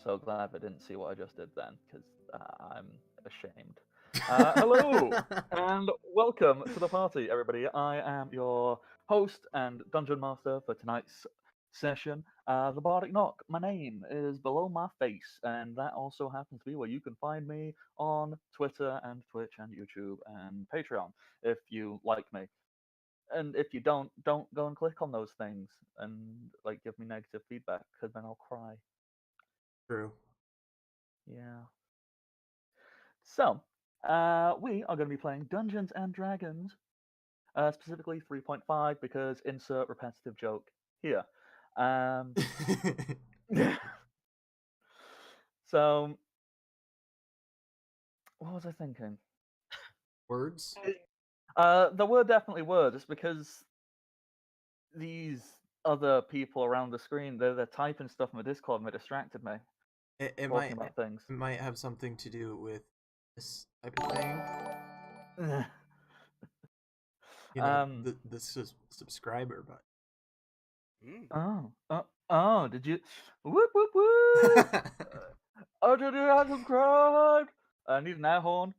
so glad I didn't see what I just did then, because I'm ashamed. Hello, and welcome to the party, everybody. I am your host and dungeon master for tonight's session, the Bardic Knock. My name is below my face, and that also happens to be where you can find me on Twitter and Twitch and YouTube and Patreon if you like me. And if you don't go and click on those things and like give me negative feedback, because then I'll cry. True. Yeah. So, we are going to be playing Dungeons and Dragons, specifically 3.5, because insert repetitive joke here. So, what was I thinking? Words? There were definitely words. It's because these other people around the screen, they're typing stuff in the Discord and they distracted me. It Talking about things. might have something to do with this type of thing. You know, the subscriber button. Oh, did you? Whoop whoop whoop! Oh, did you have subscribed? I need an air horn.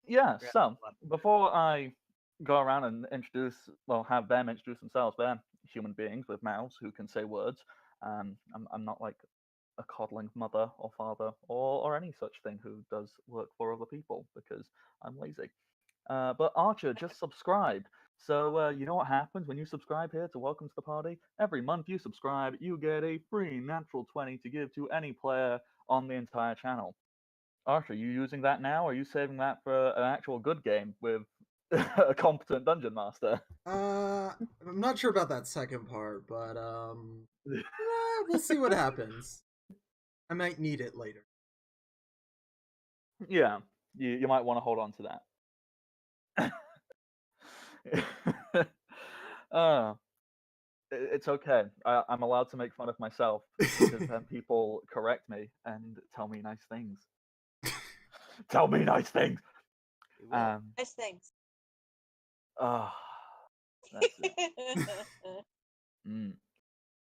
Yeah. So before I go around and have them introduce themselves. They're human beings with mouths who can say words. I'm not like a coddling mother or father or any such thing who does work for other people because I'm lazy. But Archer just subscribed. So you know what happens when you subscribe here to Welcome to the Party? Every month you subscribe, you get a free natural 20 to give to any player on the entire channel. Archer, are you using that now, or are you saving that for an actual good game with a competent dungeon master? I'm not sure about that second part, but we'll see what happens. I might need it later. Yeah, you might want to hold on to that. It's okay. I'm allowed to make fun of myself because then people correct me and tell me nice things. Tell me nice things. Nice things. Oh, that's it.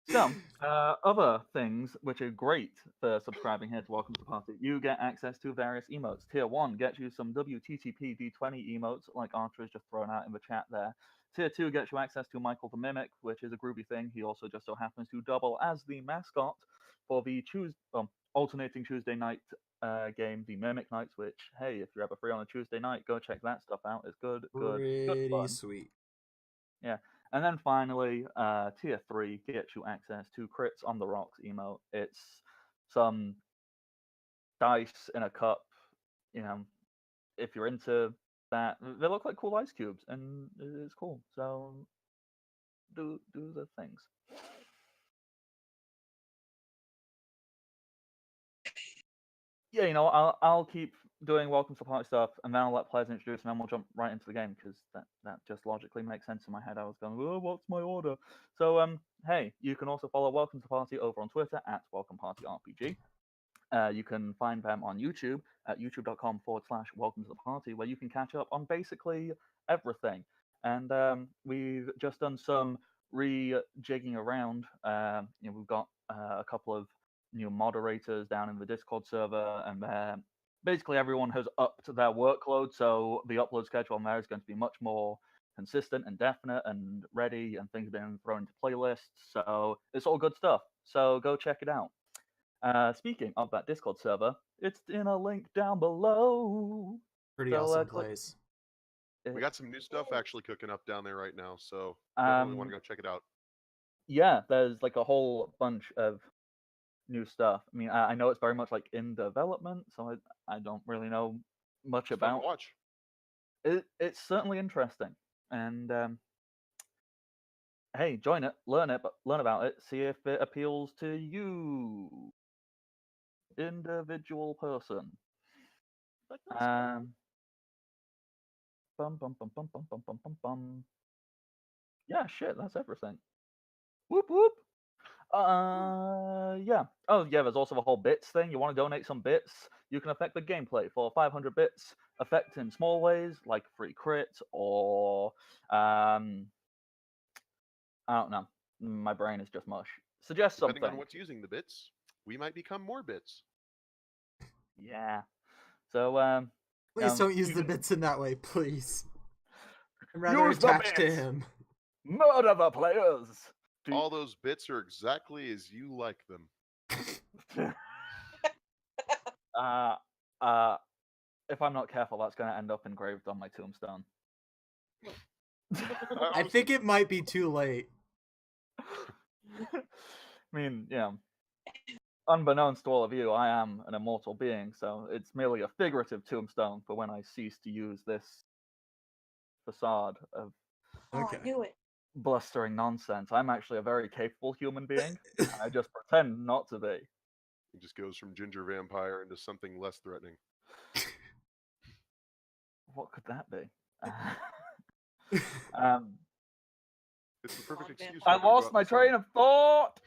So, other things which are great for subscribing here to Welcome to the Party, you get access to various emotes. Tier 1 gets you some WTTP D20 emotes, like Archer has just thrown out in the chat there. Tier 2 gets you access to Michael the Mimic, which is a groovy thing. He also just so happens to double as the mascot for the alternating Tuesday night game, the Mimic Nights, which, hey, if you're ever free on a Tuesday night, go check that stuff out. It's good Pretty fun. sweet. Yeah. And then finally, tier 3 gets you access to Crits on the Rocks emote. It's some dice in a cup. You know, if you're into that, they look like cool ice cubes, and it's cool. So do the things. Yeah, you know, I'll keep doing Welcome to the Party stuff, and then I'll let players introduce, and then we'll jump right into the game because that just logically makes sense in my head. I was going, oh, what's my order? So hey, you can also follow Welcome to the Party over on Twitter at Welcome Party RPG. You can find them on YouTube at youtube.com/Welcome to the Party, where you can catch up on basically everything. And we've just done some rejigging around. We've got a couple of new moderators down in the Discord server, and basically everyone has upped their workload, so the upload schedule on there is going to be much more consistent and definite and ready, and things are being thrown into playlists. So it's all good stuff. So go check it out. Speaking of that Discord server, it's in a link down below. Pretty awesome place. We got some new stuff actually cooking up down there right now, so definitely want to go check it out. Yeah, there's like a whole bunch of new stuff. I mean, I know it's very much like in development, so I don't really know much It's fun about. to watch. It's certainly interesting, and hey, join it, learn about it, see if it appeals to you, individual person. Bum bum bum bum bum bum bum bum bum. Yeah, shit, that's everything. Whoop whoop. Yeah. Oh, yeah. There's also the whole bits thing. You want to donate some bits? You can affect the gameplay for 500 bits. Affect in small ways, like free crit or I don't know. My brain is just mush. Suggest Depending something. on what's using the bits, we might become more bits. Yeah. So, please don't use the bits in that way, please. I'm rather use the attached to bits. him. Murder the players. All those bits are exactly as you like them. If I'm not careful, that's going to end up engraved on my tombstone. I think it might be too late. I mean, yeah. Unbeknownst to all of you, I am an immortal being, so it's merely a figurative tombstone for when I cease to use this facade of I knew it. blustering nonsense. I'm actually a very capable human being. I just pretend not to be. It just goes from ginger vampire into something less threatening. What could that be? It's the perfect excuse. I lost my train of thought.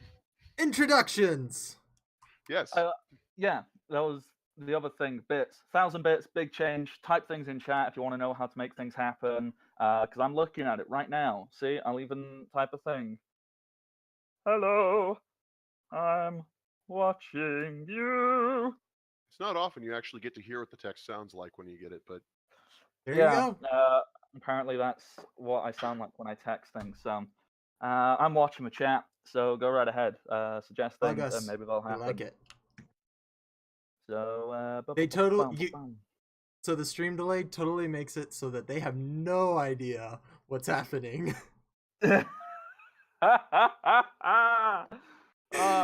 Introductions. Yes. Yeah, that was the other thing. Bits, 1,000 bits, big change. Type things in chat if you want to know how to make things happen. Because I'm looking at it right now. See, I'll even type a thing. Hello, I'm watching you. It's not often you actually get to hear what the text sounds like when you get it, but there you go. Apparently that's what I sound like when I text things. So I'm watching the chat, so go right ahead. Suggest things, and maybe they'll happen. I like it. So they totally. So the stream delay totally makes it so that they have no idea what's happening. Oh,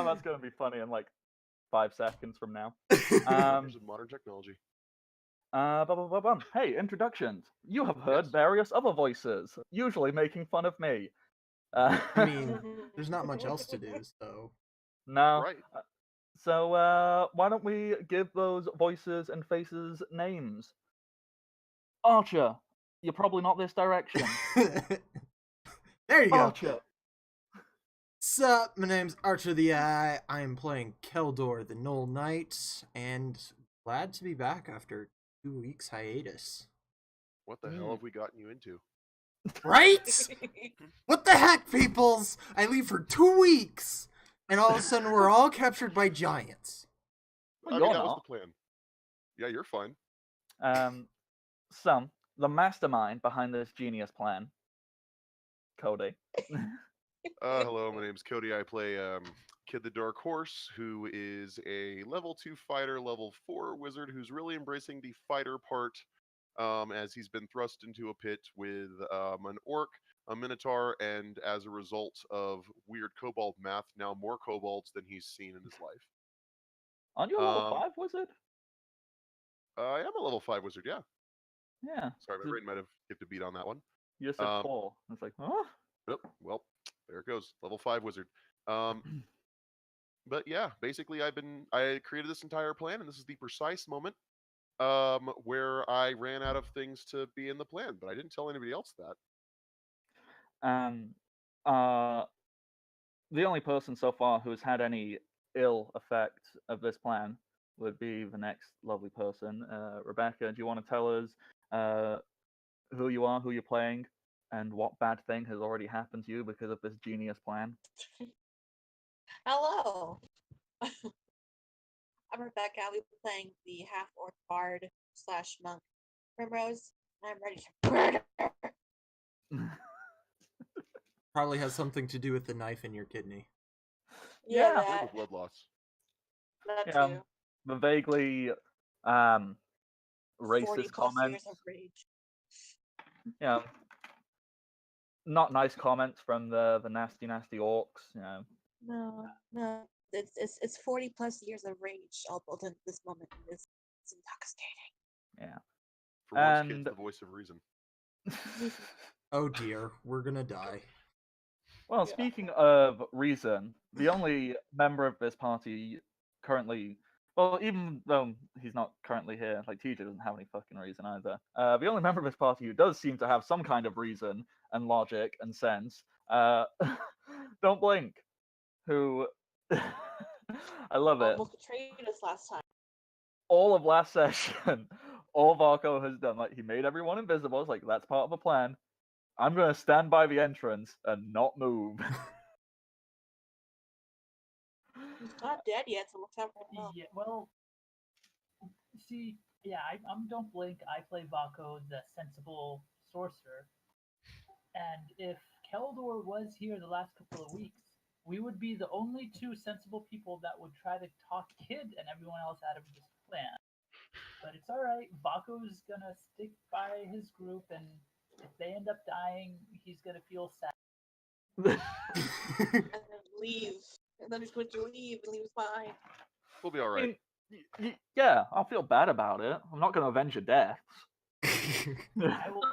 that's gonna be funny in like 5 seconds from now. Modern technology. Hey, introductions. You have heard various other voices, usually making fun of me. I mean, there's not much else to do, so. No. Right. So why don't we give those voices and faces names? Archer, you're probably not this direction. There you Archer. go. Sup, my name's Archer the Eye. I am playing Keldor the Null Knight, and glad to be back after 2 weeks hiatus. What the hell have we gotten you into? Right? What the heck, peoples? I leave for 2 weeks, and all of a sudden we're all captured by giants. Well, I mean, that was the plan. Yeah, you're fine. So, the mastermind behind this genius plan, Cody. Hello, my name's Cody. I play Kid the Dark Horse, who is a level 2 fighter, level 4 wizard who's really embracing the fighter part as he's been thrust into a pit with an orc, a minotaur, and as a result of weird kobold math, now more kobolds than he's seen in his life. Aren't you a level 5 wizard? I am a level 5 wizard, yeah. Yeah. Sorry, my brain might have skipped a beat on that one. You said 4. It's like, huh? Yep, well, there it goes. Level 5 wizard. But yeah, basically I created this entire plan, and this is the precise moment where I ran out of things to be in the plan, but I didn't tell anybody else that. The only person so far who has had any ill effect of this plan would be the next lovely person. Rebecca, do you want to tell us who you are, who you're playing, and what bad thing has already happened to you because of this genius plan? Hello. I'm Rebecca. I'll be playing the half-orc bard / monk Primrose, and I'm ready to murder. Probably has something to do with the knife in your kidney. Yeah, that. Blood loss. That too. The vaguely racist comments. Years of rage. Yeah. Not nice comments from the nasty orcs, you know. No. It's 40+ years of rage all built into this moment. It's intoxicating. Yeah. For most kids, the voice of reason. Oh dear, we're gonna die. Well, speaking of reason, the only member of this party currently, well, even though he's not currently here, like TJ doesn't have any fucking reason either. The only member of this party who does seem to have some kind of reason and logic and sense, Don't Blink, who I love it. Almost betrayed us last time. All of last session, all Varco has done, like, he made everyone invisible. It's like, that's part of the plan. I'm going to stand by the entrance and not move. He's not dead yet, so it looks out for him. Yeah, well, see, yeah, I'm Don't Blink. I play Vako, the sensible sorcerer. And if Keldor was here the last couple of weeks, we would be the only two sensible people that would try to talk Kid and everyone else out of this plan. But it's alright. Vako's gonna stick by his group, and if they end up dying, he's gonna feel sad. And then leave. And then he's going to leave and leave us behind. We'll be all I right. mean, yeah, I'll feel bad about it. I'm not going to avenge your deaths. I will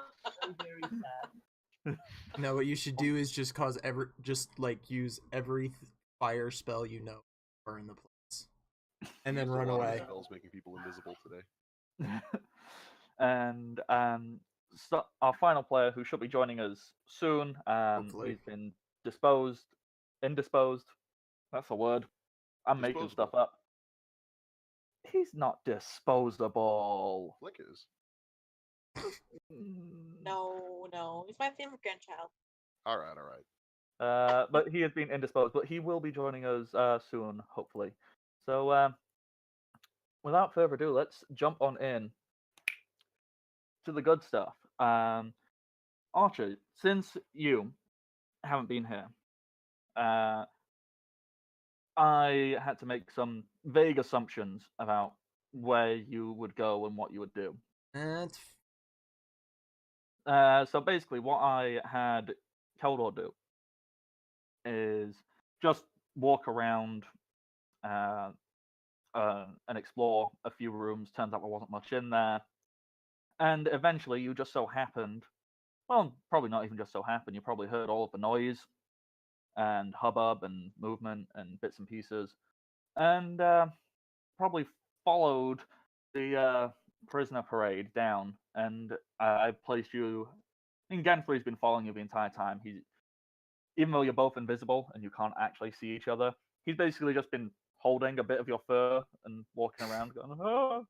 be very, very sad. No, what you should do is just use every fire spell you know or in the place, and then Used a run lot of away. Spells making people invisible today. And so our final player, who should be joining us soon, Hopefully. he's been indisposed. That's a word. I'm making stuff Disposable. up. He's not disposable. Flick is. No. He's my favorite grandchild. All right. But he has been indisposed, but he will be joining us soon, hopefully. So, without further ado, let's jump on in to the good stuff. Archer, since you haven't been here, I had to make some vague assumptions about where you would go and what you would do. That's So basically, what I had Keldor do is just walk around and explore a few rooms. Turns out there wasn't much in there. And eventually, you just so happened, well, probably not even just so happened, you probably heard all of the noise and hubbub and movement and bits and pieces, and probably followed the prisoner parade down. And I placed you. I mean, Genfrey's been following you the entire time. Even though you're both invisible and you can't actually see each other, he's basically just been holding a bit of your fur and walking around going, "Ah."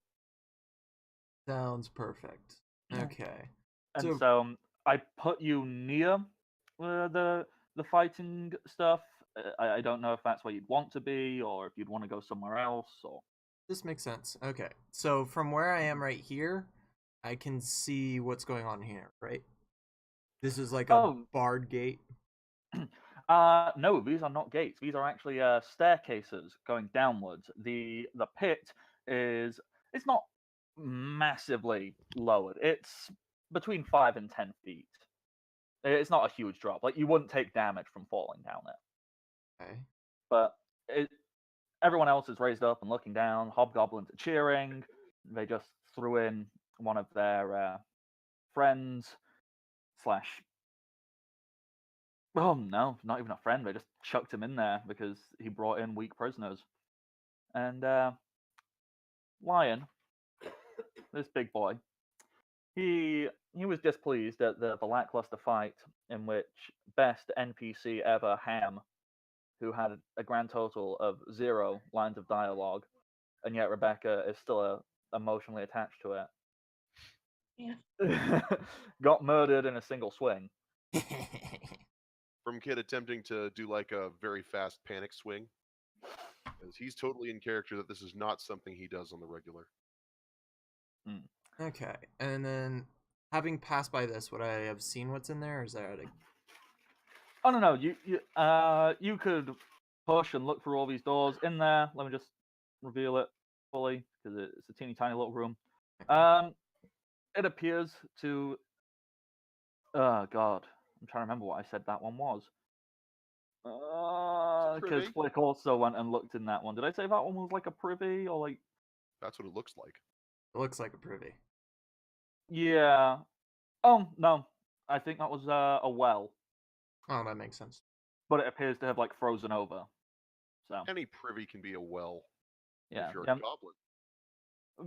sounds perfect. Okay. And so I put you near the fighting stuff. I don't know if that's where you'd want to be, or if you'd want to go somewhere else, or This makes sense. Okay. So from where I am right here, I can see what's going on here, right? This is like a barred gate. No, these are not gates. These are actually staircases going downwards. The pit it's not massively lowered. It's between 5 and 10 feet. It's not a huge drop. Like, you wouldn't take damage from falling down it. Okay. But everyone else is raised up and looking down. Hobgoblins are cheering. They just threw in one of their friends slash. Oh no, not even a friend. They just chucked him in there because he brought in weak prisoners. And Lion, this big boy, he was displeased at the lackluster fight in which best NPC ever, Ham, who had a grand total of 0 lines of dialogue, and yet Rebecca is still emotionally attached to it. Yeah. Got murdered in a single swing. From Kid attempting to do like a very fast panic swing. Because he's totally in character that this is not something he does on the regular. Okay. And then having passed by this, would I have seen what's in there, or is that Oh no, you could push and look through all these doors in there. Let me just reveal it fully because it's a teeny tiny little room. It appears to. Oh God, I'm trying to remember what I said that one was. Because Flick also went and looked in that one. Did I say that one was like a privy or like? That's what it looks like. It looks like a privy. Yeah. Oh no, I think that was a well. Oh, that makes sense. But it appears to have like frozen over. So any privy can be a well. Yeah. If you're a goblin.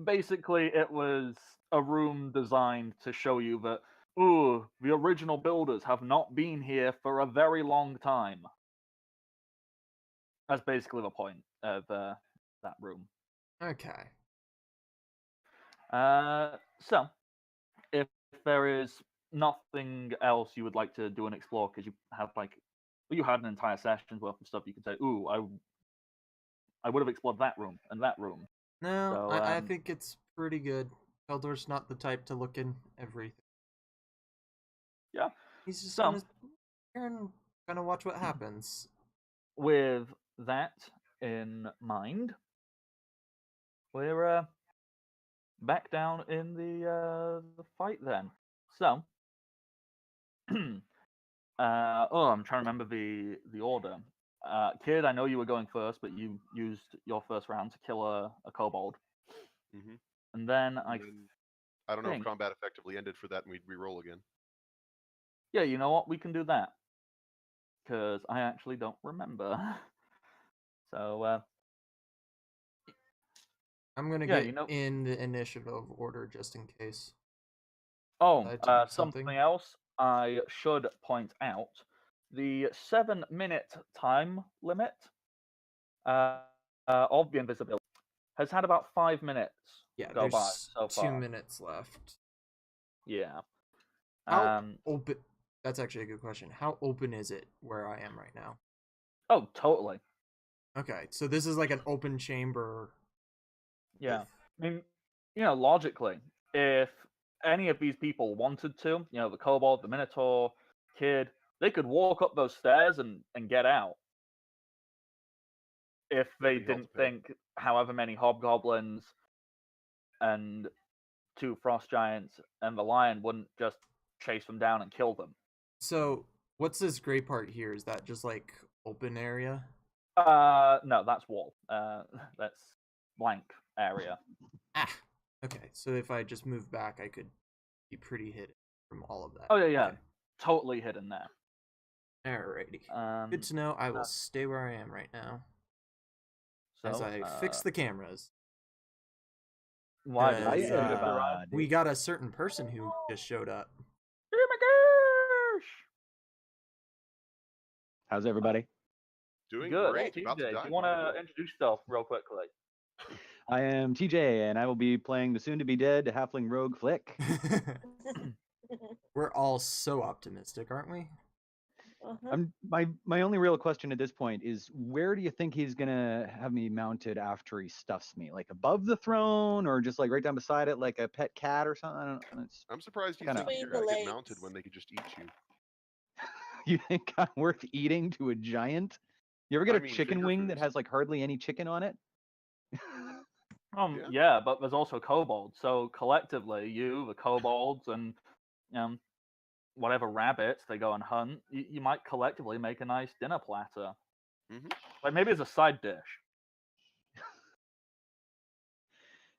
Basically, it was a room designed to show you that, ooh, the original builders have not been here for a very long time. That's basically the point of that room. Okay. So, if there is nothing else you would like to do and explore, because you have you had an entire session's worth of stuff, you could say, ooh, I would have explored that room and that room. No, So, I think it's pretty good. Keldor's not the type to look in everything. Yeah. He's just So- gonna here and gonna watch what happens. With that in mind, we're back down in the fight then. So, I'm trying to remember the order. Kid, I know you were going first, but you used your first round to kill a kobold, Mm-hmm. and then I don't know if think- combat effectively ended for that and we'd re-roll again. yeah, you know what? We can do that because I actually don't remember. So, I'm gonna Yeah, get you know- in the initiative order just in case. oh, Decide to do something something. else I should point out: the 7-minute time limit of the invisibility has had about 5 minutes Yeah, go by there's so 2 far. minutes left. Yeah. How open? That's actually a good question. How open is it where I am right now? Oh, totally. Okay, so this is like an open chamber. Yeah. with- I mean, logically, if any of these people wanted to, the kobold, the minotaur, kid, they could walk up those stairs and get out. If they Pretty hell to didn't pay. think however many hobgoblins and 2 frost giants and the lion wouldn't just chase them down and kill them. So what's this gray part here? Is that just like open area? No, that's wall. That's blank area. Ah. Okay, so if I just move back, I could be pretty hidden from all of that. Oh yeah. Okay. Totally hidden there. Alrighty. Good to know. I will stay where I am right now as So, I fix the cameras. why did Because, you just arrive? we got a certain person who just showed up. Oh my gosh! How's everybody? Doing Good. great. TJ, About to do die. you want to introduce yourself real quickly? I am TJ, and I will be playing the soon-to-be-dead halfling rogue Flick. We're all so optimistic, aren't we? My only real question at this point is, where do you think he's gonna have me mounted after he stuffs me? Like above the throne, or just like right down beside it, like a pet cat or something? I don't know. I'm surprised you Kinda- think you're Between gonna the get mounted legs. when they could just eat you. You think I'm worth eating to a giant? You ever get I a mean, chicken finger wing that foods. has like hardly any chicken on it? Yeah. Yeah, but there's also kobolds. So collectively, you, the kobolds, and whatever rabbits they go and hunt, you might collectively make a nice dinner platter. Mhm. Like maybe as a side dish.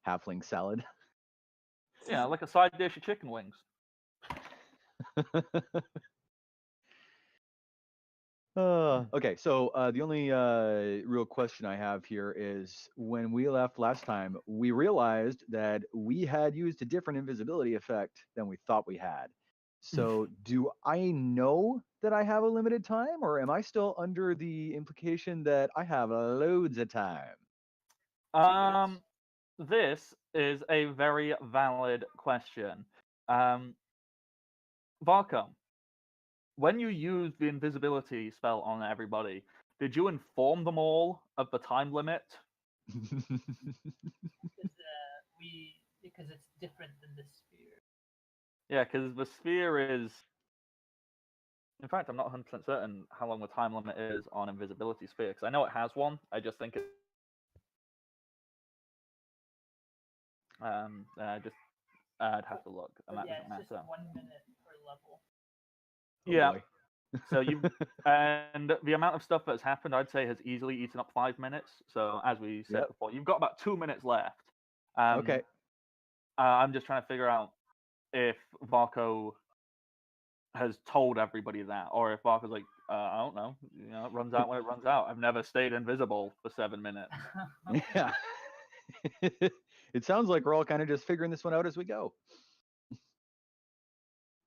Halfling salad. Yeah, like a side dish of chicken wings. Okay, so the only real question I have here is, when we left last time, we realized that we had used a different invisibility effect than we thought we had. So do I know that I have a limited time, or am I still under the implication that I have loads of time? minutes. This is a very valid question. Varko, when you used the invisibility spell on everybody, did you inform them all of the time limit? Because it's different than the sphere. Yeah, because the sphere is. In fact, I'm not 100% certain how long the time limit is on invisibility sphere, because I know it has one. I just think it. I'd have to look, and But that yeah, doesn't it's matter. just 1 minute per level. Oh, Yeah. boy. So you and the amount of stuff that's happened, I'd say, has easily eaten up 5 minutes. So as we said Yep. before, you've got about 2 minutes left. Okay. I'm just trying to figure out if Varko has told everybody that, or if Varko's like, I don't know, it runs out when it runs out. I've never stayed invisible for 7 minutes. Yeah. It sounds like we're all kind of just figuring this one out as we go.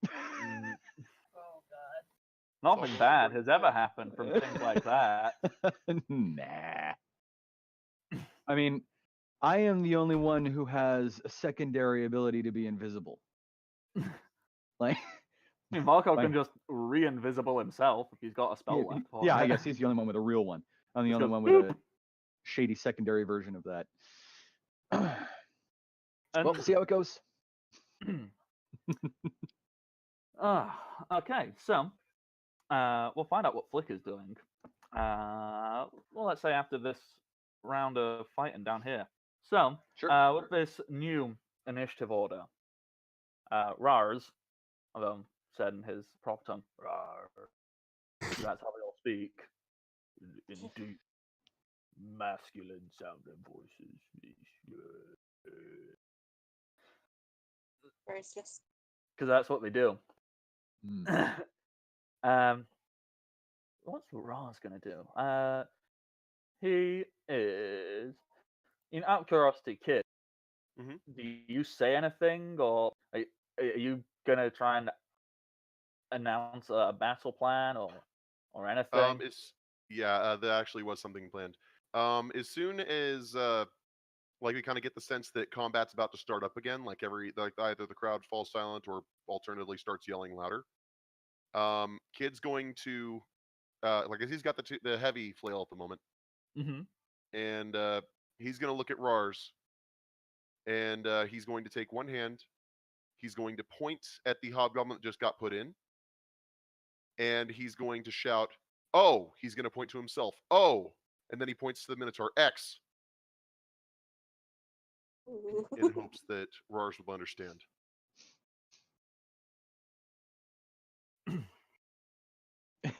Oh god. Nothing bad has ever happened from things like that. Nah. I mean, I am the only one who has a secondary ability to be invisible. Like, I mean, Varko Like- can just re-invisible himself if he's got a spell left. for yeah, I it. guess he's the only one with a real one. I'm the Just only goes, one with a. shady secondary version of that. Well, And we'll see how it goes. okay, so we'll find out what Flicker's doing. Well, let's say after this round of fighting down here. So, Sure. with this new initiative order, Rars, although said in his proper tongue, Rar, that's how they all speak, in deep, masculine sounding voices. Versus. Because that's what they do. Mm. What's Ra's gonna do? He is, out of curiosity, kid. Mhm. Do you say anything, or are you gonna try and announce a battle plan or anything? That actually was something planned. As soon as like we kind of get the sense that combat's about to start up again, like either the crowd falls silent or alternatively starts yelling louder. Kid's going to like he's got the heavy flail at the moment, Mm-hmm. and he's going to look at Rars, and he's going to take one hand. He's going to point at the hobgoblin that just got put in, and he's going to shout, "Oh!" He's going to point to himself, "Oh!" And then he points to the Minotaur, "X," in hopes that Rars will understand. Hang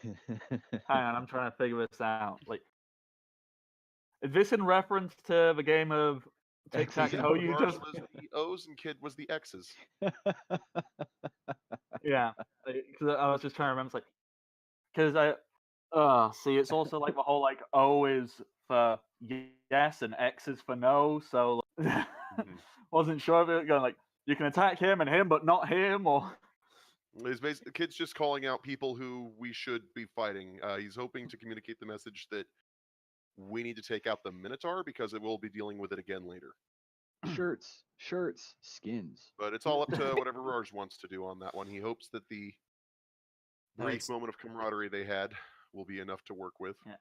on, I'm trying to figure this out. Like, is this in reference to the game of Tic Tac Toe? You Rars just was the O's and Kid was the X's. yeah. Because I was just trying to remember. It's like, because see, it's also like the whole like O is for yes and X is for no. So wasn't sure if it going like you can attack him and him, but not him, or The kid's just calling out people who we should be fighting. He's hoping to communicate the message that we need to take out the Minotaur because it will be dealing with it again later. Shirts, skins. But it's all up to whatever Rars wants to do on that one. He hopes that the brief Nice. moment of camaraderie they had will be enough to work with. yeah.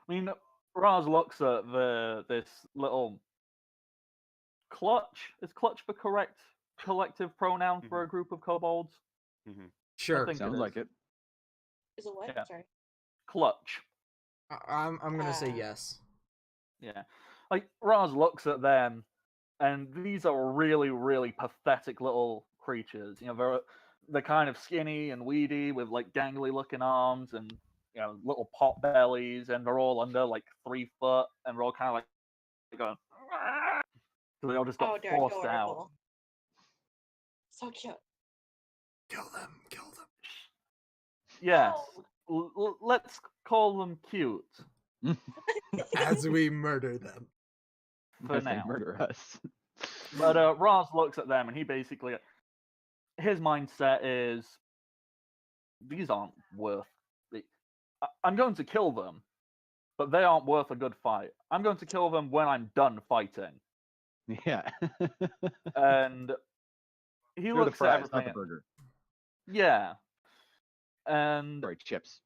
I mean, Raz looks at this little clutch. Is clutch the correct collective pronoun for a group of kobolds? Mm-hmm. Sure. I think Sounds it like it. Is it what? Yeah. Sorry. Clutch. I'm gonna say yes. Yeah. Like Raz looks at them, and these are really, really pathetic little creatures. They're kind of skinny and weedy with like gangly looking arms and little pot bellies, and they're all under like 3 foot, and they're all kind of like going. So they all just got Oh, they're forced out. adorable. So cute. Kill them. Kill them. Yes. Let's call them cute As we murder them. for As they now. murder us. But Raz looks at them, and he basically, his mindset is, these aren't worth. I'm going to kill them, but they aren't worth a good fight. I'm going to kill them when I'm done fighting. Yeah. And he They're looks the at fries, not everything. the burger. Yeah. And Sorry, chips.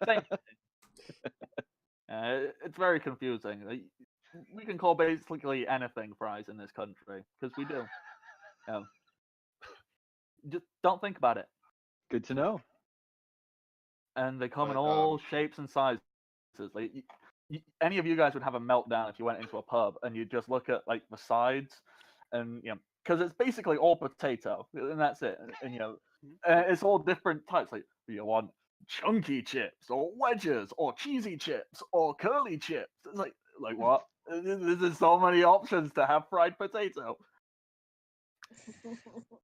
same. It's very confusing. We can call basically anything fries in this country because we do. Just don't think about it. Good to know. And they come in But, all shapes and sizes. Like any of you guys would have a meltdown if you went into a pub and you just look at like the sides, and because it's basically all potato and that's it. And it's all different types. Like you want chunky chips or wedges or cheesy chips or curly chips. It's like what? There's so many options to have fried potato. I'm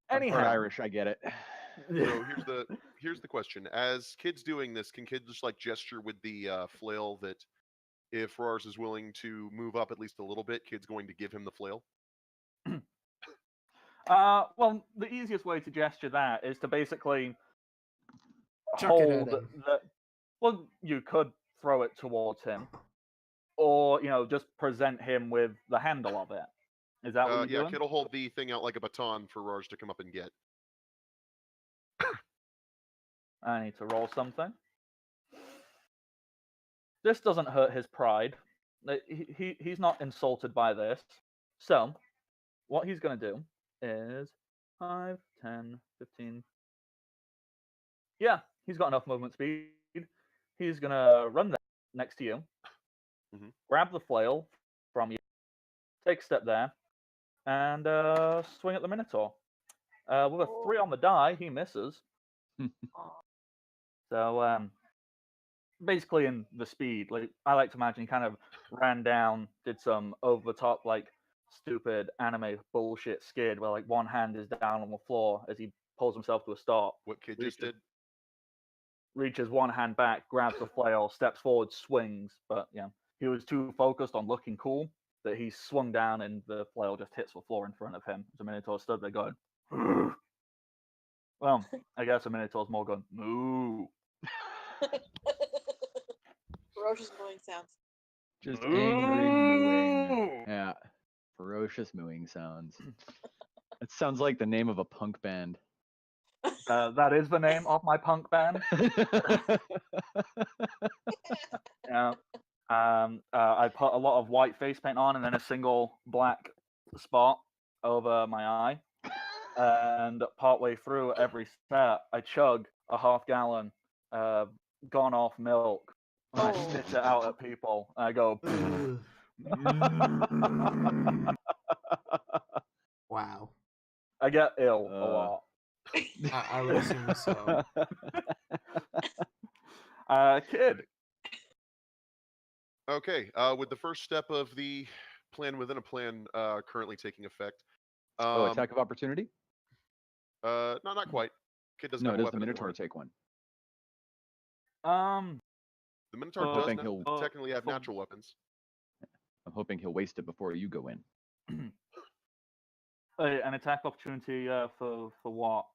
part Anyhow, Irish, I get it. So here's the question: as Kid's doing this, can Kid just like gesture with the flail that if Rars is willing to move up at least a little bit, Kid's going to give him the flail? well, the easiest way to gesture that is to basically Chuck it at hold him. well, you could throw it towards him, or just present him with the handle of it. Is that what you're doing? Kid will hold the thing out like a baton for Rars to come up and get. I need to roll something. this doesn't hurt his pride. He's not insulted by this. So, what he's going to do is 5, 10, 15. Yeah, he's got enough movement speed. He's going to run there next to you, grab the flail from you, take a step there, and swing at the Minotaur. With a 3 on the die, he misses. So, basically in the speed, like I like to imagine he kind of ran down, did some over the top, like stupid anime bullshit skid where like one hand is down on the floor as he pulls himself to a stop. What Kid just did? Reaches one hand back, grabs the flail, steps forward, swings. But yeah, he was too focused on looking cool that he swung down and the flail just hits the floor in front of him. The Minotaur stood there going, well, I guess the Minotaur's more going, moo. Ferocious mooing sounds. Just angry mooing. Yeah. Ferocious mooing sounds. It sounds like the name of a punk band. That is the name of my punk band. Yeah. I put a lot of white face paint on and then a single black spot over my eye. And partway through every set, I chug a half-gallon gone off milk. And I spit it out at people. And I go. Wow. I get ill a lot. I would assume so. Kid. Okay. With the first step of the plan within a plan currently taking effect. Attack of opportunity? No, not quite. Kid doesn't No, have a does weapon the Minotaur anymore. take one? The Minotaur I'm does hoping he'll- technically have natural weapons. I'm hoping he'll waste it before you go in. An attack opportunity for what?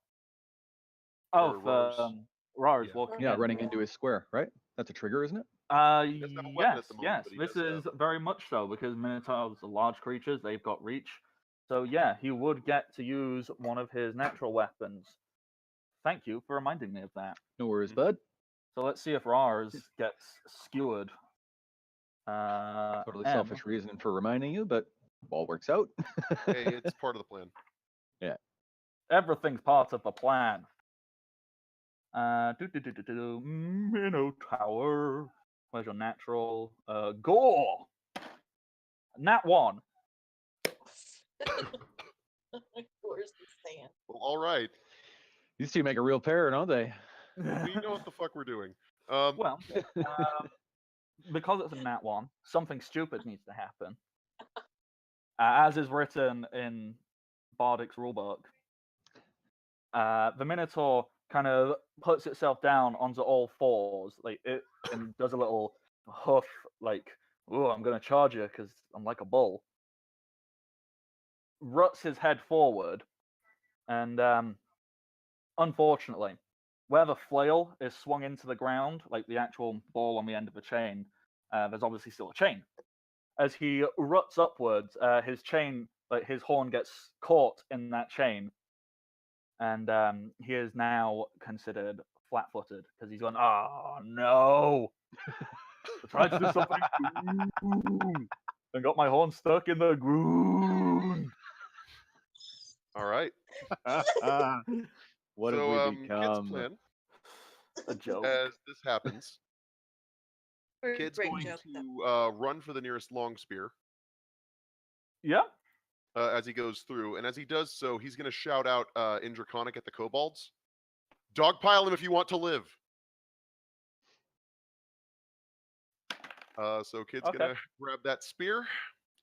For For Rars Yeah. walking Yeah, in. running into his square, right? That's a trigger, isn't it? doesn't have a weapon Yes, at the moment, yes. but he This does is have- very much so because Minotaurs are large creatures. They've got reach. So yeah, he would get to use one of his natural weapons. Thank you for reminding me of that. No worries, bud. So let's see if Rars gets skewered. Totally M. selfish reason for reminding you, but all works out. Hey, it's part of the plan. Everything's part of the plan. Minotaur. Where's your natural? Gore. Nat 1. Where's the sand? Well, all right. These two make a real pair, don't they? We know what the fuck we're doing. Well, because it's a nat 1, something stupid needs to happen. As is written in Bardic's rulebook, the Minotaur kind of puts itself down onto all fours, like it, and does a little hoof, like, "Oh, I'm gonna charge you because I'm like a bull." Ruts his head forward, and unfortunately, where the flail is swung into the ground, like the actual ball on the end of the chain, there's obviously still a chain. As he ruts upwards, his chain, like his horn, gets caught in that chain, and he is now considered flat-footed because he's gone. Oh no! I tried to do something and got my horn stuck in the ground. All right. What so, have we Kid's become? plan, A joke. as this happens, Kid's Great going joke, to run for the nearest long spear Yeah. as he goes through, and as he does so, he's going to shout out in Draconic at the kobolds, "Dogpile him if you want to live." So Kid's Okay. going to grab that spear,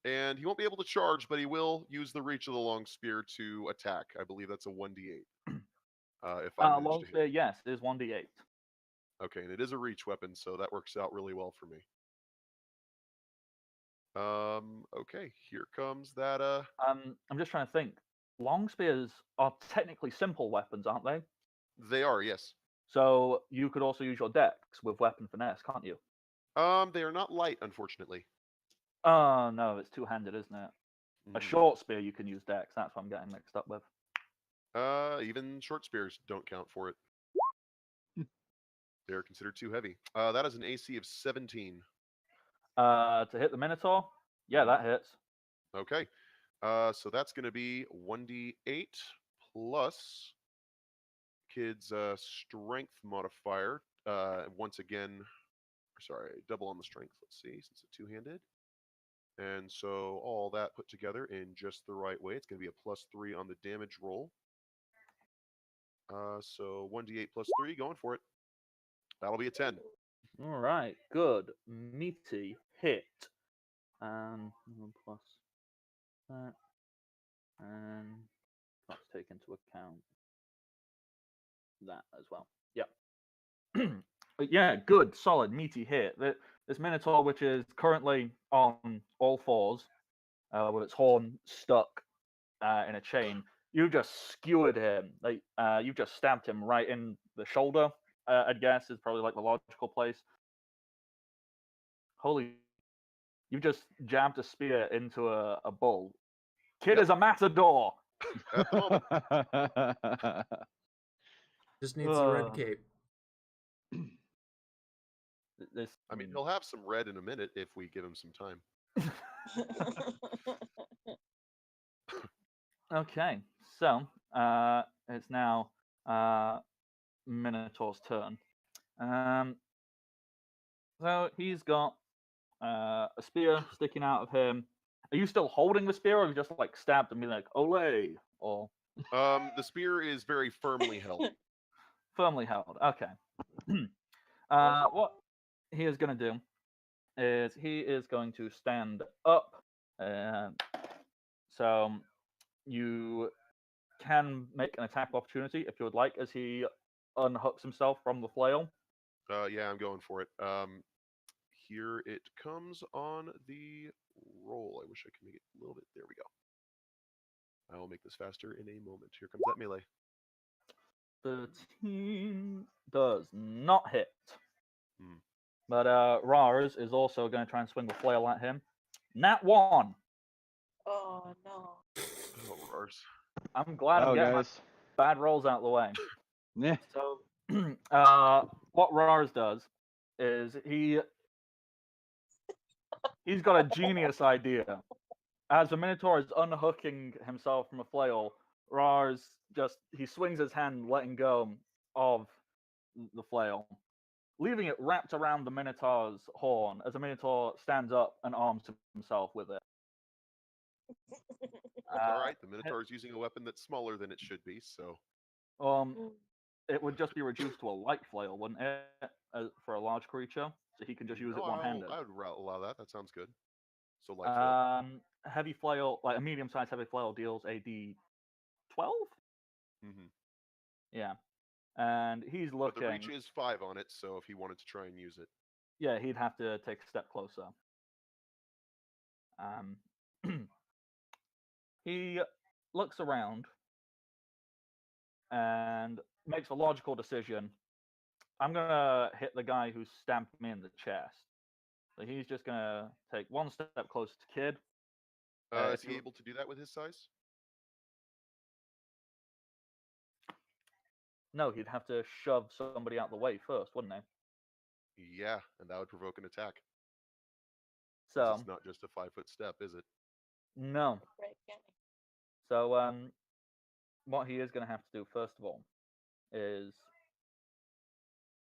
and he won't be able to charge, but he will use the reach of the long spear to attack. I believe that's a 1d8. If I manage Long to hit. spear, yes, it is 1d8. Okay, and it is a reach weapon, so that works out really well for me. Okay, here comes that. I'm just trying to think. Long spears are technically simple weapons, aren't they? They are, yes. So you could also use your dex with weapon finesse, can't you? They are not light, unfortunately. Oh no, it's two-handed, isn't it? A Mhm. short spear you can use dex. That's what I'm getting mixed up with. Even short spears don't count for it. They're considered too heavy. That is an AC of 17. To hit the Minotaur? Yeah, that hits. Okay. So that's going to be 1d8 plus kid's strength modifier. Once again, sorry, double on the strength. Let's see, since it's two-handed. And so all that put together in just the right way, it's going to be a +3 on the damage roll. So 1d8 plus 3, going for it. That'll be a 10. All right, good. Meaty hit. Plus that. And let's take into account that as well. Yep. But yeah, good, solid, meaty hit. This Minotaur, which is currently on all fours, with its horn stuck in a chain, you just skewered him. Like you just stabbed him right in the shoulder. I'd guess is probably like the logical place. Holy! You just jabbed a spear into a bull. Kid is a matador. At the moment. Just needs the red cape. This, I mean, he'll have some red in a minute if we give him some time. Okay, so it's now Minotaur's turn. So he's got a spear sticking out of him. Are you still holding the spear, or have you just like stabbed and be like, "Olay"? Or The spear is very firmly held. firmly held. Okay. What he is going to do is he is going to stand up. So you can make an attack of opportunity if you would like, as he unhooks himself from the flail. Yeah, I'm going for it. Here it comes on the roll. I wish I could make it a little bit. There we go. I will make this faster in a moment. Here comes that melee. 13 does not hit. Hmm. But Rars is also going to try and swing the flail at him. Nat 1. Oh no. Oh, Rars. I'm glad I'm getting guys. my bad rolls out of the way. Yeah. So, what Rars does is he's got a genius idea. As the Minotaur is unhooking himself from a flail, Rars he swings his hand, letting go of the flail, leaving it wrapped around the Minotaur's horn as the Minotaur stands up and arms himself with it. All right, the Minotaur is using a weapon that's smaller than it should be, so... It would just be reduced to a light flail, wouldn't it, for a large creature? So he can just use it one-handed. I would allow that. That sounds good. So light flail. Heavy flail, like a medium-sized heavy flail, deals a d12? Mm-hmm. Yeah. And he's looking... But the reach is 5 on it, so if he wanted to try and use it... Yeah, he'd have to take a step closer. He looks around and makes a logical decision. I'm going to hit the guy who stamped me in the chest. So he's just going to take one step closer to Kid. Is he able to do that with his size? No, he'd have to shove somebody out the way first, wouldn't he? Yeah, and that would provoke an attack. So it's not just a 5-foot step, is it? No. Right, yeah. So what he is going to have to do first of all is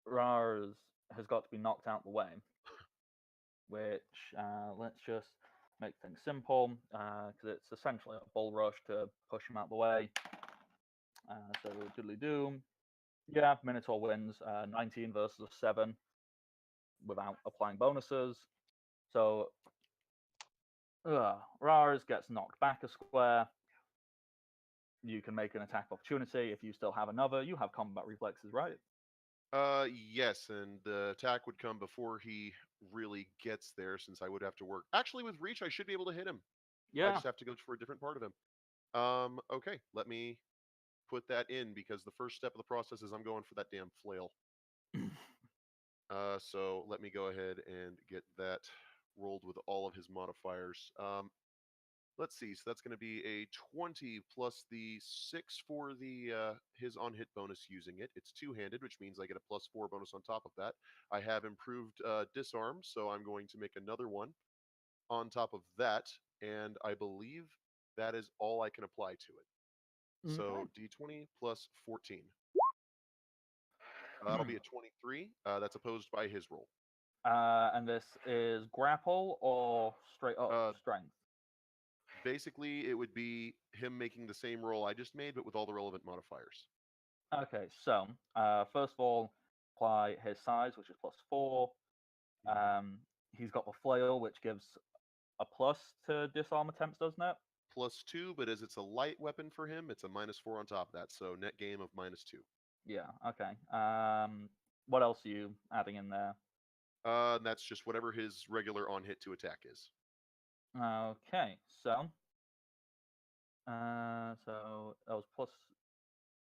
Rars has got to be knocked out the way, which let's just make things simple because it's essentially a bull rush to push him out the way. So diddly do. Yeah, Minotaur wins 19 versus 7 without applying bonuses. So Rars gets knocked back a square. You can make an attack of opportunity if you still have another. You have combat reflexes, right? Yes, and the attack would come before he really gets there, since I would have to work. Actually, with reach, I should be able to hit him. Yeah. I just have to go for a different part of him. Okay, let me put that in, because the first step of the process is I'm going for that damn flail. So let me go ahead and get that rolled with all of his modifiers. Let's see. So that's going to be a 20 plus the 6 for the his on hit bonus using it. It's two-handed, which means I get a +4 bonus on top of that. I have improved disarm, so I'm going to make another one on top of that, and I believe that is all I can apply to it. So d20 plus 14. That'll be a 23. That's opposed by his roll. And this is grapple or straight up strength? Basically, it would be him making the same roll I just made, but with all the relevant modifiers. Okay, so first of all, apply his size, which is +4. He's got the flail, which gives a plus to disarm attempts, doesn't it? +2, but as it's a light weapon for him, it's a -4 on top of that, so net game of -2. Yeah, okay. What else are you adding in there? And that's just whatever his regular on hit to attack is. Okay, so that was plus.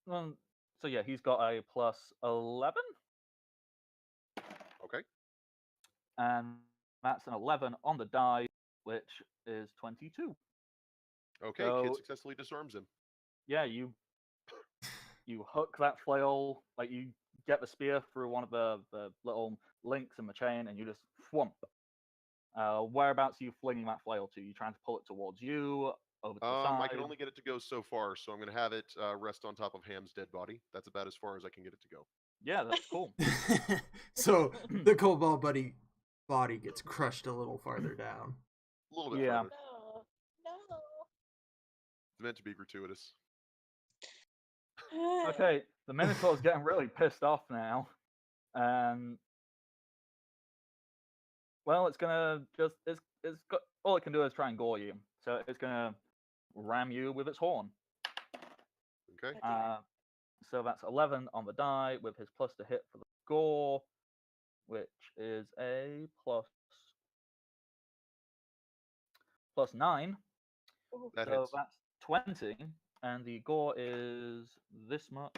So yeah, he's got a +11, Okay. and that's an 11 on the die, which is 22. Okay, So, Kid successfully disarms him. yeah, you hook that flail, like you get the spear through one of the little links in the chain, and you just thwomp. Whereabouts are you flinging that flail to? You trying to pull it towards you, over to the side? I can only get it to go so far, so I'm going to have it rest on top of Ham's dead body. That's about as far as I can get it to go. Yeah, that's cool. So the kobold body gets crushed a little farther down. A little bit Yeah. further. No. It's meant to be gratuitous. No. Okay, the Minotaur's getting really pissed off now. Well, it's gonna just it's got all it can do is try and gore you. So it's gonna ram you with its horn. Okay. So that's 11 on the die with his plus to hit for the gore, which is a +9. That So hits. that's 20, and the gore is this much.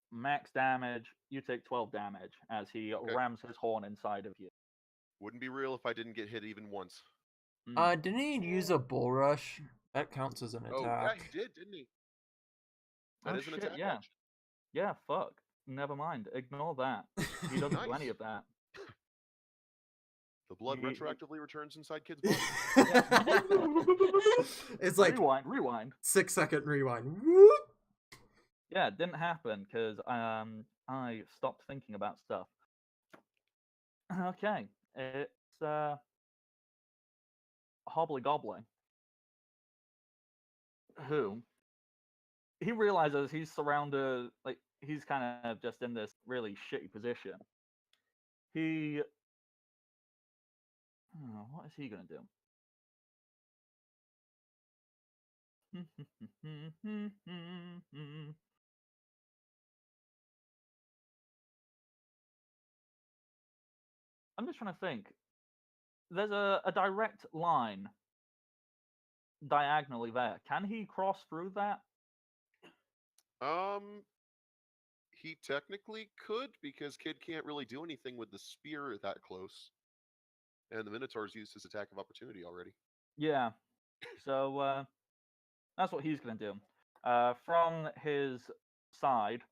Max damage. You take 12 damage as he rams his horn inside of you. Wouldn't be real if I didn't get hit even once. Didn't he use a bull rush? That counts as an attack. Oh, yeah, he did, didn't he? That is an attack yeah. action. Yeah, fuck. Never mind. Ignore that. He doesn't do any of that. The blood He- retroactively returns inside Kid's body. It's like rewind. 6-second rewind. Whoop! Yeah, it didn't happen because I stopped thinking about stuff. Okay, it's Hobbly Gobbly, who he realizes he's surrounded, like he's kind of just in this really shitty position. What is he gonna do? I'm just trying to think. There's a direct line diagonally there. Can he cross through that? He technically could, because Kid can't really do anything with the spear that close. And the Minotaur's used his attack of opportunity already. Yeah. So that's what he's going to do. From his side,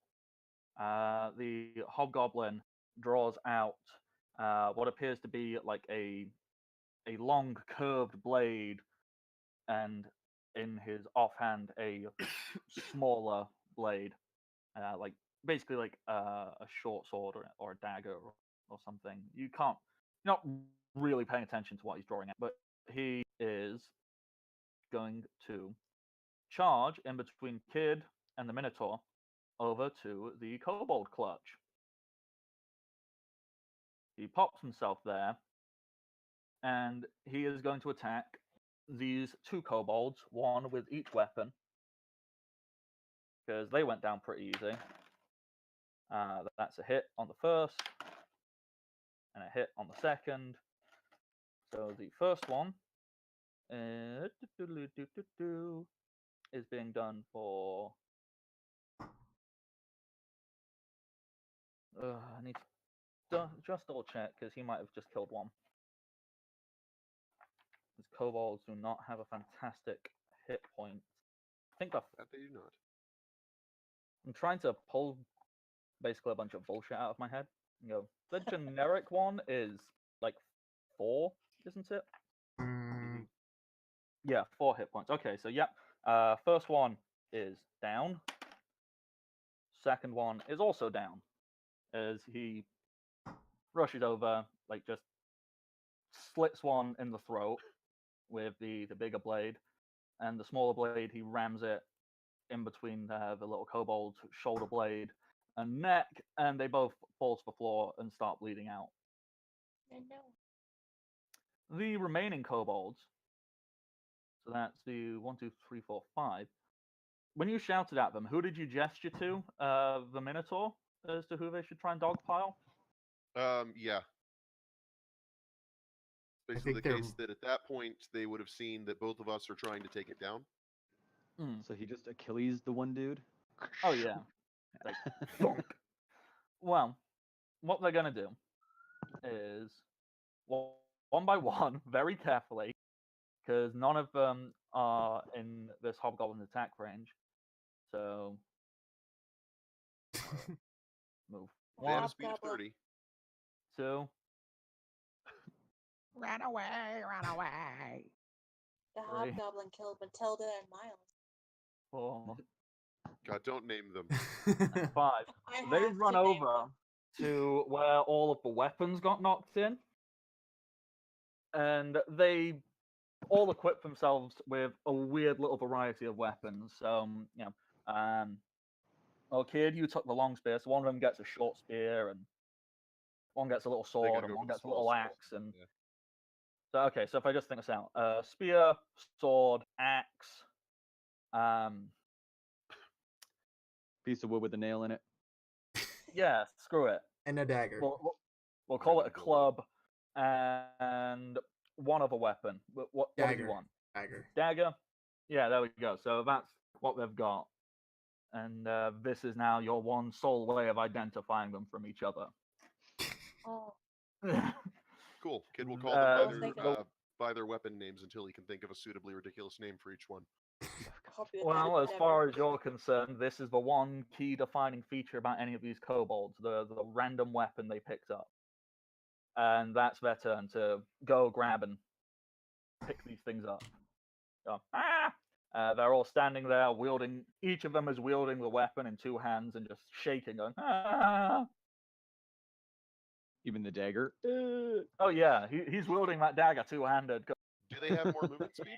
the hobgoblin draws out what appears to be like a long curved blade, and in his offhand a smaller blade, like basically like a short sword or a dagger or something. You're not really paying attention to what he's drawing at, but he is going to charge in between Kid and the Minotaur over to the Kobold Clutch. He pops himself there, and he is going to attack these two kobolds, one with each weapon, because they went down pretty easy. That's a hit on the first, and a hit on the second. So the first one is being done for. I need to just double check because he might have just killed one. Because kobolds do not have a fantastic hit point. I think That they do not. I'm trying to pull basically a bunch of bullshit out of my head. You know, the generic one is like 4, isn't it? Mm, Yeah, 4 hit points. Okay, so yep. First one is down. Second one is also down, as he rushes over, like just slits one in the throat with the bigger blade, and the smaller blade he rams it in between the little kobold's shoulder blade and neck, and they both fall to the floor and start bleeding out. I know. The remaining kobolds, so that's the 1, 2, 3, 4, 5. When you shouted at them, who did you gesture to? The Minotaur, as to who they should try and dogpile? Yeah. Basically the think they're- case that at that point they would have seen that both of us are trying to take it down. So he just Achilles the one dude. Oh yeah, like thunk. Well, what they're gonna do is one by one, very carefully, because none of them are in this hobgoblin attack range. So move They have a 1, speed of Hobgoblin. 30. 2, Run away! Run away! The 3, hobgoblin killed Matilda and Miles. 4, God, don't name them. 5. I They have run to name over them. to where all of the weapons got knocked in, and they all equip themselves with a weird little variety of weapons. So, kid, you took the long spear, so one of them gets a short spear, and one gets a little They're sword, gonna and go one for the gets a small little sword. axe, and Yeah. so okay. So if I just think this out, spear, sword, axe, Piece of wood with a nail in it. yeah, screw it. and a dagger. We'll call it a Random club, and one other weapon. What do you Dagger. want? Dagger. Dagger. Yeah, there we go. So that's what they've got, and this is now your one sole way of identifying them from each other. Oh, Cool. Kid will call them thinking- by their weapon names until he can think of a suitably ridiculous name for each one. help you with that Well, as endeavor. far as you're concerned, this is the one key defining feature about any of these kobolds, the random weapon they picked up. And that's their turn to go grab and pick these things up. So, they're all standing there wielding, each of them is wielding the weapon in 2 hands and just shaking, going, ah! Even the dagger. Oh yeah, he's wielding that dagger 2-handed. Do they have more movement speed?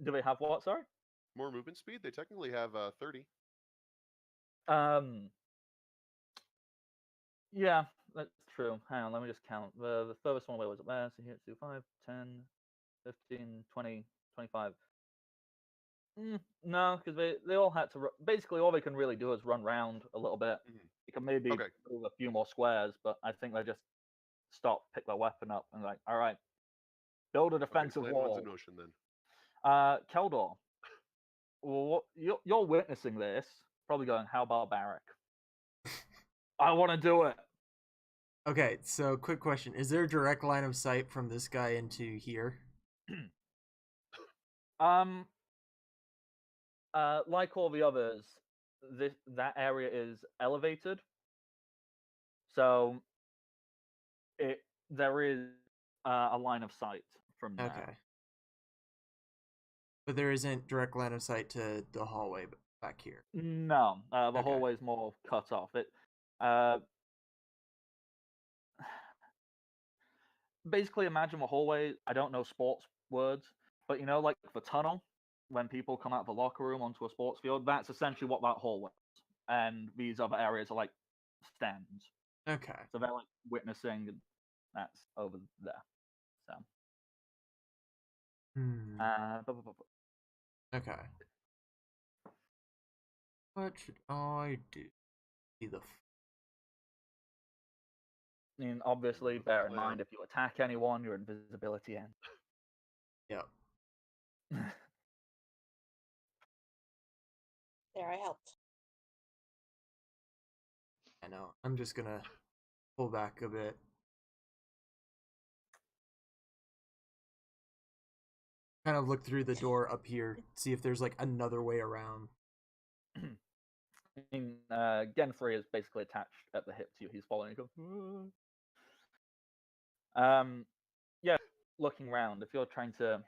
Do they have what, sorry? More movement speed? They technically have 30. Yeah, that's true. Hang on, let me just count. The furthest one away was there, so here, 2, 5, 10, 15, 20, 25. No, because they all had to. Basically, all they can really do is run round a little bit. Mhm. You can maybe Okay. move a few more squares, but I think they just stop, pick their weapon up, and like, all right, build a Okay, defensive plan one's wall. in motion then. Keldor, well, you're witnessing this, probably going, how barbaric. I want to do it. Okay, so quick question. Is there a direct line of sight from this guy into here? Like all the others, that area is elevated, so there is a line of sight from there. Okay. But there isn't direct line of sight to the hallway back here. No, the Okay. hallway's more cut off. It basically imagine the hallway. I don't know sports words, but like the tunnel when people come out of the locker room onto a sports field. That's essentially what that hallway is, and these other areas are like stands. Okay. So they're like witnessing, and that's over there. So. Okay. What should I do? Be the I mean, obviously, bear in mind if you attack anyone, your invisibility ends. Yep. There, I helped. I know. I'm just gonna pull back a bit. kind of look through the door up here, see if there's like another way around. I mean, Gen 3 is basically attached at the hip to you. He's following. He goes, yeah, looking around. If you're trying to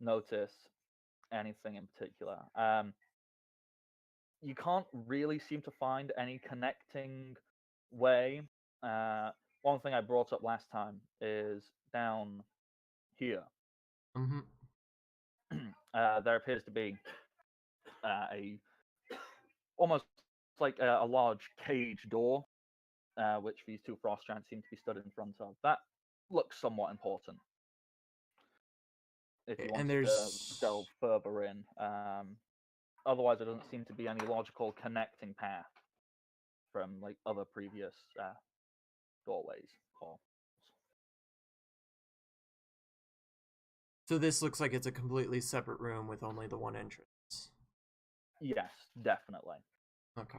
notice anything in particular, you can't really seem to find any connecting way. One thing I brought up last time is down here. Mm-hmm. There appears to be a almost like a large cage door, which these two frost giants seem to be stood in front of. That looks somewhat important. If you And wanted there's to delve further in, otherwise there doesn't seem to be any logical connecting path from like other previous doorways. Or... So this looks like it's a completely separate room with only the one entrance. Yes, definitely. Okay.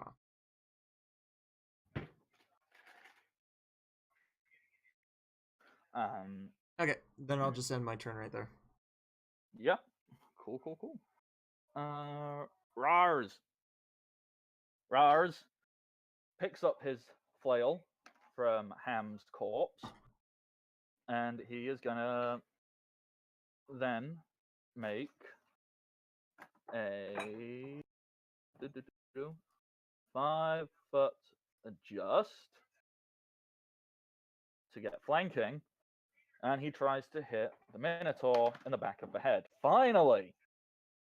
Okay, then I'll just end my turn right there. Yep. Cool. Rars picks up his flail from Ham's corpse, and he is gonna then make a 5-foot adjust to get flanking, and he tries to hit the Minotaur in the back of the head. Finally!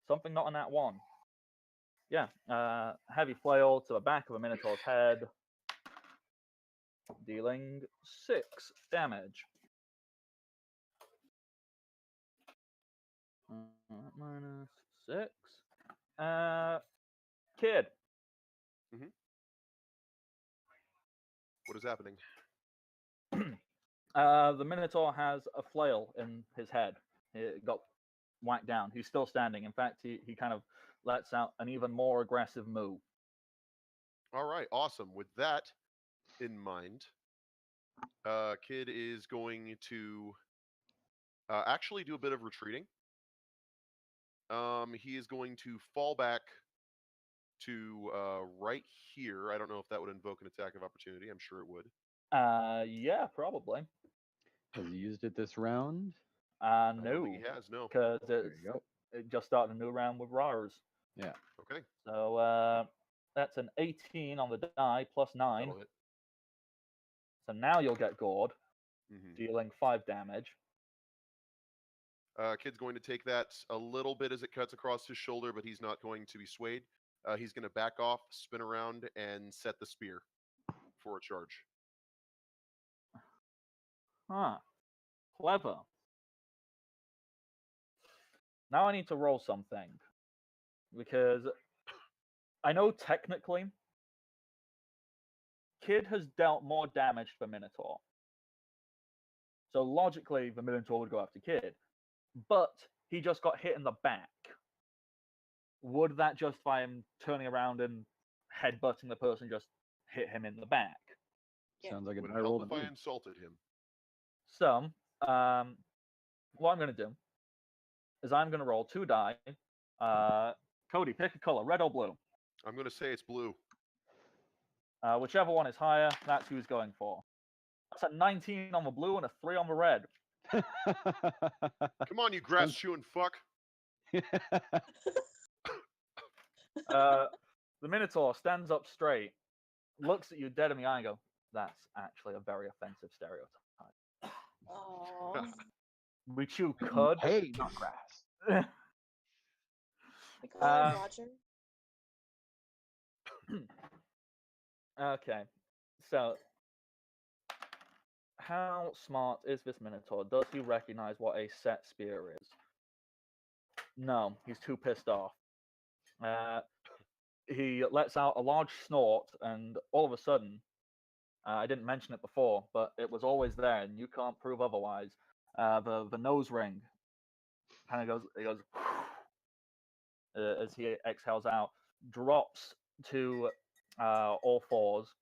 Something not on that one. Yeah, heavy flail to the back of a Minotaur's head, dealing 6 damage. Minus 6. Kid. What is happening? The Minotaur has a flail in his head. It got whacked down. He's still standing. In fact, he kind of lets out an even more aggressive moo. All right, awesome. With that in mind, Kid is going to actually do a bit of retreating. He is going to fall back to right here. I don't know if that would invoke an attack of opportunity. I'm sure it would. Yeah, probably. Has he used it this round? I don't No, think he has, no. because There you go. it just started a new round with Rars. Yeah. Okay. So that's an 18 on the die plus 9. That'll hit. So now you'll get gored, Mhm. dealing 5 damage. Kid's going to take that a little bit as it cuts across his shoulder, but he's not going to be swayed. He's going to back off, spin around, and set the spear for a charge. Huh. Clever. Now I need to roll something. Because I know technically Kid has dealt more damage to the Minotaur. So logically the Minotaur would go after Kid. But he just got hit in the back. Would that justify him turning around and headbutting the person just hit him in the back? Yeah. Sounds like a Would die it roll help to if I me. insulted him? So, what I'm going to do is I'm going to roll 2 die. Cody, pick a color, red or blue. I'm going to say it's blue. Whichever one is higher, that's who he's going for. That's a 19 on the blue and a 3 on the red. Come on, you grass chewing fuck. The Minotaur stands up straight, looks at you dead in the eye and goes, "That's actually a very offensive stereotype. Oh. We chew cud." Hey, not grass. We call him Uh, Roger. Okay, so how smart is this Minotaur? Does he recognize what a set spear is? No, he's too pissed off. He lets out a large snort, and all of a sudden, I didn't mention it before, but it was always there, and you can't prove otherwise. The nose ring kind of goes. It goes as he exhales out, drops to all fours,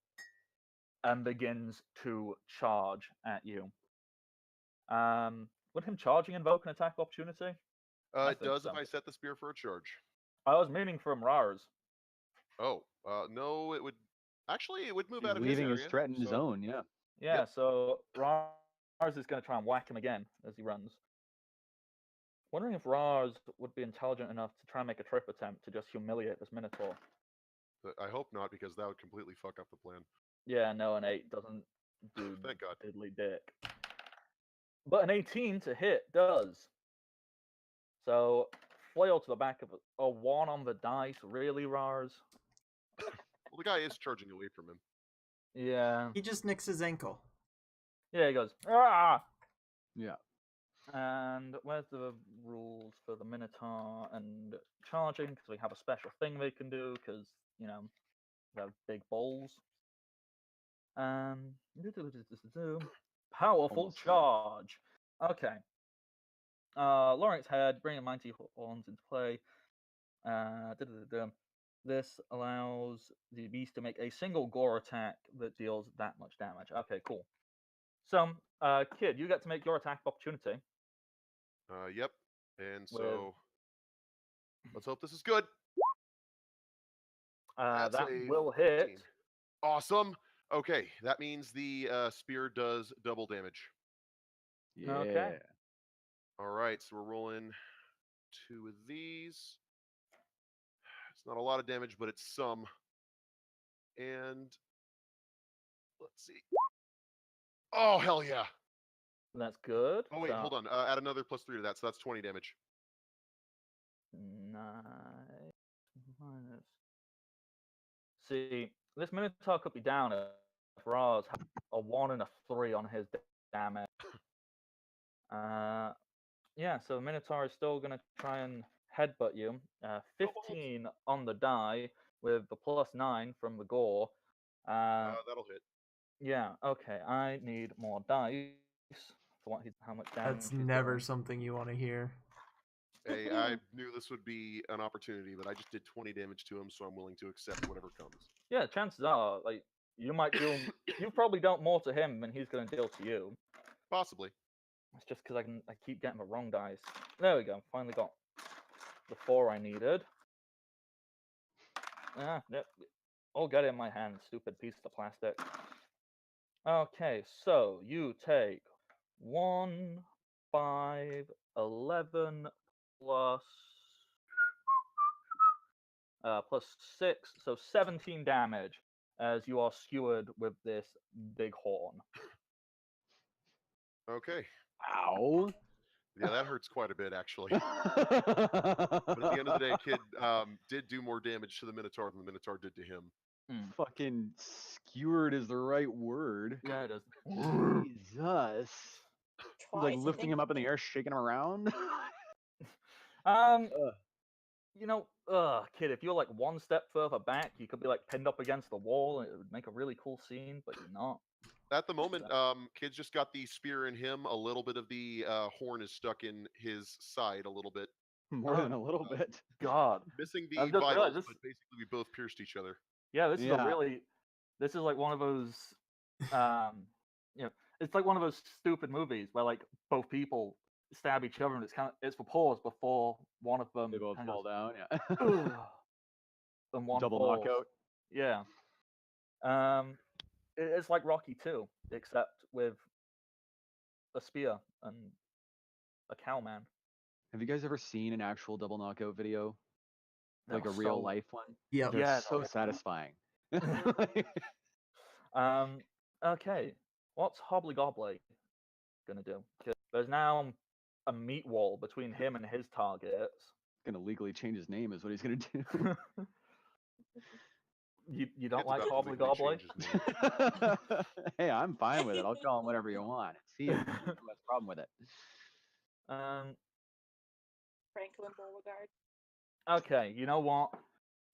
and begins to charge at you. Would him charging invoke an attack opportunity? I It think does so. if I set the spear for a charge. I was meaning from Rars. Oh, no, it would. Actually, it would move He's out of leaving his his area. threatened so... zone. Yeah. Yeah, Yep. so Rars is going to try and whack him again as he runs. Wondering if Rars would be intelligent enough to try and make a trip attempt to just humiliate this Minotaur. But I hope not, because that would completely fuck up the plan. Yeah, no, an 8 doesn't do Thank God. diddly dick. But an 18 to hit does. So, flail to the back of a 1 on the dice. Really, Rars? Well, the guy is charging away from him. Yeah. He just nicks his ankle. Yeah, he goes, ah! Yeah. And where's the rules for the Minotaur and charging? Because we have a special thing they can do, because, you know, they have big balls. Powerful Almost. charge. Okay. Lawrence head, bringing mighty horns into play. This allows the beast to make a single gore attack that deals that much damage. Okay, cool. So, Kid, you get to make your attack of opportunity. Yep. And With- so, let's hope this is good. That a will hit. 14. Awesome. Okay, that means the spear does double damage. Yeah. Okay. All right, so we're rolling 2 of these. It's not a lot of damage, but it's some. And let's see. Oh, hell yeah. That's good. Oh, wait, So, hold on. Add another +3 to that, so that's 20 damage. 9 minus. See, this Minotaur could be down if Raz had a 1 and a 3 on his damage. Yeah, so Minotaur is still going to try and headbutt you. 15 on the die with the +9 from the gore. That'll hit. Yeah, okay, I need more dice for how much damage That's he's never doing. something you want to hear. Hey, I knew this would be an opportunity, but I just did 20 damage to him, so I'm willing to accept whatever comes. Yeah, chances are, like, you might deal... you probably dealt more to him than he's going to deal to you. Possibly. It's just because I keep getting the wrong dice. There we go. Finally got the 4 I needed. Yep. I'll get it in my hand. Stupid piece of plastic. Okay, so you take 1, 5, 11 plus plus 6, so 17 damage as you are skewered with this big horn. Okay. Ow. Yeah, that hurts quite a bit, actually. But at the end of the day, Kid did do more damage to the Minotaur than the Minotaur did to him. Fucking skewered is the right word. Yeah, it is. Jesus. He's like lifting him up in the air, shaking him around. You know, Kid, if you're like 1 step further back, you could be like pinned up against the wall, and it would make a really cool scene, but you're not. At the moment, Kid's just got the spear in him. A little bit of the horn is stuck in his side a little bit. More than a little bit. God. Missing the I've just vitals, realized this- but basically we both pierced each other. Yeah, this is a Yeah. really... This is like one of those... you know, it's like one of those stupid movies where like both people stab each other, and it's for pause before one of them They both kind fall of down. Yeah. goes, and one Double falls. knockout. Yeah. It's like Rocky 2, except with a spear and a cowman. Have you guys ever seen an actual double knockout video? That Like a was real so- life one? Yep. They're Yeah, so satisfying. Okay. What's Hobbly gonna do? 'Cause there's now a meat wall between him and his targets. Gonna legally change his name is what he's gonna do. You don't Kid's like about to Hobbly legally change his name. Hey, I'm fine with it. I'll call him whatever you want. See if you have a problem with it. Franklin Beauregard. Okay, you know what?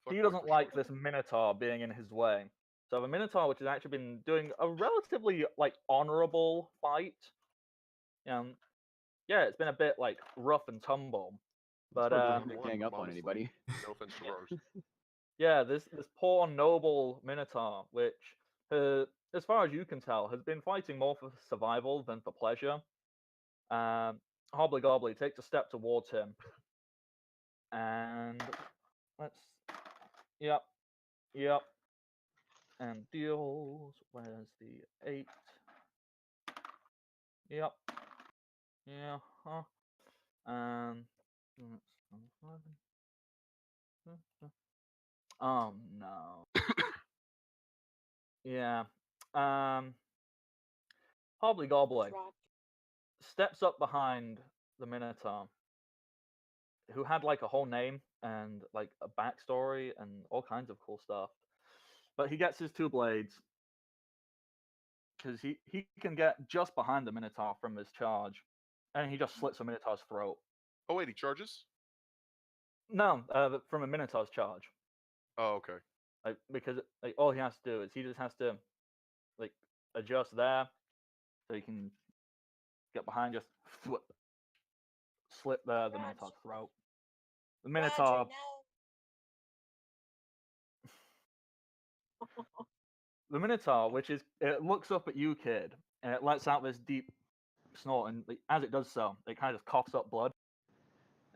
Fuck He boy doesn't for like short. this Minotaur being in his way. So the Minotaur, which has actually been doing a relatively like honorable fight, yeah, it's been a bit like rough and tumble. But Not One, gang up on honestly. anybody. No offense to ours. yeah, this poor noble Minotaur, which as far as you can tell, has been fighting more for survival than for pleasure. Hobbly Gobbly takes a step towards him And let's. Yep. And deals. Where's the 8? Yep. Yeah. Huh. And. Oh no. Yeah. Hobgoblin Rock. steps up behind the Minotaur, who had like a whole name and like a backstory and all kinds of cool stuff. But he gets his 2 blades because he can get just behind the Minotaur from his charge, and he just slits a Minotaur's throat. Oh wait, he charges? No, from a Minotaur's charge. Oh, okay. Like because like all he has to do is he just has to like adjust there, so he can get behind, just slit the Roger. Minotaur's throat. The Roger, Minotaur, no. the Minotaur, which is it looks up at you, kid, and it lets out this deep snort, and like, as it does so, it kind of just coughs up blood,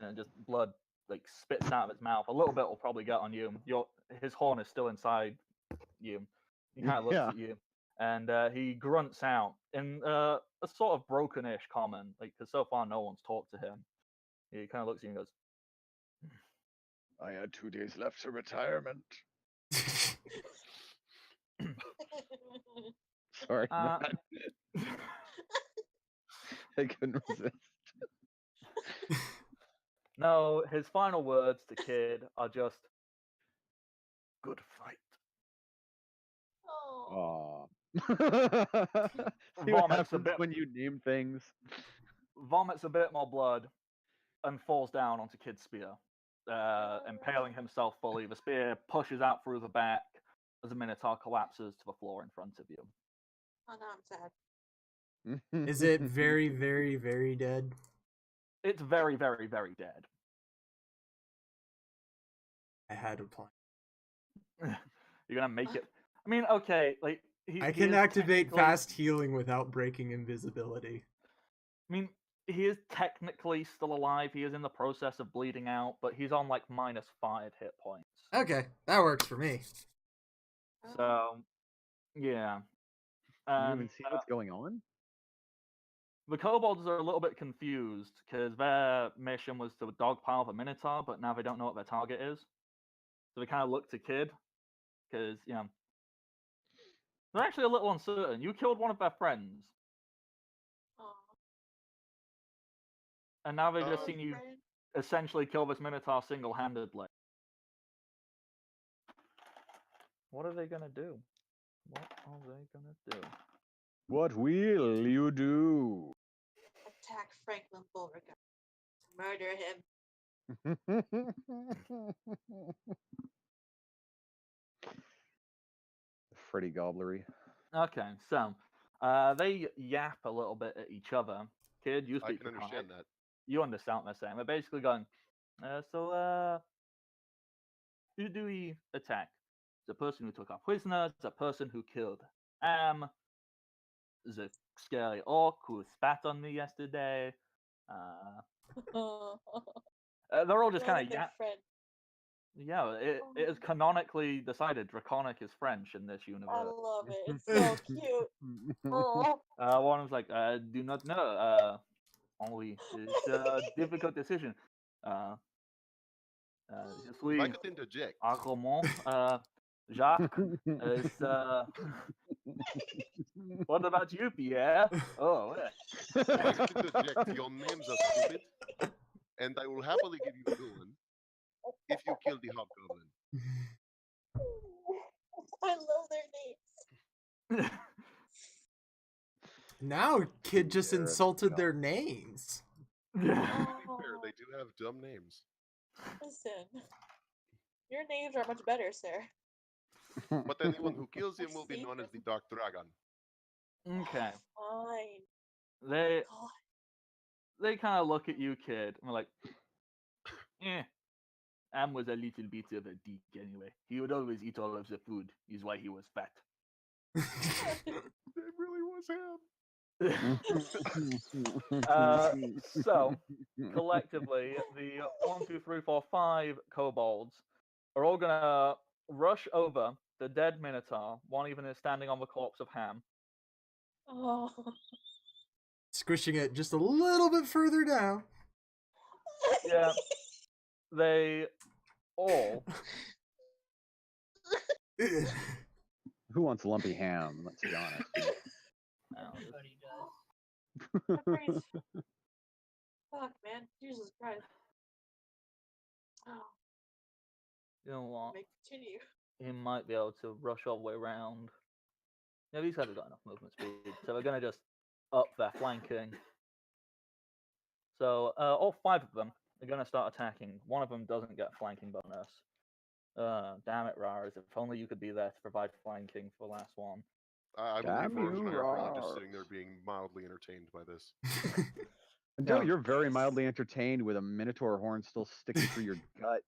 and just blood like spits out of its mouth. A little bit will probably get on you. His horn is still inside you. He kind of looks Yeah. at you, and he grunts out in a sort of broken-ish common, like because so far no one's talked to him. He kind of looks at you and goes, I had 2 days left to retirement. Sorry, Uh, man. I couldn't resist. No, his final words to Kid are just, "Good fight." Oh. Aw. See what Vomits a happens bit. when you name things. Vomits a bit more blood and falls down onto Kid's spear, impaling himself fully. The spear pushes out through the back as the Minotaur collapses to the floor in front of you. Oh, no, I'm sad. Is it very, very, very dead? It's very, very, very dead. I had a plan. You're gonna make it. I mean, okay, like I he can is activate technically- fast healing without breaking invisibility. I mean, he is technically still alive. He is in the process of bleeding out, but he's on like -5 hit points. Okay, that works for me. So, yeah. Can you even see what's going on? The kobolds are a little bit confused because their mission was to dogpile the Minotaur, but now they don't know what their target is. So they kind of look to Kid because, you know, they're actually a little uncertain. You killed one of their friends, Aw. and now they've just Um, seen you Friend. essentially kill this Minotaur single-handedly. What are they gonna do? What are they gonna do? What will you do? Attack Franklin Beauregard. Murder him. Freddy Gobblery. Okay, so they yap a little bit at each other. Kid, you I speak can understand Draconic. that. You understand what they're saying. They're basically going, who do we attack? The person who took our prisoners, the person who killed the scary orc who spat on me yesterday. They're all just kind of yap. Friend. Yeah, it is canonically decided Draconic is French in this universe. I love it. It's so cute. Oh. One was like, do not know. Only it's a difficult decision. Je suis If I could interject, Armand. Jacques is. What about you, Pierre? Oh, if I could interject, your names are stupid, and I will happily give you one if you kill the hobgoblin. I love their names. Now, Kid just Yeah, insulted no. their names. To be fair, they do have dumb names. Listen, your names are much better, sir. But anyone who kills him will be known as the Dark Dragon. Okay. Fine. They God. they kind of look at you, Kid, and we're like, Am was a little bit of a dick anyway. He would always eat all of the food. Is why he was fat. It really was him. So, collectively, the 1, 2, 3, 4, 5 kobolds are all gonna rush over the dead Minotaur. One even is standing on the corpse of Ham. Oh. Squishing it just a little bit further down. Yeah, they all. Who wants lumpy ham? Let's be honest. Everybody does. My brain's... Fuck, man. Jesus Christ. Oh, You know what? may continue. He might be able to rush all the way around. Yeah, these guys have got enough movement speed, so they're gonna just up their flanking. So all 5 of them are gonna start attacking. One of them doesn't get a flanking bonus. Damn it, Rars! If only you could be there to provide flanking for the last one. I Damn believe Raj and I you, are probably just Rars. sitting there being mildly entertained by this. Joe, No. you're very mildly entertained with a minotaur horn still sticking through your gut.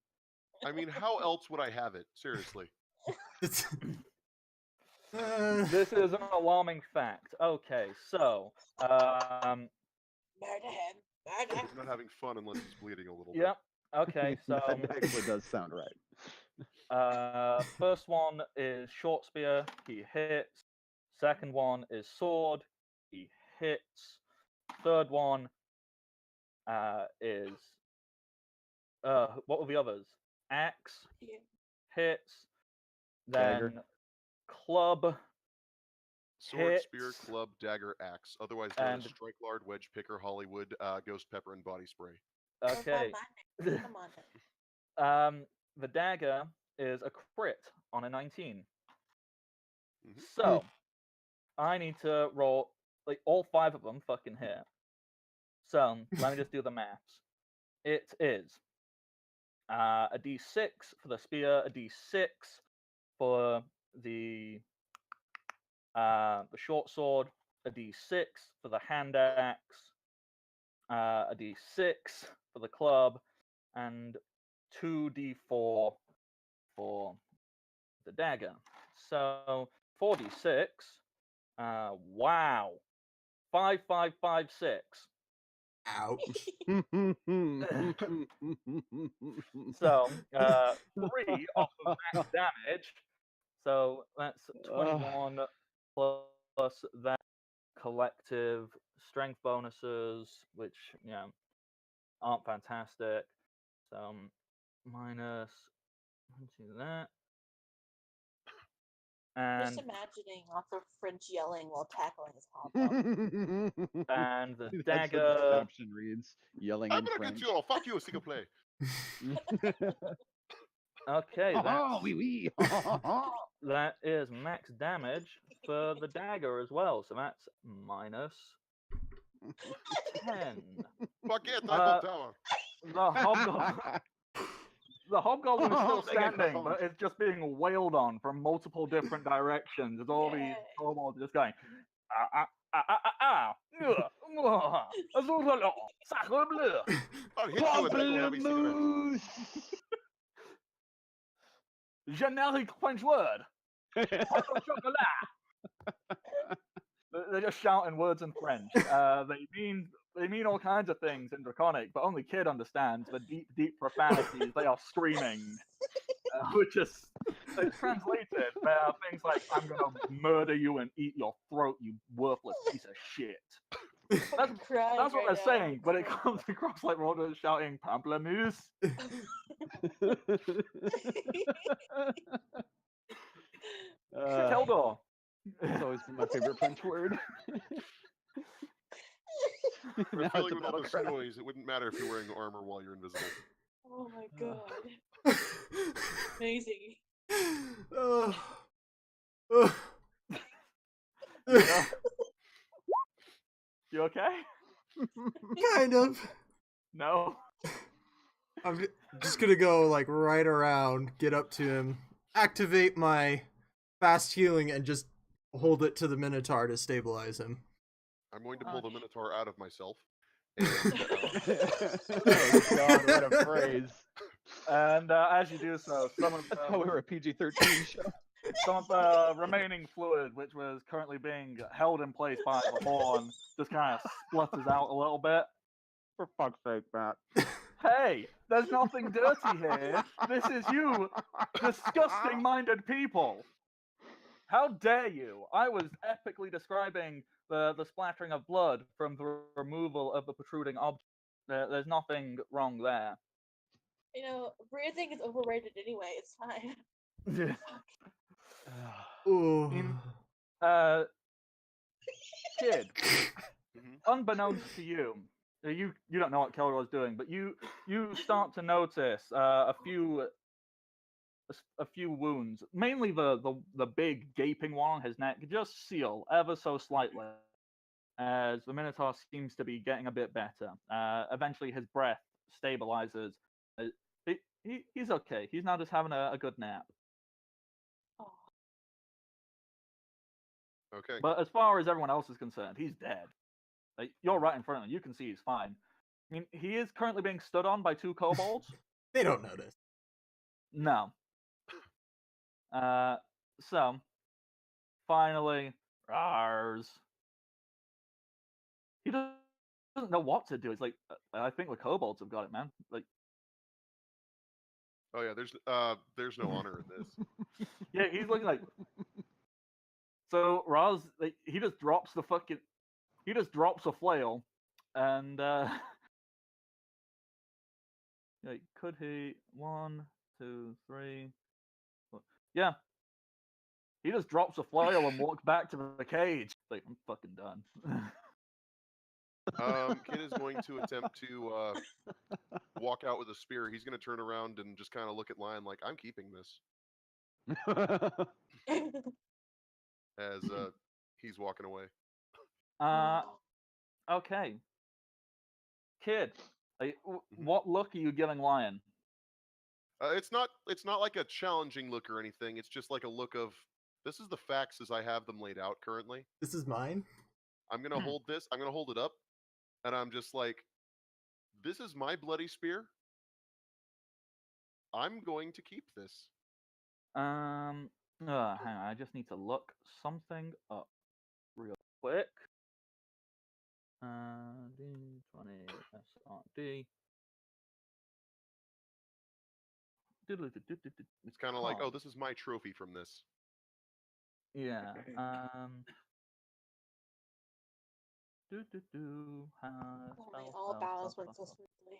I mean, how else would I have it? Seriously. This is an alarming fact. Okay, so Murder him. Murder. He's not having fun unless he's bleeding a little yep. Okay, so That actually does sound right. first one is short spear. He hits. Second one is sword. He hits. Third one is what were the others? Axe Yeah. hits. Then Dagger. club. Sword, hits. spear, club, dagger, axe. Otherwise known as And- strike lard, wedge picker, Hollywood, ghost pepper, and body spray. Okay. Come on. Then. The dagger is a crit on a 19. Mhm. So I need to roll like all 5 of them fucking hit. So let me just do the maths. It is a d6 for the spear, a d6 for the short sword, a d6 for the hand axe, a d6 for the club, and 2d4 for the dagger. So 4d6. Wow. 5, 5, 5, 6. Ouch. So 3 off of max damage. So that's 21 plus that collective strength bonuses, which aren't fantastic. So minus that. Just And imagining lots of French yelling while tackling his hobgoblin. and the That's what the dagger. caption reads, yelling I'm in gonna French. get you all. Fuck you, single play. Okay, Oh, oui, oui. that is max damage for the dagger as well. So that's minus 10. Fuck yeah, Uh, Eiffel Tower. The hobgoblin is still They get standing, crumbs. but it's just being wailed on from multiple different directions. As all these Yay. kobolds just going, sacre bleu. I'll hit you with that heavy cigarette. Pamplemousse. Generic French word. Chocolat. They're just shouting words in French. They mean all kinds of things in Draconic, but only Kid understands the deep, deep profanities they are screaming. Which is translated. There are things like "I'm gonna murder you and eat your throat, you worthless piece of shit." I'm crying That's what right they're now. saying, but it comes across like we're all just shouting "Pamplemousse." Keldor. It's always been my favorite French word. I Now feel it's like a with all battle this cry. noise, it wouldn't matter if you're wearing armor while you're invisible. Oh my god. Amazing. Oh. You okay? Kind of. No. I'm just gonna go like right around, get up to him, activate my fast healing, and just hold it to the Minotaur to stabilize him. I'm going to pull the Minotaur out of myself. And, Oh God, what a phrase! And as you do so, some of That's why we them, were a PG-13 show. Some of the remaining fluid, which was currently being held in place by the horn, just kind of splutters out a little bit. For fuck's sake, Matt. Hey, there's nothing dirty here. This is you, disgusting-minded people. How dare you? I was epically describing the splattering of blood from the removal of the protruding object. There's nothing wrong there. You know, breathing is overrated anyway. It's fine. Ooh. Kid, Mhm. unbeknownst to you, you don't know what Keldor was doing, but you start to notice a few wounds, mainly the big gaping one on his neck, just seal ever so slightly, as the Minotaur seems to be getting a bit better. Eventually, his breath stabilizes. He's okay. He's now just having a good nap. Oh. Okay. But as far as everyone else is concerned, he's dead. Like, you're right in front of him. You can see he's fine. I mean, he is currently being stood on by two kobolds. They don't notice. No. So, finally, Rars. He doesn't know what to do. He's like, I think the kobolds have got it, man. Like, Oh yeah, there's no honor in this. yeah, he's looking like. So Raz, like, he just drops a flail, and like, could he 1, 2, 3? Yeah, he just drops a flail and walks back to the cage. Like, I'm fucking done. Kid is going to attempt to walk out with a spear. He's going to turn around and just kind of look at Lion like, I'm keeping this. As he's walking away. Okay, Kid, like, what look are you giving Lion? It's not like a challenging look or anything. It's just like a look of, this is the facts as I have them laid out currently. This is mine. I'm going to hold this. I'm going to hold it up. And I'm just like, this is my bloody spear. I'm going to keep this. Hang on, I just need to look something up real quick. D20 SRD. It's kind of like, oh, this is my trophy from this. Yeah. Only all battles went so smoothly.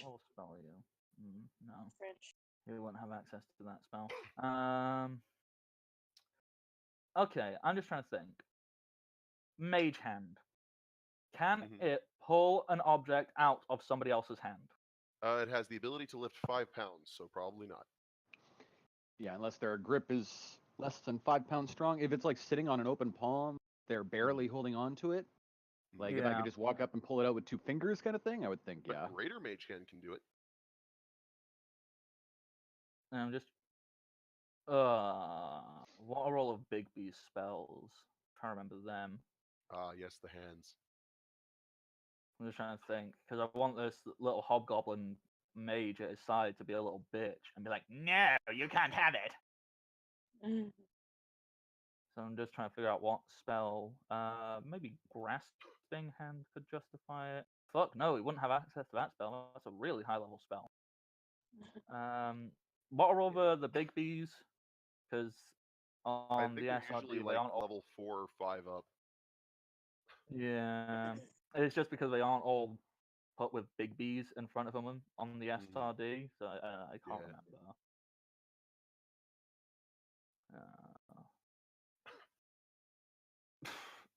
What will spell you? No, French. you won't have access to that spell. Okay, I'm just trying to think. Mage hand. Can it pull an object out of somebody else's hand? It has the ability to lift 5 pounds, so probably not. Yeah, unless their grip is less than 5 pounds strong. If it's like sitting on an open palm, they're barely holding on to it. Like if I Yeah. could just walk up and pull it out with 2 fingers, kind of thing, I would think, But yeah. Greater Mage Hand can do it. I'm just what are all of Bigby's spells? Trying to remember them. Yes, the hands. I'm just trying to think, because I want this little hobgoblin mage at his side to be a little bitch and be like, no, you can't have it. So I'm just trying to figure out what spell. Maybe grasping hand could justify it. Fuck no, he wouldn't have access to that spell. That's a really high level spell. What are all the Bigby's? Because I on think the they're SRD usually they like aren't all... level 4 or 5 up. Yeah, it's just because they aren't all put with Bigby's in front of them on the SRD, so I can't remember.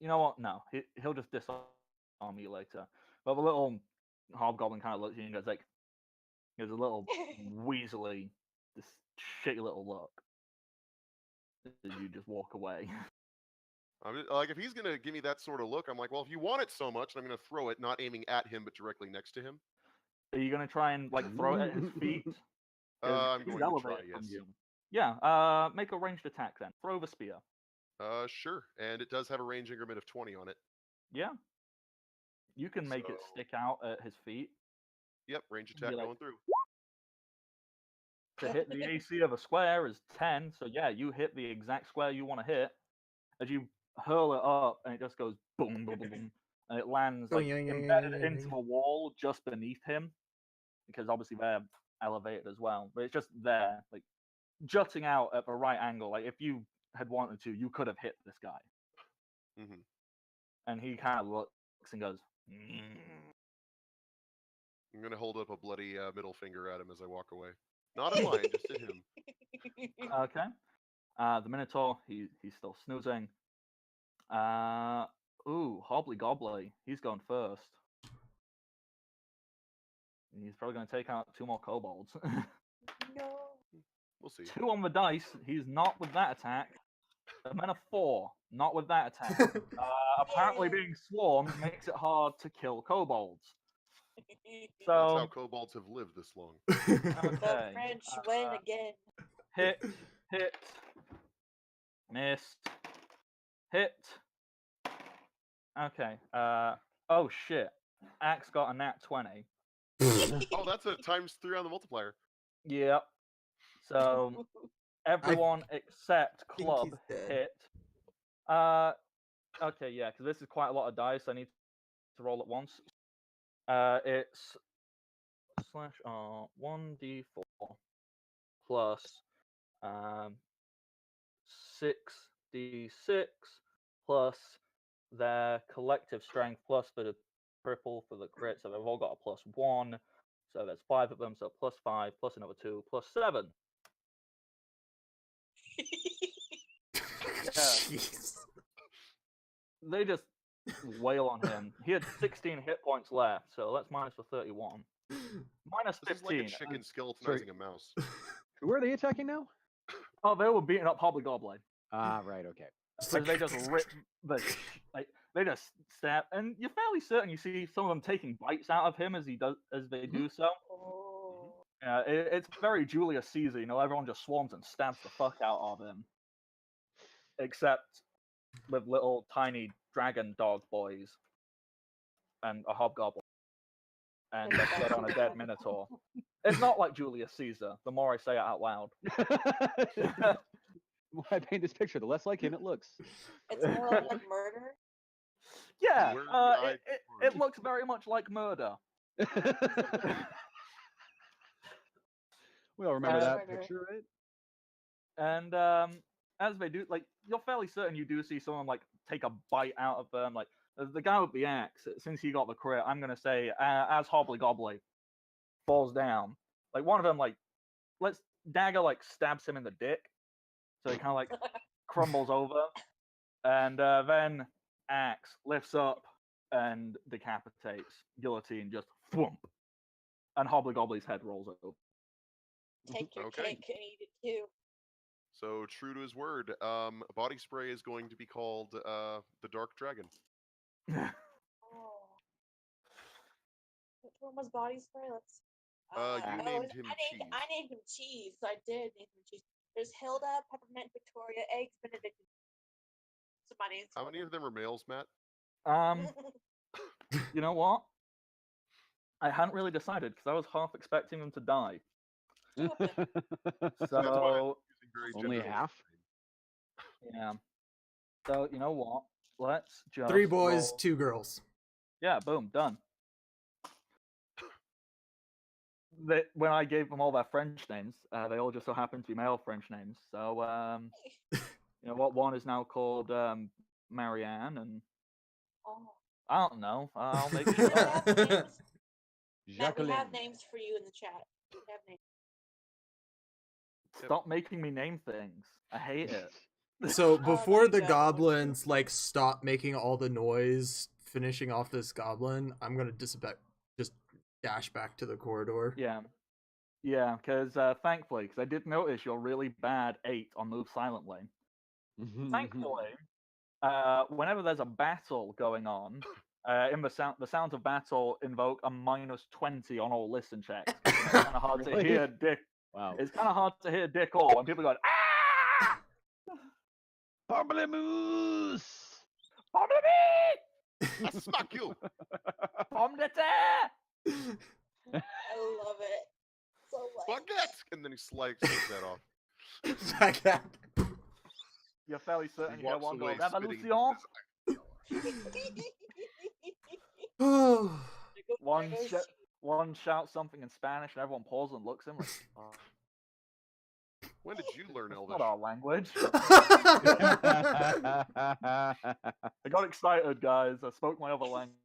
You know what? No, he'll just disarm you later. But the little hobgoblin kind of looks at you and goes like, gives a little weaselly, this shitty little look as you just walk away. I'm just, like, if he's gonna give me that sort of look, I'm like, well, if you want it so much, I'm gonna throw it, not aiming at him, but directly next to him. Are you gonna try and like throw it at his feet? I'm He's going to try, elevated from yes. you. Yeah. Make a ranged attack then. Throw the spear. Sure. And it does have a range increment of 20 on it. Yeah. You can make it stick out at his feet. Yep, range Be attack like- going through. to hit the AC of a square is 10. So yeah, you hit the exact square you want to hit. As you hurl it up, and it just goes boom, boom, boom, boom, and it lands like embedded into the wall just beneath him, because obviously they're elevated as well. But it's just there, like jutting out at the right angle. Like if you had wanted to, you could have hit this guy. Mhm. And he kind of looks and goes, I'm gonna hold up a bloody middle finger at him as I walk away. Not at mine, just at him. okay. The Minotaur, he's still snoozing. Hobbly Gobbly, he's going first. He's probably going to take out 2 more kobolds. No. We'll see. 2 on the dice. He's not with that attack. And then a 4, not with that attack. Apparently, Yay. being swarmed makes it hard to kill kobolds. That's how So, kobolds have lived this long. The okay. French win again. Hit, missed, hit. Okay. Oh shit. Axe got a nat 20. Oh, that's a ×3 on the multiplier. Yep. So everyone except think Club he's dead. hit. Okay, yeah, because this is quite a lot of dice. I need to roll at once. It's slash 1d4 plus 6d6 plus their collective strength plus the triple for the crit. So they've all got a +1. So there's 5 of them. So +5 plus another 2 plus 7. Jeez. They just wail on him. He had 16 hit points left, so let's minus the 31. Minus This is like 15. a chicken Sorry. skeletonizing a mouse. Who are they attacking now? Oh, they were beating up Hobbly Gobbly. Ah, right, okay. So they just rip the they just stab, and you're fairly certain you see some of them taking bites out of him as they do so. Oh. It's very Julius Caesar, everyone just swarms and stabs the fuck out of him. Except with little tiny dragon dog boys and a hobgoblin and a blood on a dead minotaur. It's not like Julius Caesar, the more I say it out loud. Why I paint this picture, the less like him it looks. It's more like murder. Yeah, Where the it looks very much like murder. We all remember that Murder. picture, right? And as they do, like, you're fairly certain you do see someone like take a bite out of them. Like the guy with the axe, since he got the crit, I'm gonna say as Hobbly Gobbly falls down, like one of them dagger like stabs him in the dick, so he kind of like crumbles over, and then axe lifts up and decapitates, guillotine just thwomp, and Hobbly Gobbly's head rolls over. Take your Okay. cake and eat it too. So true to his word, body spray is going to be called the Dark Dragon. Oh. Which one was body spray? Let's. You named him Cheese. I named him Cheese. So I did name him Cheese. There's Hilda, Peppermint, Victoria, Eggs, Benedict. So my name's. How many of them are males, Matt? You know what? I hadn't really decided because I was half expecting them to die. That's why I'm So using very Only gender-neutral half? name. yeah. So you know what? Let's just 3 boys, roll. 2 girls. Yeah, boom, done. When I gave them all their French names, they all just so happen to be male French names. So you know what? One is now called Marianne, and Oh. I don't know. I'll make We sure. have names. Matt, we Jacqueline. have names for you in the chat. We have names. Stop making me name things. I hate it. So before the Jacqueline. goblins like stop making all the noise, finishing off this goblin, I'm gonna just dash back to the corridor. Yeah, because thankfully, because I did notice you're really bad 8 on Move Silently. Thankfully, whenever there's a battle going on, in the sounds of battle invoke a -20 on all listen checks. It's kind of hard to Really? hear Dick. Wow. It's kind of hard to hear Dick all when people are going ah. Pamplemousse! Pomme de meat! I smack you! Pomme de terre! I love it. So Baguette! And then he sliced his head off. You're fairly certain He you hear walks one go, away spitting Revolution? Oh, One shouts something in Spanish and everyone pauses and looks at him like, oh, When did you learn that's Elvish? not our language. I got excited, guys. I spoke my other language.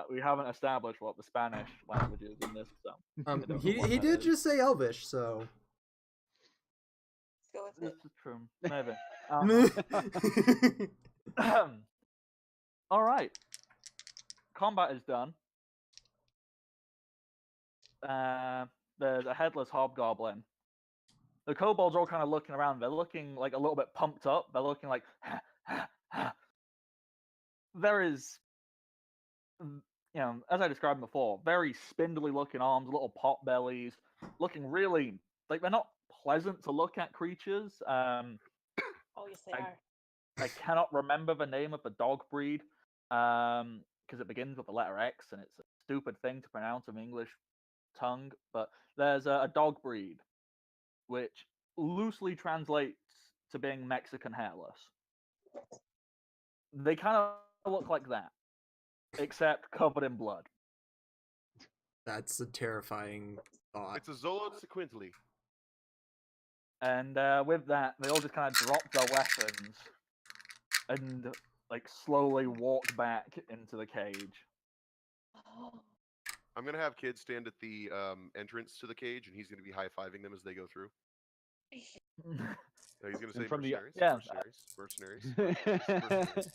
We haven't established what the Spanish language is in this, so I don't know he what that did is. just say Elvish, so. Let's go with This it. is true. Maybe. All right. Combat is done. There's a headless hobgoblin. The kobolds are all kind of looking around. They're looking like a little bit pumped up. They're looking like there is, as I described before, very spindly looking arms, little pot bellies, looking really like they're not pleasant to look at creatures. Oh, yes, they are. I cannot remember the name of the dog breed because it begins with the letter X, and it's a stupid thing to pronounce in the English tongue. But there's a dog breed which loosely translates to being Mexican hairless. They kind of look like that, except covered in blood. That's a terrifying thought. It's a Zolo sequently. And with that, they all just kind of drop their weapons and like slowly walk back into the cage. Oh. I'm gonna have kids stand at the entrance to the cage, and he's gonna be high-fiving them as they go through. He's gonna say from the- mercenaries, mercenaries, mercenaries.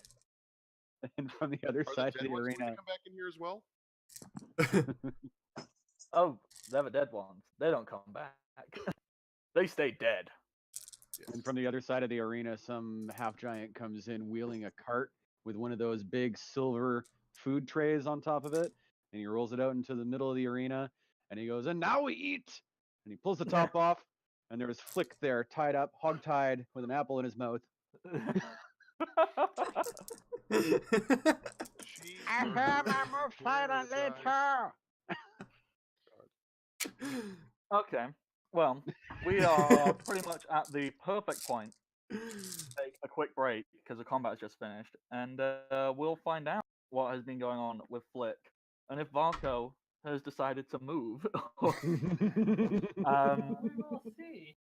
And from the other Are side the of dead the ones going arena, to come back in here as well? Oh, they're the dead ones. They don't come back. They stay dead. and from the other side of the arena, some half giant comes in wheeling a cart with one of those big silver food trays on top of it, and he rolls it out into the middle of the arena, and he goes, "And now we eat!" And he pulls the top off, and there's Flick there, tied up, hog-tied, with an apple in his mouth. Okay, well, we are pretty much at the perfect point. Take a quick break because the combat has just finished, and we'll find out what has been going on with Flick and if Varco has decided to move. We will see.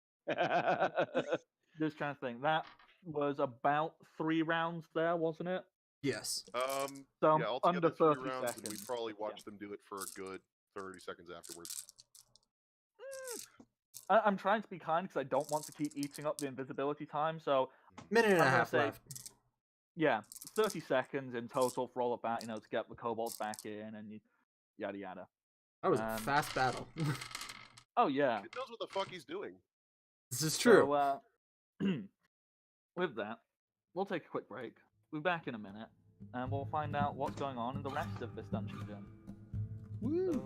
Just trying to think. That was about 3 rounds there, wasn't it? Yes. So Yeah, under altogether 3 30 rounds, seconds. and we probably watched them do it for a good 30 seconds afterwards. I'm trying to be kind because I don't want to keep eating up the invisibility time. So Minute and a I'm gonna half say, left. yeah, 30 seconds in total for all of that. To get the kobolds back in and yada yada. That was a fast battle. Oh yeah. He knows what the fuck he's doing. This is true. So, with that, we'll take a quick break. We'll be back in a minute, and we'll find out what's going on in the rest of this dungeon. Woo! So,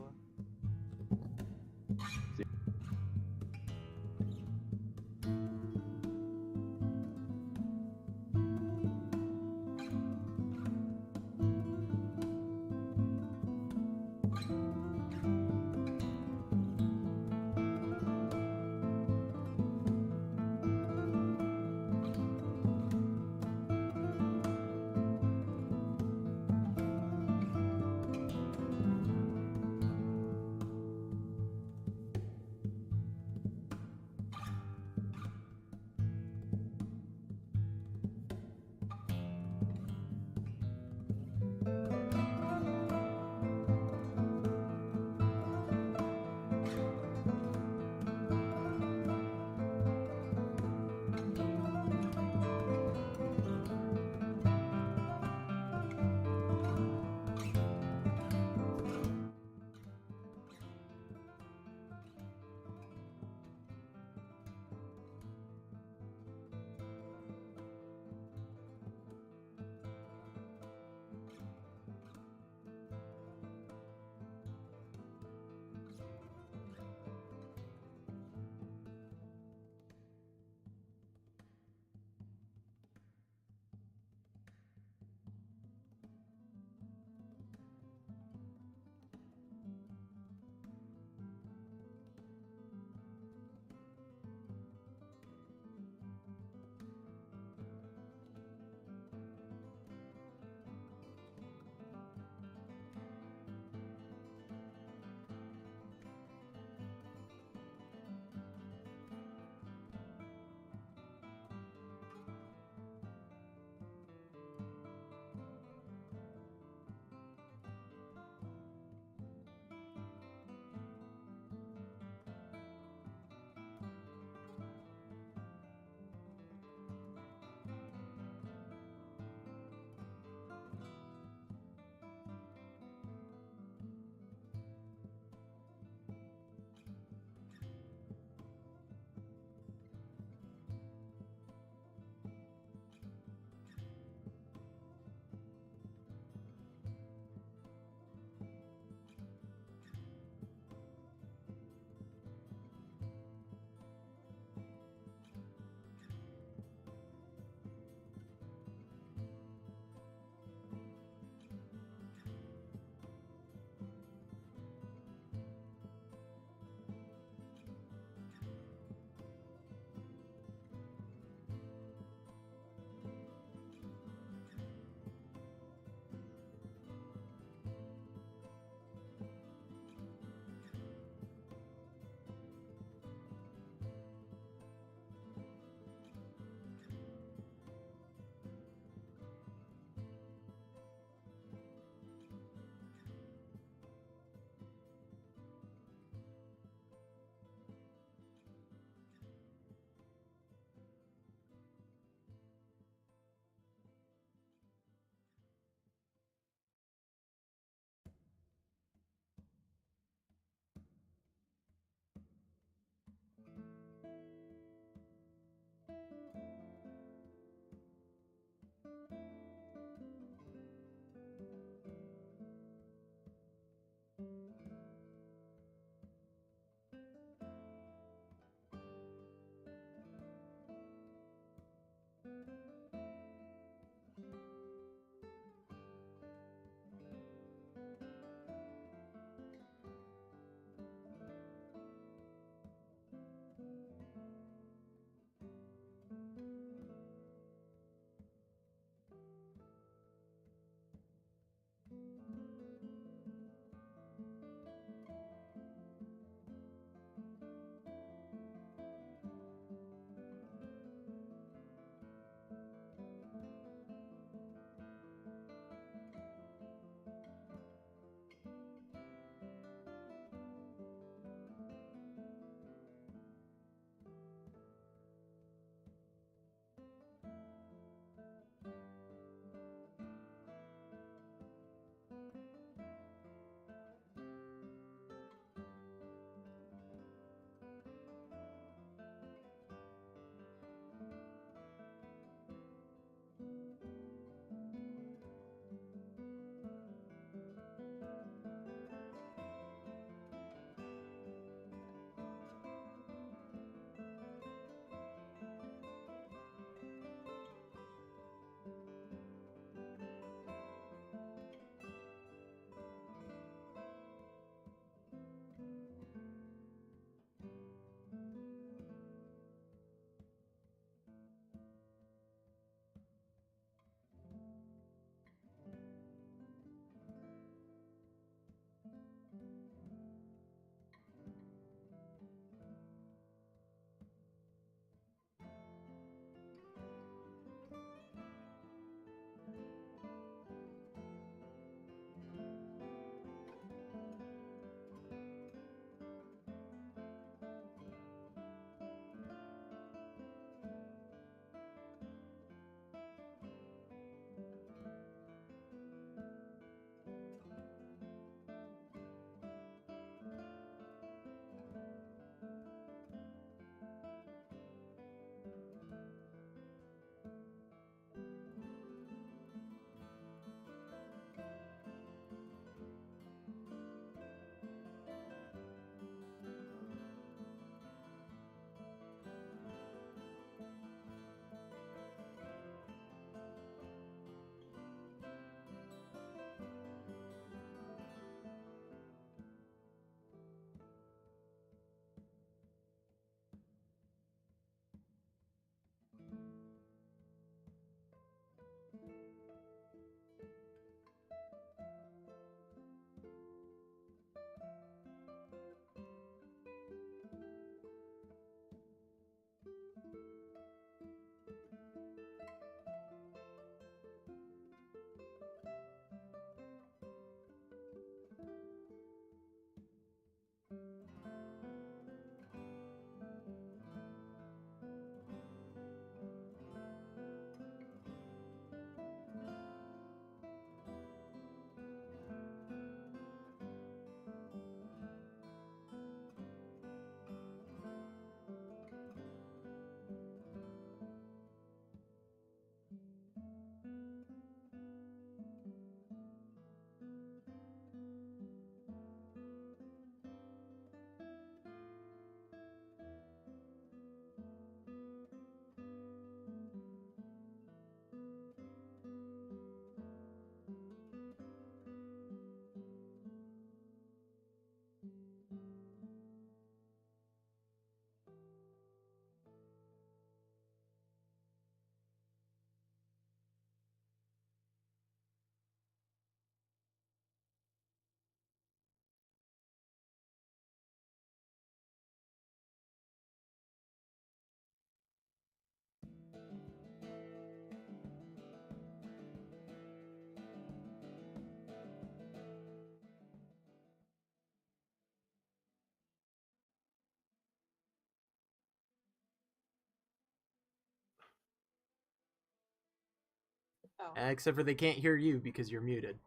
Oh. Except for they can't hear you because you're muted.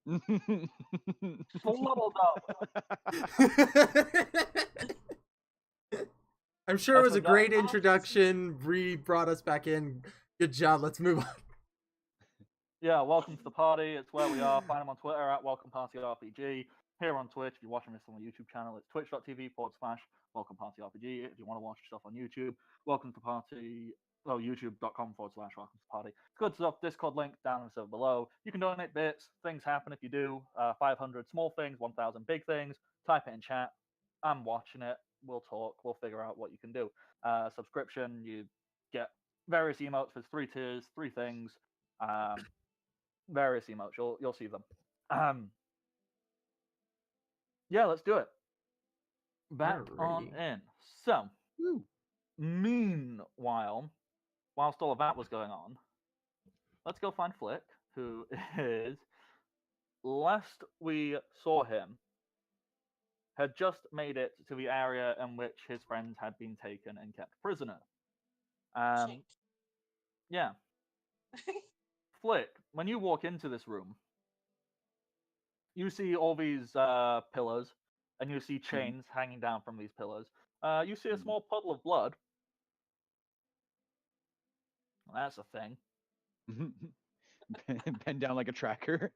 Full level up. I'm sure it was a forgot. great introduction. Bree brought us back in. Good job. Let's move on. Yeah, welcome to the party. It's where we are. Find them on Twitter at Welcome Party RPG. Here on Twitch, if you're watching this on the YouTube channel, it's twitch.tv/Welcome Party RPG. If you want to watch stuff on YouTube, welcome to party. Oh, youtube.com/Welcome to Party. It's good stuff. Discord link down in the server below. You can donate bits. Things happen if you do. 500 small things, 1,000 big things. Type it in chat. I'm watching it. We'll talk. We'll figure out what you can do. Subscription, you get various emotes. There's 3 tiers, 3 things. Various emotes. You'll see them. Yeah, let's do it. Back on Alrighty. in. So, meanwhile, whilst all of that was going on, let's go find Flick, who is, last we saw him, had just made it to the area in which his friends had been taken and kept prisoner. Shit. Yeah. Flick, when you walk into this room, you see all these pillars, and you see chains hanging down from these pillars. You see a small puddle of blood. Well, that's a thing. Bend down like a tracker.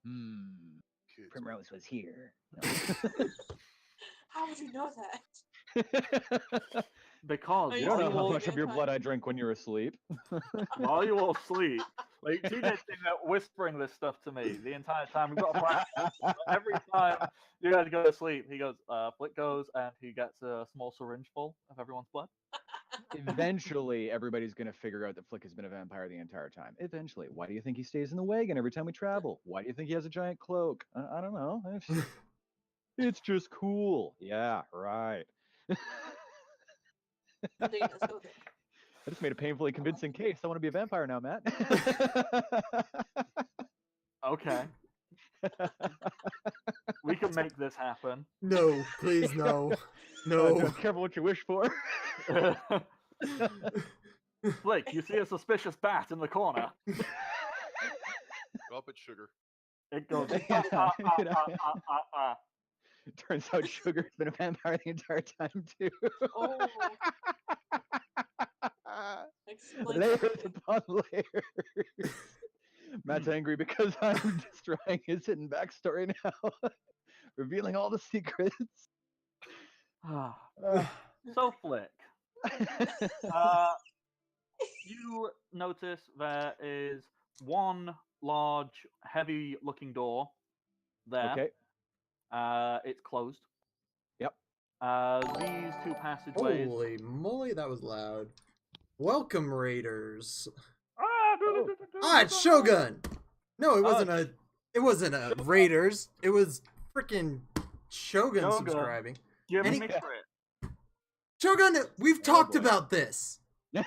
Kids. Primrose was here. How would you know that? Because Oh, You you don't see know how the much of your vampire. blood I drink when you're asleep. while you all sleep, like TJ's sitting there whispering this stuff to me the entire time. We've got a plan. Every time you guys go to sleep, he goes, Flick goes, and he gets a small syringe full of everyone's blood. Eventually, everybody's going to figure out that Flick has been a vampire the entire time. Eventually. Why do you think he stays in the wagon every time we travel? Why do you think he has a giant cloak? I don't know. It's just cool. Yeah, right. Indeed, let's go there. I just made a painfully convincing case. I want to be a vampire now, Matt. Okay, we can make this happen. No, please, no. No. No. Careful what you wish for. Flick, you see a suspicious bat in the corner. Up at sugar. It goes. Turns out Sugar's been a vampire the entire time, too. Oh. Explain Layers that. upon layers. Matt's angry because I'm destroying his hidden backstory now, revealing all the secrets. So Flick, you notice there is one large, heavy-looking door there. Okay. It's closed. Yep. These 2 passageways. Holy moly, that was loud. Welcome, Raiders. It's Shogun. No, it wasn't a. It wasn't a Raiders. It was freaking Shogun Shogun. subscribing. Give Any- me credit. Shogun, we've talked boy. about this. Yak,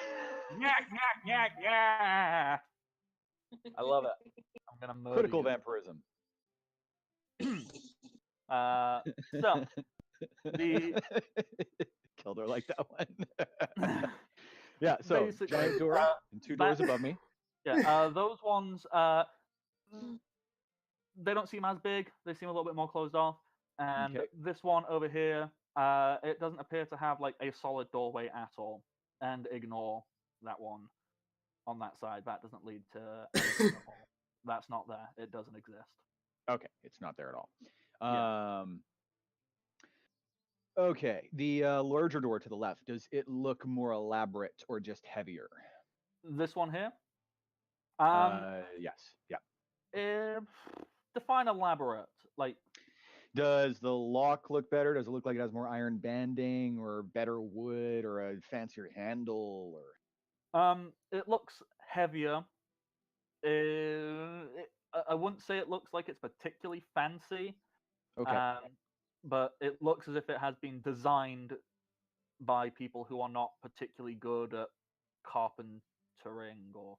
yak, yak, yak. I love it. I'm gonna murder Critical you. vampirism. So the Kildor like that one. Yeah, so Basically, giant door and 2 doors above me. yeah, those ones they don't seem as big. They seem a little bit more closed off. And Okay. this one over here, it doesn't appear to have like a solid doorway at all. And ignore that one on that side. That doesn't lead to anything at all. That's not there. It doesn't exist. Okay, it's not there at all. Yeah. Okay, the larger door to the left, does it look more elaborate or just heavier? This one here. Yes. Yeah. Define elaborate. Like, Does the lock look better? Does it look like it has more iron banding or better wood or a fancier handle or? it looks heavier. I wouldn't say it looks like it's particularly fancy. Okay. But it looks as if it has been designed by people who are not particularly good at carpentering, or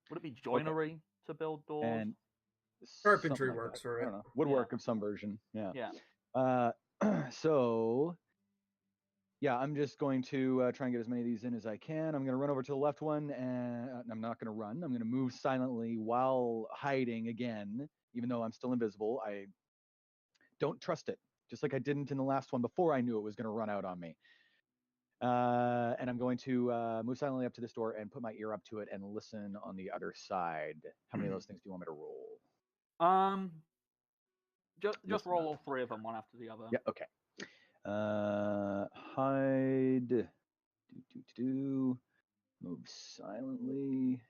would it be joinery to build doors? And Carpentry something like works that. for I it. don't know. Woodwork of some version. Yeah. Yeah. So Yeah, I'm just going to try and get as many of these in as I can. I'm going to run over to the left one, and I'm not going to run. I'm going to move silently while hiding again, even though I'm still invisible. I don't trust it, just like I didn't in the last one before I knew it was going to run out on me. And I'm going to move silently up to this door and put my ear up to it and listen on the other side. How many of those things do you want me to roll? Just roll all three of them, one after the other. Yeah. Okay. Hide. Move silently.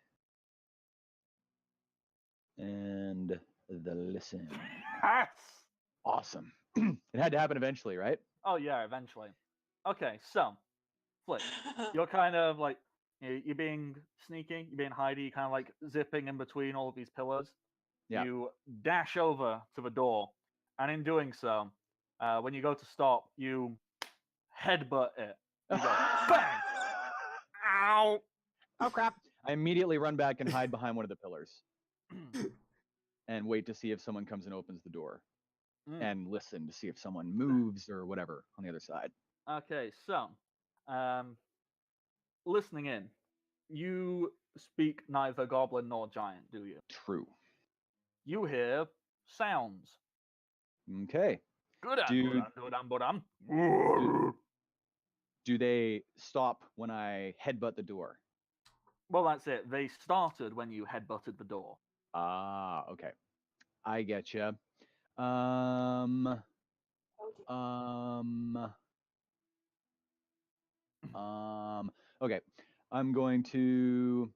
And the listen. Yes! Awesome. It had to happen eventually, right? Oh yeah, eventually. Okay, so Flip, you're kind of like you're being sneaky, you're being hidey, you're kind of like zipping in between all of these pillars. Yeah. You dash over to the door, and in doing so, when you go to stop, you headbutt it. You go bang! Ow! Oh crap! I immediately run back and hide behind one of the pillars, and wait to see if someone comes and opens the door, and listen to see if someone moves or whatever on the other side. Okay, so listening in, you speak neither goblin nor giant, do you? True. You hear sounds. Okay. Do they stop when I headbutt the door? Well, that's it. They started when you headbutted the door. Ah, okay. I get you. Okay. I'm going to.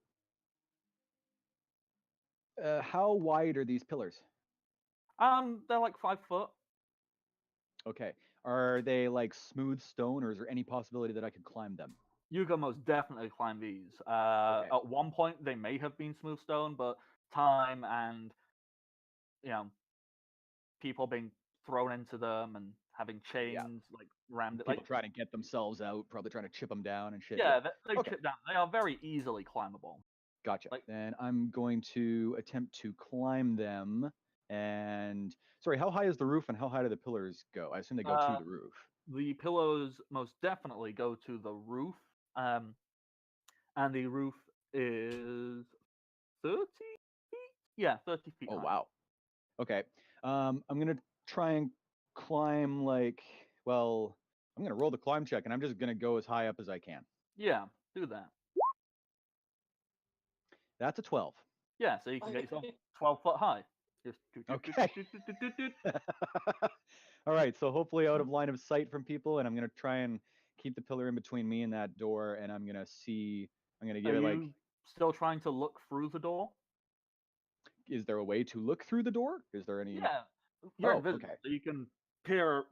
How wide are these pillars? They're like 5 foot. Okay. Are they like smooth stone, or is there any possibility that I could climb them? You can most definitely climb these. Okay. At one point, they may have been smooth stone, but time and people being thrown into them and having chains like rammed it. People trying to get themselves out, probably trying to chip them down and shit. Yeah, they chip down. They are very easily climbable. Gotcha. Then I'm going to attempt to climb them. And sorry, how high is the roof and how high do the pillars go? I assume they go to the roof. The pillars most definitely go to the roof. And the roof is 30 feet? Yeah, 30 feet. Oh, wow. Okay. I'm going to try and climb I'm going to roll the climb check and I'm just going to go as high up as I can. Yeah, do that. That's a 12. Yeah, so you can get yourself 12 foot high. Okay. All right, so hopefully out of line of sight from people, and I'm going to try and keep the pillar in between me and that door, and I'm going to give it like... still trying to look through the door? Is there a way to look through the door? Is there any... Yeah, you're invisible, so you can peer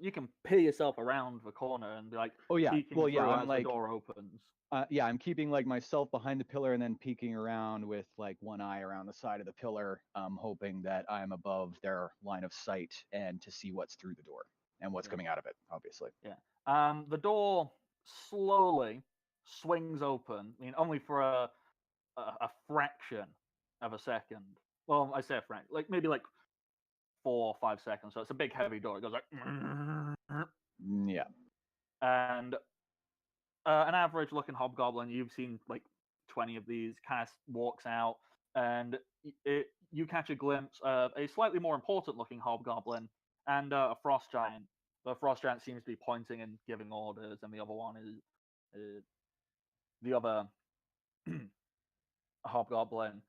yourself around the corner and be like, oh yeah, well yeah, I'm like, the door opens. Yeah, I'm keeping like myself behind the pillar and then peeking around with like one eye around the side of the pillar, hoping that I'm above their line of sight and to see what's through the door and what's coming out of it, obviously. Yeah. The door slowly swings open. I mean, only for a fraction of a second. Well, I say a fraction, like maybe like 4 or 5 seconds. So it's a big, heavy door. It goes like, yeah. And an average-looking hobgoblin, you've seen like 20 of these, kind of walks out, and you catch a glimpse of a slightly more important-looking hobgoblin and a frost giant. The frost giant seems to be pointing and giving orders, and the other one is the other hobgoblin.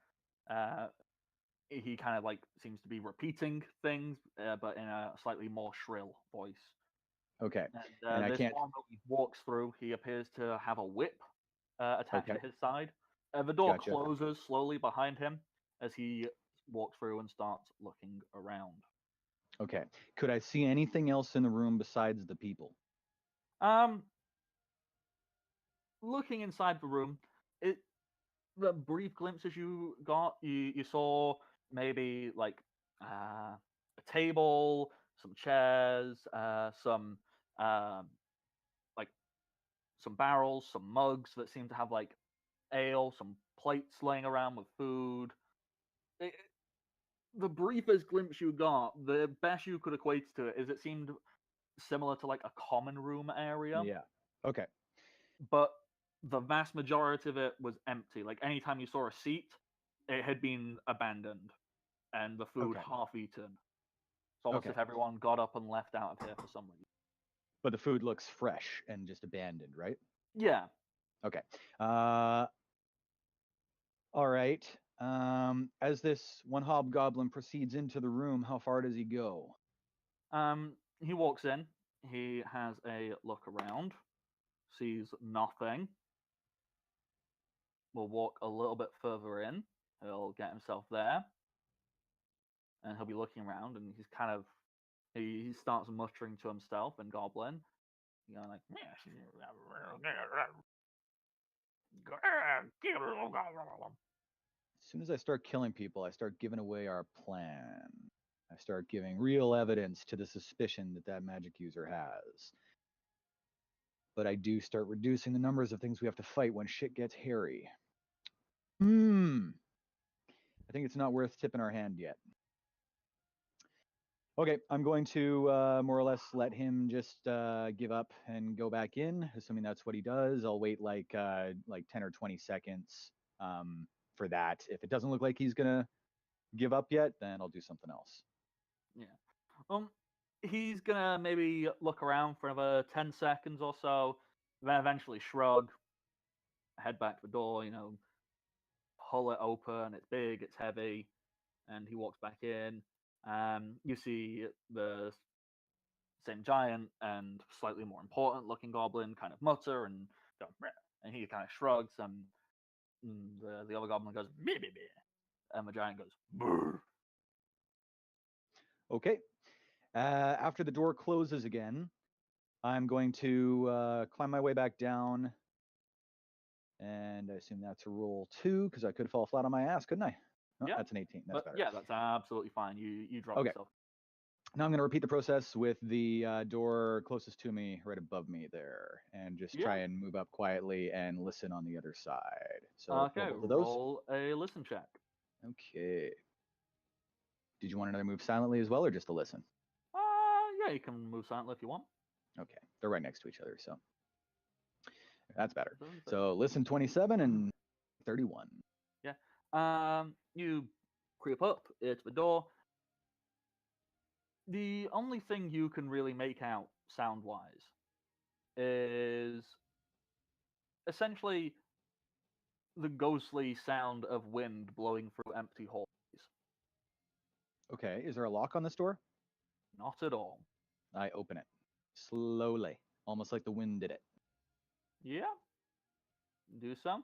He kind of like seems to be repeating things, but in a slightly more shrill voice. Okay. And this one that he walks through, he appears to have a whip attached to his side. The door closes slowly behind him as he walks through and starts looking around. Okay. Could I see anything else in the room besides the people? Looking inside the room, the brief glimpses you got, you saw maybe like a table, some chairs, some like some barrels, some mugs that seem to have like ale, some plates laying around with food. The briefest glimpse you got, the best you could equate to it is it seemed similar to like a common room area. Yeah. Okay. But the vast majority of it was empty. Like anytime you saw a seat, it had been abandoned and the food Okay. half eaten. It's almost Okay. if everyone got up and left out of here for some reason. But the food looks fresh and just abandoned, right? Yeah. Okay. All right. As this one hobgoblin proceeds into the room, how far does he go? He walks in. He has a look around, sees nothing. Will walk a little bit further in. He'll get himself there, and he'll be looking around. And he's kind of he starts muttering to himself in Goblin. You know, like. As soon as I start killing people, I start giving away our plan. I start giving real evidence to the suspicion that that magic user has. But I do start reducing the numbers of things we have to fight when shit gets hairy. I think it's not worth tipping our hand yet. Okay, I'm going to more or less let him just give up and go back in, assuming that's what he does. I'll wait like 10 or 20 seconds for that. If it doesn't look like he's gonna give up yet, then I'll do something else. Yeah. He's gonna maybe look around for another 10 seconds or so, then eventually shrug, head back to the door, pull it open. It's big, it's heavy, and he walks back in. You see the same giant and slightly more important looking goblin kind of mutter and go, "Meh," and he kind of shrugs, and the other goblin goes, "Meh, meh, meh," and the giant goes, "Brr." Okay. After the door closes again, I'm going to climb my way back down. And I assume that's a roll 2, because I could fall flat on my ass, couldn't I? Oh, Yeah, that's an 18. That's but better. yeah, that's absolutely fine. You drop Okay. yourself. Now I'm going to repeat the process with the door closest to me, right above me there, and just try and move up quietly and listen on the other side. So Okay, roll both of those. roll a listen check. Okay. Did you want another move silently as well, or just to listen? Yeah, you can move silently if you want. Okay, they're right next to each other, so that's better. So listen 27 and 31. Yeah. You creep up. It's the door. The only thing you can really make out sound-wise is essentially the ghostly sound of wind blowing through empty hallways. Okay, is there a lock on this door? Not at all. I open it slowly, almost like the wind did it. Yeah. Do so.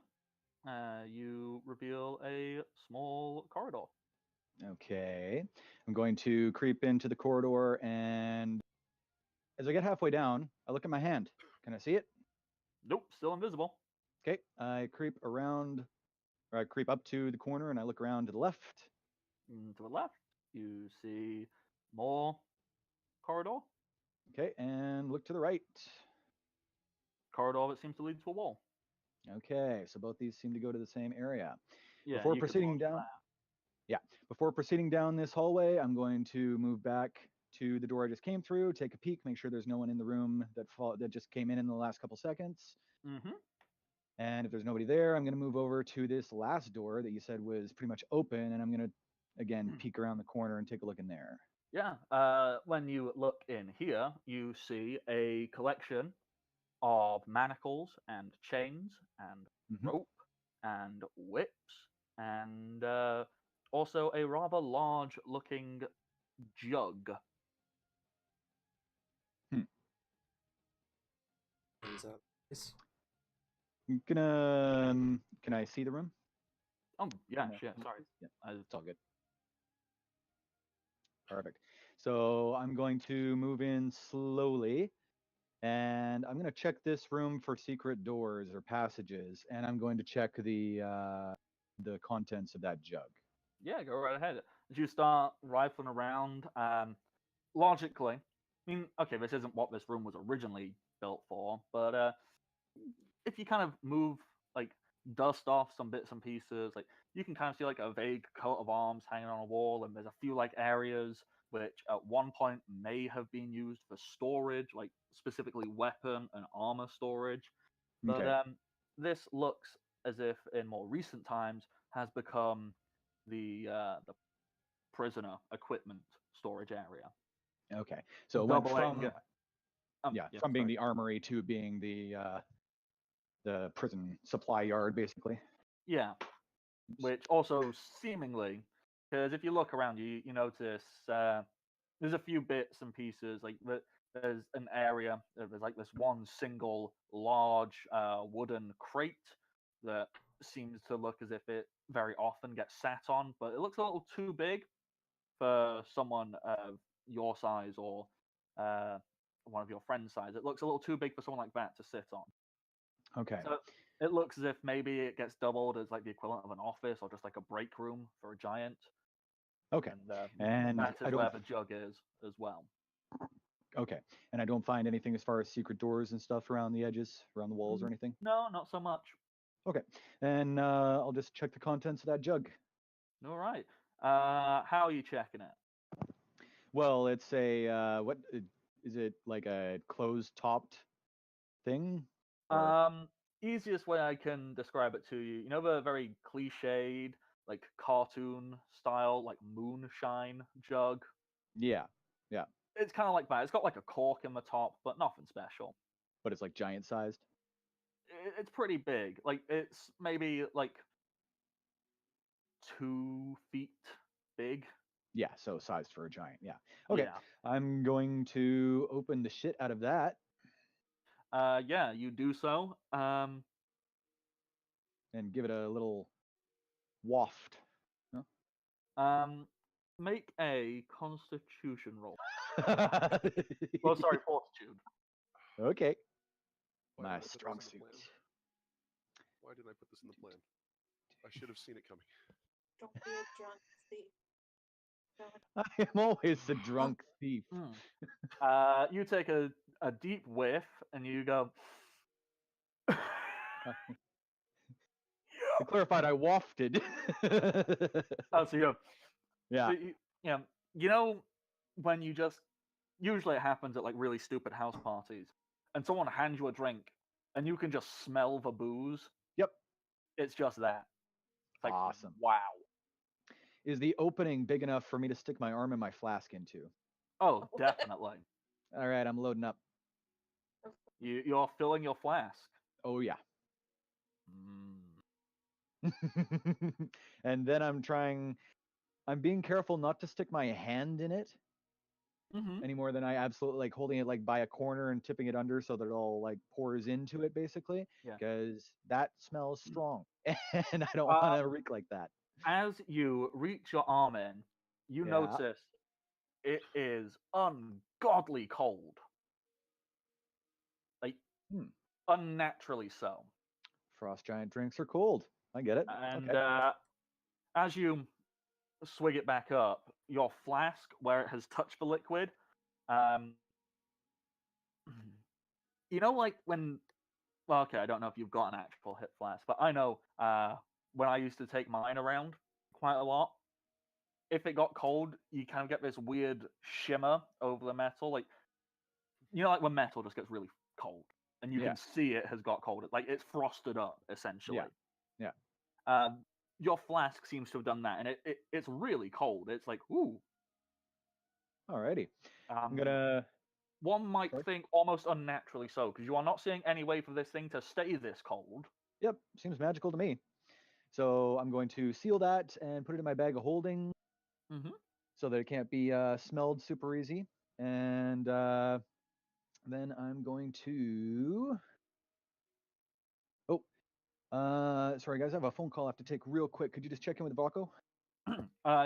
You reveal a small corridor. Okay, I'm going to creep into the corridor, and as I get halfway down, I look at my hand. Can I see it? Nope, still invisible. Okay, I creep around, or I creep up to the corner, and I look around to the left. To the left, you see more corridor. Okay, and look to the right. Corridor that seems to lead to a wall. Okay, so both these seem to go to the same area. Yeah, Before you could proceeding watch down, that. yeah, before proceeding down this hallway, I'm going to move back to the door I just came through, take a peek, make sure there's no one in the room that just came in the last couple seconds. Mm-hmm. And if there's nobody there, I'm going to move over to this last door that you said was pretty much open, and I'm going to, again, peek around the corner and take a look in there. Yeah. When you look in here, you see a collection of manacles and chains and rope and whips and also a rather large-looking jug. I'm gonna. Can I see the room? Oh yeah, shit. Sorry. Yeah, It's all good. Perfect. So I'm going to move in slowly, and I'm going to check this room for secret doors or passages, and I'm going to check the contents of that jug. Yeah, go right ahead. As you start rifling around, logically, I mean, okay, this isn't what this room was originally built for, but if you kind of move, like, dust off some bits and pieces, like, you can kind of see, like, a vague coat of arms hanging on a wall, and there's a few, like, areas which at one point may have been used for storage, like specifically weapon and armor storage. But Okay. this looks as if in more recent times has become the prisoner equipment storage area. Okay. So it went Doubling. from Yeah, from being sorry. the armory to being the prison supply yard, basically. Yeah, which also seemingly, because if you look around, you notice there's a few bits and pieces. Like there's an area, there's like this one single large wooden crate that seems to look as if it very often gets sat on, but it looks a little too big for someone of your size or one of your friends' size. It looks a little too big for someone like that to sit on. Okay. So it looks as if maybe it gets doubled as like the equivalent of an office or just like a break room for a giant. Okay. And And that I is don't. where the jug is as well. Okay. And I don't find anything as far as secret doors and stuff around the edges, around the walls or anything. No, not so much. Okay. And I'll just check the contents of that jug. All right. How are you checking it? Well, it's a what is it, like a closed topped thing? Or Easiest way I can describe it to you, you know the very cliched, like cartoon style, like moonshine jug? yeah, yeah, It's kind of like that. It's got like a cork in the top, but nothing special. but it's like giant sized. It's pretty big. Like it's maybe like 2 feet big. Yeah, so sized for a giant. Yeah. Okay. Yeah. I'm going to open the shit out of that Yeah, you do so. and give it a little waft. No? Make a Constitution roll. Oh, sorry, Fortitude. Okay. Why My did I put this strong in the suit. plan? Why didn't I put this in the plan? I should have seen it coming. Don't be a drunk thief. I am always the drunk thief. You take a deep whiff and you go. To clarify, I wafted. Oh, so you go. Yeah. Yeah. You know when you just usually it happens at like really stupid house parties, and someone hands you a drink, and you can just smell the booze. Yep. It's just that. It's like, awesome. Wow. Is the opening big enough for me to stick my arm and my flask into? Oh, definitely. All right, I'm loading up. You're filling your flask. Oh yeah. And then I'm being careful not to stick my hand in it any more than I absolutely, like holding it like by a corner and tipping it under so that it all like pours into it, basically. Yeah. Because that smells strong, and I don't want to reek like that. As you reach your arm in, you Yeah. notice it is ungodly cold. Like unnaturally so. Frost giant drinks are cold. I get it. And okay. As you swig it back up, your flask, where it has touched the liquid, you know, like when, well, okay, I don't know if you've got an actual hip flask, but I know when I used to take mine around quite a lot, if it got cold, you kind of get this weird shimmer over the metal. Like, you know, like when metal just gets really cold and you can see it has got cold. Like, it's frosted up, essentially. Yeah. Your flask seems to have done that, and it's really cold. It's like, ooh. Alrighty. I'm gonna. One might think almost unnaturally so, because you are not seeing any way for this thing to stay this cold. Yep, seems magical to me. So I'm going to seal that and put it in my bag of holding, so that it can't be smelled super easy. And then I'm going to. Sorry guys, I have a phone call I have to take real quick. Could you just check in with Vaco?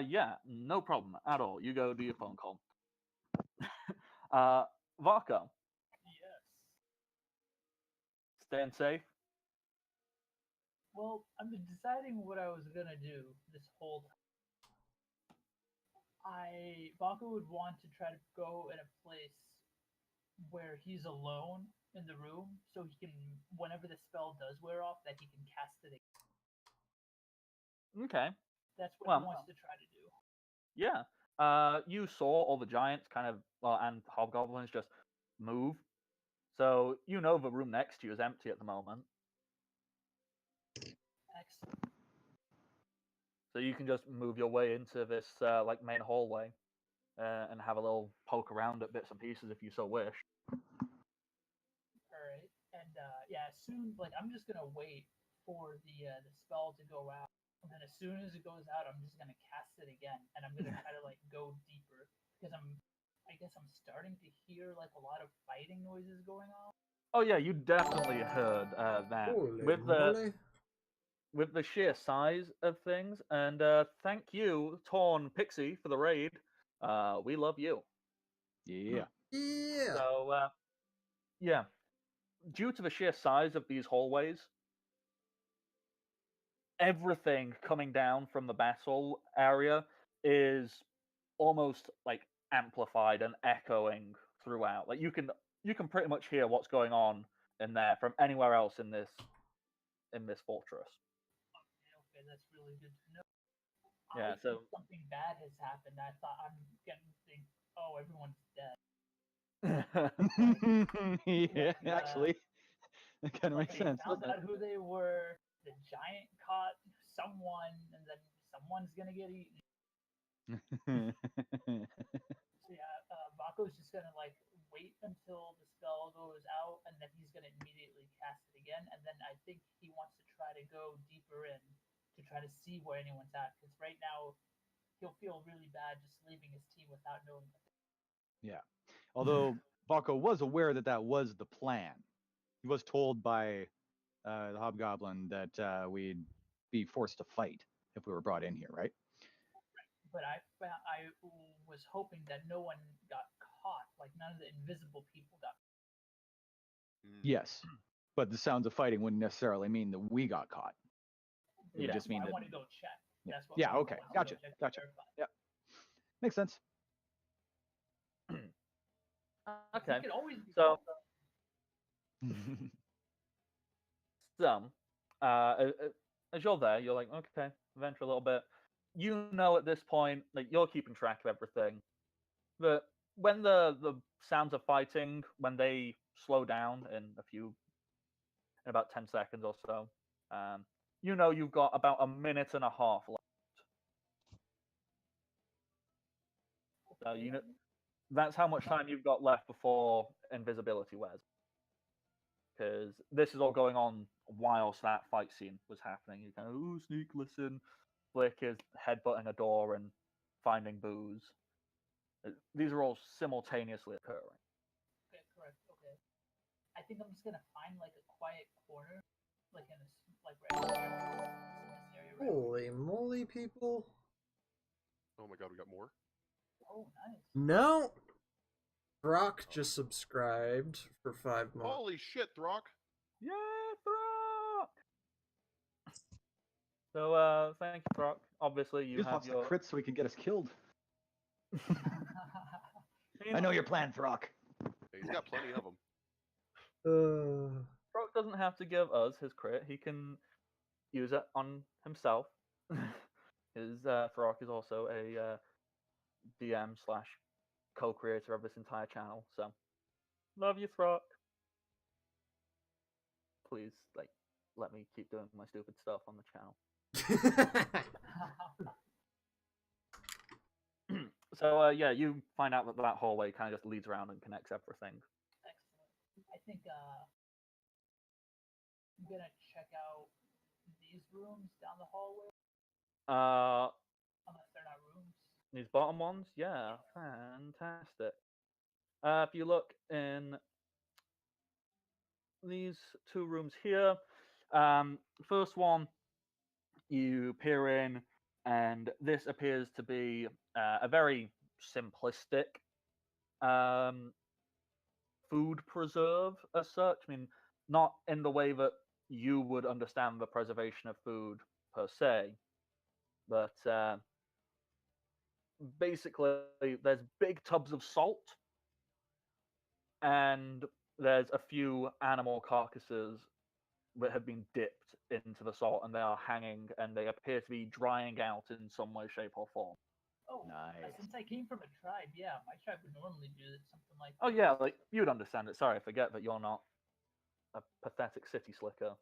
Yeah, no problem at all. You go do your phone call. Vaco. Yes. Staying safe? Well, I've been deciding what I was gonna do this whole time. Vaco would want to try to go in a place where he's alone in the room, so he can, whenever the spell does wear off, that he can cast it again. Okay. That's what he wants to try to do. Yeah. You saw all the giants kind of, and hobgoblins just move. So you know the room next to you is empty at the moment. Excellent. So you can just move your way into this like main hallway and have a little poke around at bits and pieces if you so wish. All right, and yeah, soon like I'm just gonna wait for the spell to go out, and then as soon as it goes out, I'm just gonna cast it again, and I'm gonna try to like go deeper because I guess I'm starting to hear like a lot of fighting noises going on. Oh yeah, you definitely heard that Holy with moly. the sheer size of things. And thank you, Torn Pixie, for the raid. We love you. Yeah. Yeah. So yeah, due to the sheer size of these hallways, everything coming down from the battle area is almost like amplified and echoing throughout. Like you can pretty much hear what's going on in there from anywhere else in this fortress. Okay, that's really good to know. Yeah, I so think something bad has happened. I thought I'm getting to think, oh, everyone's dead. Yeah, Like, actually, that kind of like makes they sense, found doesn't it? out who they were. The giant caught someone, and then someone's gonna get eaten. So yeah, Bako's just gonna like wait until the spell goes out, and then he's gonna immediately cast it again. And then I think he wants to try to go deeper in to try to see where anyone's at, because right now he'll feel really bad just leaving his team without knowing. Yeah. Although Bako was aware that that was the plan. He was told by the hobgoblin that we'd be forced to fight if we were brought in here, right? But I was hoping that no one got caught, like none of the invisible people got. Yes. But the sounds of fighting wouldn't necessarily mean that we got caught. It would Yeah. just mean I that. want to go check. Yeah. That's what. Yeah. I Okay. want to Gotcha. go check to Gotcha. verify. Yep. Makes sense. Okay. It could always be So as you're there, you're like, okay, venture a little bit. You know, at this point, like you're keeping track of everything. But when the sounds of fighting, when they slow down in about 10 seconds or so, you know you've got about a minute and a half left. So you know that's how much time you've got left before invisibility wears. Because this is all going on whilst that fight scene was happening. You kind of sneak, listen. Flick is headbutting a door and finding booze. These are all simultaneously occurring. Okay, correct. Okay. I think I'm just gonna find like a quiet corner, like in a like right here, in this area. Right Holy moly, people. Oh my god, we got more? Oh, nice. No. Brock just subscribed for 5 months. Holy shit, Throck! Yeah, Throck! So, thank you, Throck. Obviously, He you just have wants your... to crit so he can get us killed. I know your plan, Throck. Hey, he's got plenty of them. Throck doesn't have to give us his crit. He can use it on himself. His Throck is also a DM slash co-creator of this entire channel. So, love you, Throck. Please, like, let me keep doing my stupid stuff on the channel. So yeah, you find out that that hallway kind of just leads around and connects everything. Excellent. I think I'm gonna check out these rooms down the hallway. Unless they're not rooms. These bottom ones, yeah, fantastic. If you look in these two rooms here, first one, you peer in, and this appears to be a very simplistic food preserve as such. I mean, not in the way that you would understand the preservation of food per se, but basically there's big tubs of salt and there's a few animal carcasses that have been dipped into the salt and they are hanging and they appear to be drying out in some way, shape, or form. Oh, Nice. since I came from a tribe, yeah, my tribe would normally do something like Oh this. yeah, like you'd understand it. Sorry, I forget that you're not a pathetic city slicker.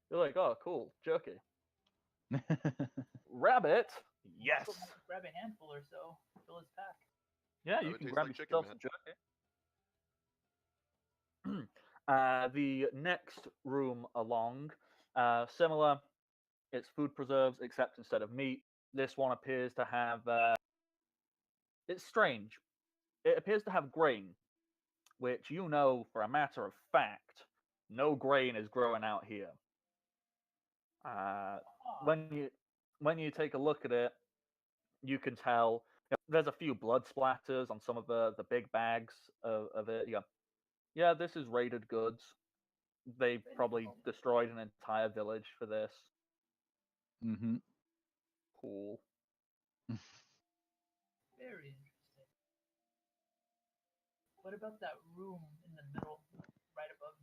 You're like, oh, cool, jerky. Rabbit? Yes. Also might grab a handful or so, fill his pack. Yeah, That you would can taste grab like chicken, yourself some jerky. The next room along, similar. It's food preserves, except instead of meat, this one appears to have. It's strange. It appears to have grain, which you know for a matter of fact, no grain is growing out here. Ah, When you take a look at it, you can tell there's a few blood splatters on some of the big bags of it. Yeah, this is raided goods. They probably destroyed an entire village for this. Mm-hmm. Cool. very interesting. What about that room in the middle, right above?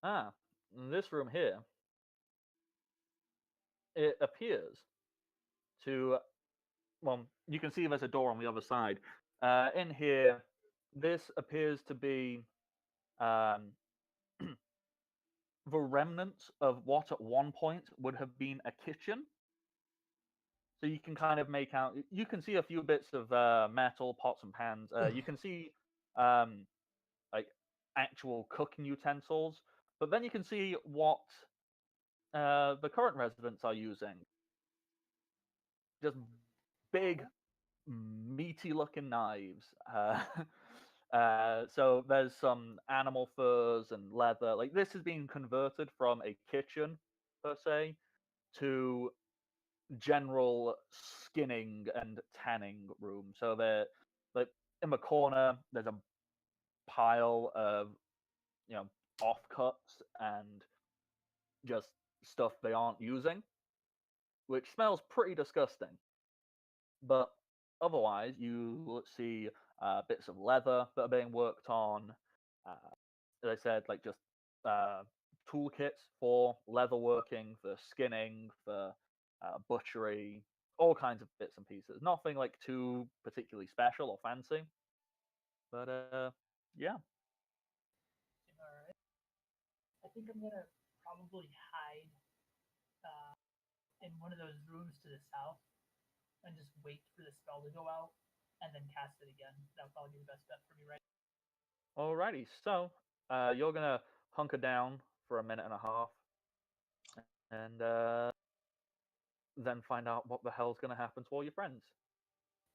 Ah, in this room here, it appears to, well, you can see there's a door on the other side. In here, this appears to be um, the remnants of what at one point would have been a kitchen. So you can kind of make out, you can see a few bits of metal, pots and pans. You can see um, like actual cooking utensils, but then you can see what the current residents are using. Just big, meaty looking knives. So there's some animal furs and leather. Like this is being converted from a kitchen per se to general skinning and tanning room. So they're like in the corner. There's a pile of offcuts and just stuff they aren't using, which smells pretty disgusting. But otherwise, you see bits of leather that are being worked on. As I said, like just uh, toolkits for leather working, for skinning, for butchery, all kinds of bits and pieces. Nothing like too particularly special or fancy, but yeah. All right. I think I'm gonna probably hide uh, in one of those rooms to the south and just wait for the spell to go out and then cast it again. That'll probably be the best bet for me, right? Alrighty, so you're gonna hunker down for a minute and a half, and then find out what the hell's gonna happen to all your friends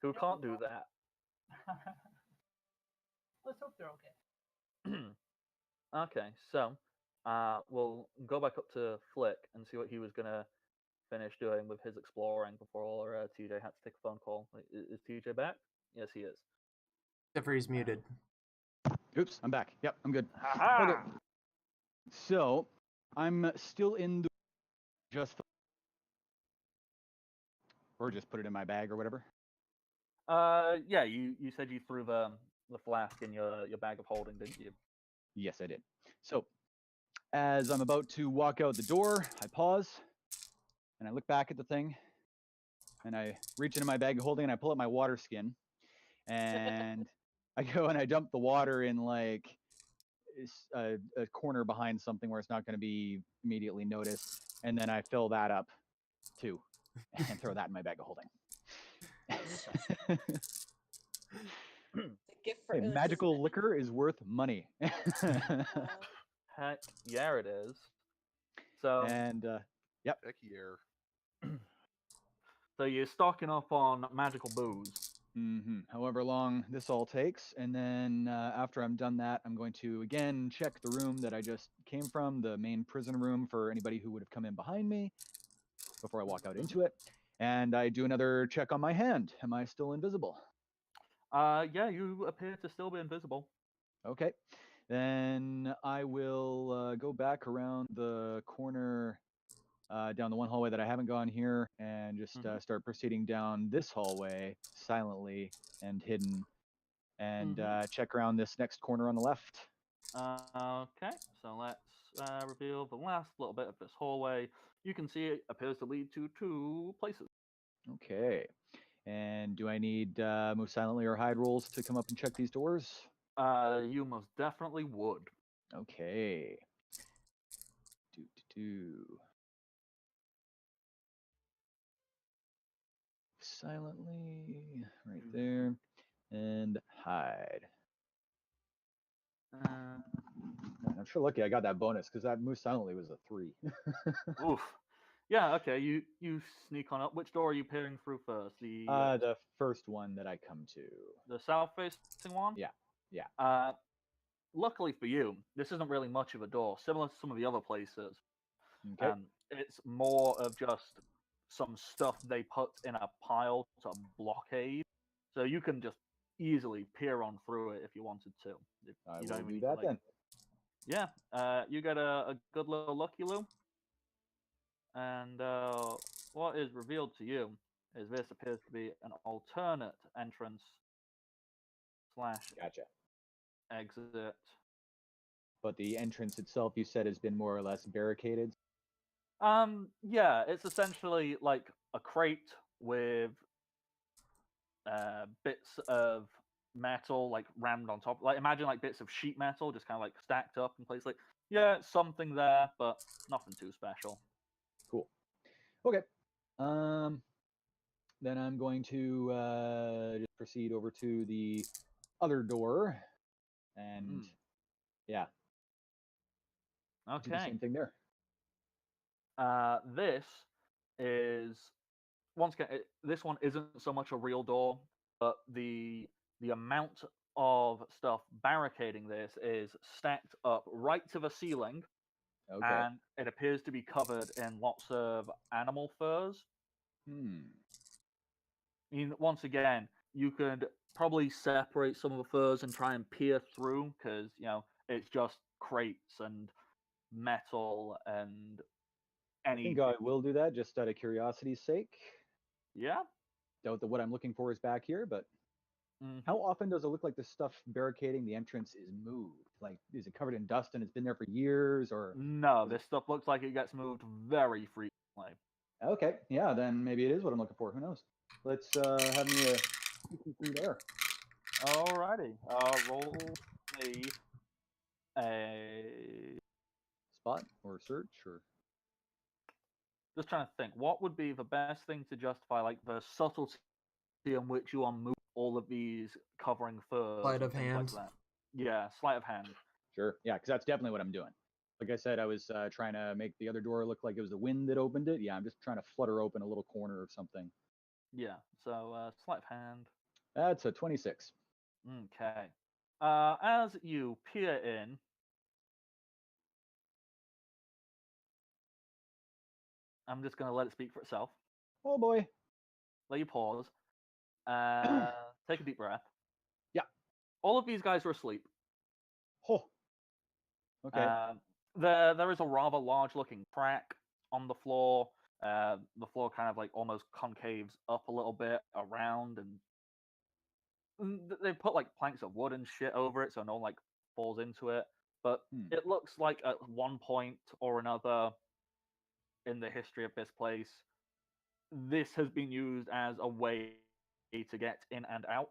who Yeah, can't do that. Let's hope they're okay. Okay, so we'll go back up to Flick and see what he was gonna finish doing with his exploring before TJ had to take a phone call. Is TJ back? Yes, he is. Except for he's muted. Oops, I'm back. Yep, I'm good. Aha! Okay. So I'm still in the just or just put it in my bag or whatever. Yeah, you said you threw the flask in your bag of holding, didn't you? Yes, I did. So as I'm about to walk out the door, I pause and I look back at the thing and I reach into my bag of holding and I pull up my water skin and I go and I dump the water in like a corner behind something where it's not going to be immediately noticed, and then I fill that up too and throw that in my bag of holding. Gift for Hey, magical liquor is worth money. Heck yeah, it is. So And yep. Heck yeah. So you're stocking up on magical booze. Mm-hmm. However long this all takes, and then after I'm done that, I'm going to again check the room that I just came from, the main prison room, for anybody who would have come in behind me before I walk out into it. And I do another check on my hand. Am I still invisible? Yeah, you appear to still be invisible. Okay. Then I will go back around the corner down the one hallway that I haven't gone here and just start proceeding down this hallway silently and hidden and check around this next corner on the left. Okay, so let's reveal the last little bit of this hallway. You can see it appears to lead to two places. Okay. And do I need move silently or hide rolls to come up and check these doors? You most definitely would. Okay. Silently, right there, and hide. I'm sure lucky I got that bonus because that move silently was a 3. Oof. Yeah. Okay. You sneak on up. Which door are you peering through first? The first one that I come to. The south-facing one. Yeah. Yeah. Luckily for you, this isn't really much of a door. Similar to some of the other places. Okay. It's more of just some stuff they put in a pile to blockade, so you can just easily peer on through it if you wanted to. I You will don't even do need that to, then. Yeah, you get a good little lucky loo, and what is revealed to you is this appears to be an alternate entrance slash Gotcha. exit. But the entrance itself, you said, has been more or less barricaded. Yeah, it's essentially like a crate with bits of metal like rammed on top. Like imagine like bits of sheet metal just kind of like stacked up in place. Like yeah, it's something there, but nothing too special. Cool. Okay. Then I'm going to just proceed over to the other door, and yeah, do the Okay. same thing there. This is once again. This one isn't so much a real door, but the amount of stuff barricading this is stacked up right to the ceiling, Okay. and it appears to be covered in lots of animal furs. I mean, once again, you could probably separate some of the furs and try and peer through because it's just crates and metal and I any. think I will do that just out of curiosity's sake. Yeah. Doubt that what I'm looking for is back here, but Mhm. how often does it look like the stuff barricading the entrance is moved? Like, is it covered in dust and it's been there for years, or? No, this stuff looks like it gets moved very frequently. Okay, yeah, then maybe it is what I'm looking for. Who knows? Let's have me there. Alrighty. Roll me a. Spot or search or. Just trying to think. What would be the best thing to justify, like the subtlety in which you unmove all of these covering furs Sleight and of things hand. like that? Yeah, sleight of hand. Sure. Yeah, because that's definitely what I'm doing. Like I said, I was trying to make the other door look like it was the wind that opened it. Yeah, I'm just trying to flutter open a little corner of something. Yeah. So sleight of hand. That's a 26. Okay. As you peer in, I'm just going to let it speak for itself. Oh boy. Let you pause. Take a deep breath. Yeah. All of these guys are asleep. Oh. Okay. There is a rather large-looking crack on the floor. The floor kind of like almost concaves up a little bit around, and they put like planks of wood and shit over it so no one like falls into it. But it looks like at one point or another in the history of this place, this has been used as a way to get in and out,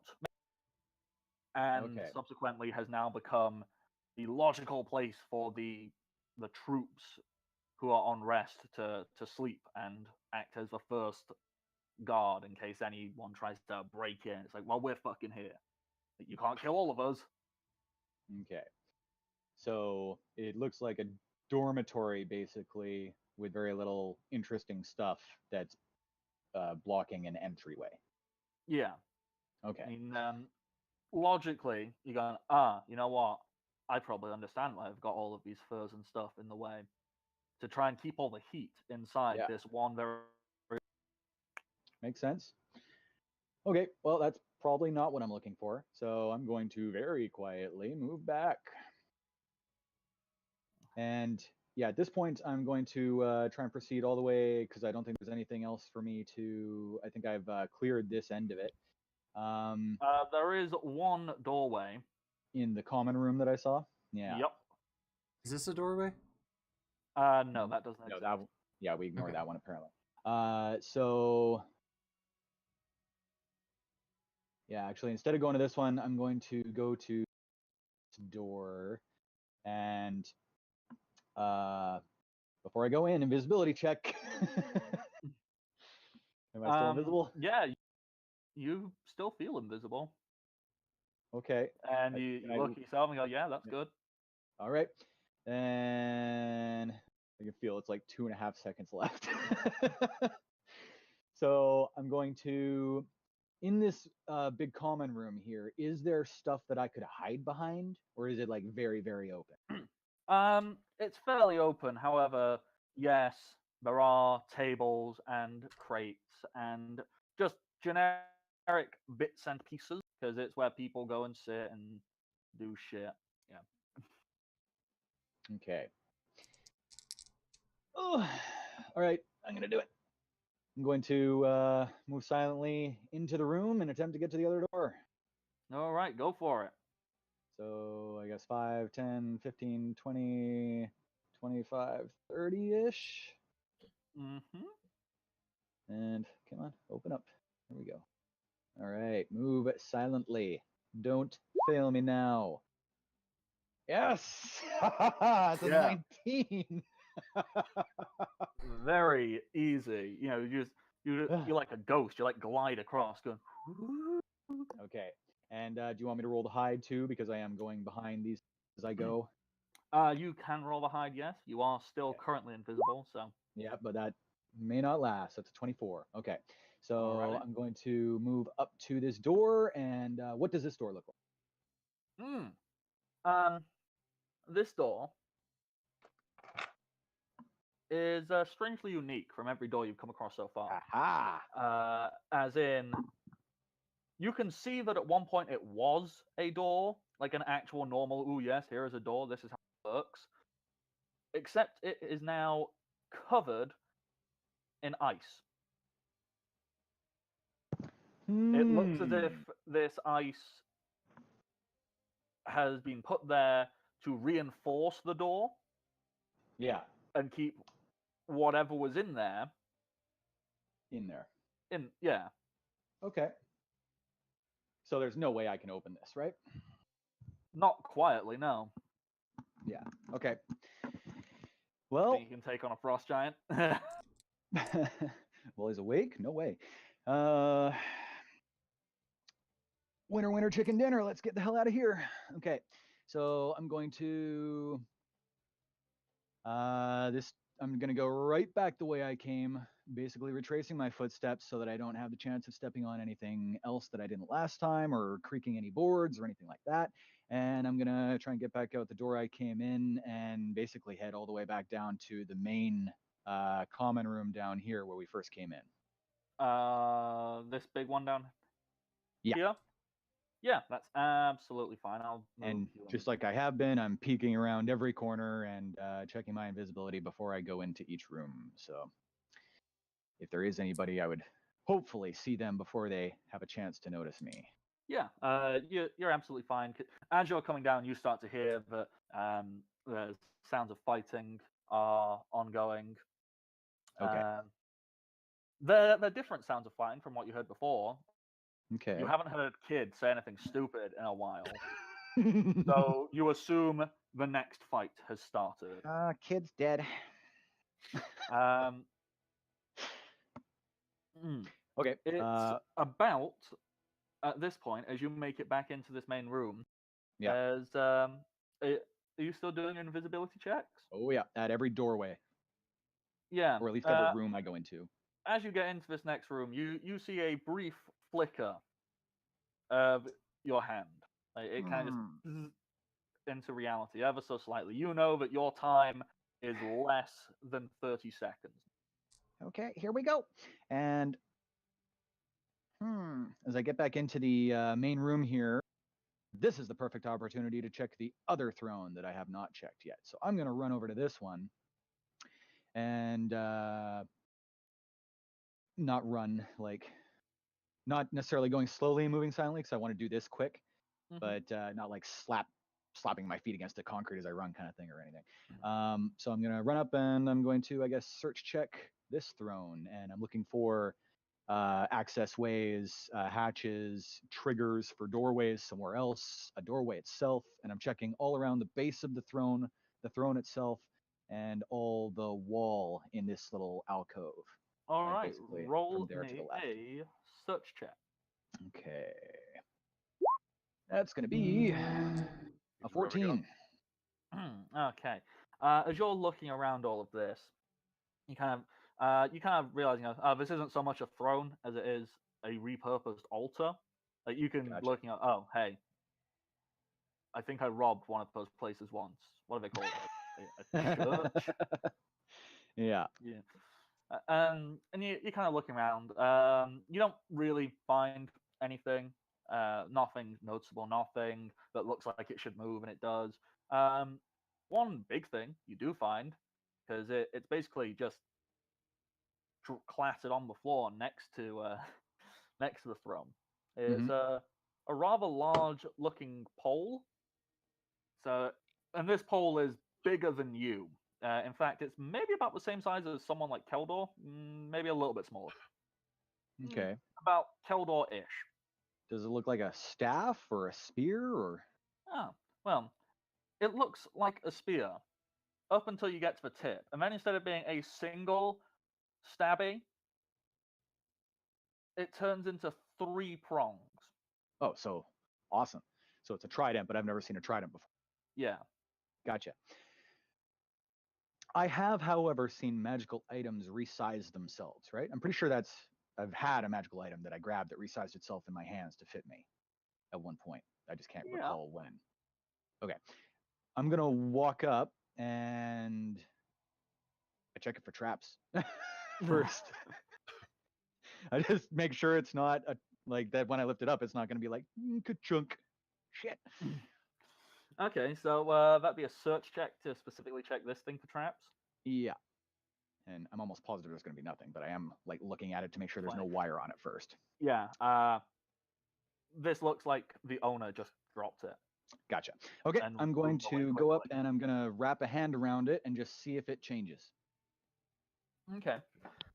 and Okay. subsequently has now become the logical place for the troops who are on rest to sleep and act as the first guard in case anyone tries to break in. It's like, well, we're fucking here. You can't kill all of us. Okay. So it looks like a dormitory, basically, with very little interesting stuff that's blocking an entryway. Yeah. Okay. I mean, logically, you're going, you know what? I probably understand why I've got all of these furs and stuff in the way to try and keep all the heat inside this one very. Makes sense. Okay, well, that's probably not what I'm looking for. So I'm going to very quietly move back. And yeah, at this point, I'm going to try and proceed all the way because I don't think there's anything else for me to. I think I've cleared this end of it. There is one doorway In the common room that I saw. Yeah. Yep. Is this a doorway? No, that doesn't No, exist. that. Yeah, we ignored that one apparently. So Yeah, actually, instead of going to this one, I'm going to go to this door, and before I go in, invisibility check. Am I still invisible? Yeah, you still feel invisible. Okay. And you look at yourself and go, yeah, that's good. All right. And I can feel it's like 2.5 seconds left. So I'm going to, in this big common room here, is there stuff that I could hide behind? Or is it like very, very open? It's fairly open. However, yes, there are tables and crates and just generic bits and pieces because it's where people go and sit and do shit. Yeah. Okay. Oh, all right. I'm gonna do it. I'm going to move silently into the room and attempt to get to the other door. All right, go for it. So I guess 5, 10, 15, 20, 25, 30-ish. Mm-hmm. And come on, open up. There we go. All right, move silently. Don't fail me now. Yes! It's a 19. Very easy. You know, you're like a ghost. You like glide across, going. Okay. And do you want me to roll the hide too? Because I am going behind these as I go. You can roll the hide. Yes, you are still currently invisible. So. Yeah, but that may not last. That's a 24. Okay. So Alrighty. I'm going to move up to this door. And what does this door look like? This door is strangely unique from every door you've come across so far. Aha! As in, you can see that at one point it was a door, like an actual normal, ooh, yes, here is a door, this is how it works. Except it is now covered in ice. It looks as if this ice has been put there to reinforce the door. Yeah. And keep whatever was in there. Yeah. Okay. So there's no way I can open this, right? Not quietly, no. Yeah. Okay. Well, think you can take on a frost giant. Well, he's awake? No way. Winner, winner, chicken dinner. Let's get the hell out of here. Okay. So I'm going to I'm going to go right back the way I came, basically retracing my footsteps so that I don't have the chance of stepping on anything else that I didn't last time or creaking any boards or anything like that. And I'm going to try and get back out the door I came in and basically head all the way back down to the main common room down here where we first came in. This big one down Yeah. here? Yeah, that's absolutely fine. I'll move and just like I have been, I'm peeking around every corner and checking my invisibility before I go into each room. So if there is anybody, I would hopefully see them before they have a chance to notice me. Yeah, you're absolutely fine. As you're coming down, you start to hear that the sounds of fighting are ongoing. Okay. They're different sounds of fighting from what you heard before. Okay. You haven't heard kids say anything stupid in a while. So you assume the next fight has started. Kid's dead. Okay. It's about at this point, as you make it back into this main room. Yeah. There's are you still doing invisibility checks? Oh yeah, at every doorway. Yeah. Or at least every room I go into. As you get into this next room, you see a brief flicker of your hand. It kind of just into reality ever so slightly. You know that your time is less than 30 seconds. Okay, here we go. And as I get back into the main room here, this is the perfect opportunity to check the other throne that I have not checked yet. So I'm going to run over to this one and not run, like, not necessarily going slowly and moving silently because I want to do this quick, but not like slapping my feet against the concrete as I run kind of thing or anything. So I'm going to run up and I'm going to, I guess, search check this throne, and I'm looking for access ways, hatches, triggers for doorways somewhere else, a doorway itself, and I'm checking all around the base of the throne itself, and all the wall in this little alcove. All right, basically roll from there to the me left. a search check. Okay. That's going to be a 14. Okay. As you're looking around all of this, you kind of realize, this isn't so much a throne as it is a repurposed altar. Like you can Gotcha. looking at, oh hey, I think I robbed one of those places once. What do they call it? A church? Yeah. Yeah. And you're kind of looking around. You don't really find anything. Nothing noticeable. Nothing that looks like it should move, and it does. One big thing you do find, because it's basically just clattered on the floor next to next to the throne, is a rather large looking pole. So, and this pole is bigger than you. In fact, it's maybe about the same size as someone like Keldor, maybe a little bit smaller. Okay. About Keldor-ish. Does it look like a staff or a spear or? Oh, well, it looks like a spear up until you get to the tip. And then instead of being a single stabby, it turns into 3 prongs. Oh, so awesome. So it's a trident, but I've never seen a trident before. Yeah. Gotcha. I have, however, seen magical items resize themselves, right? I'm pretty sure I've had a magical item that I grabbed that resized itself in my hands to fit me at one point. I just can't recall when. Okay. I'm going to walk up and I check it for traps first. I just make sure it's not like that when I lift it up, it's not going to be like, ka-chunk. Shit. Okay, so that'd be a search check to specifically check this thing for traps. Yeah. And I'm almost positive there's going to be nothing, but I am like looking at it to make sure there's no wire on it first. Yeah. This looks like the owner just dropped it. Gotcha. Okay, And I'm going moved away to go up quickly. and I'm going to wrap a hand around it and just see if it changes. Okay.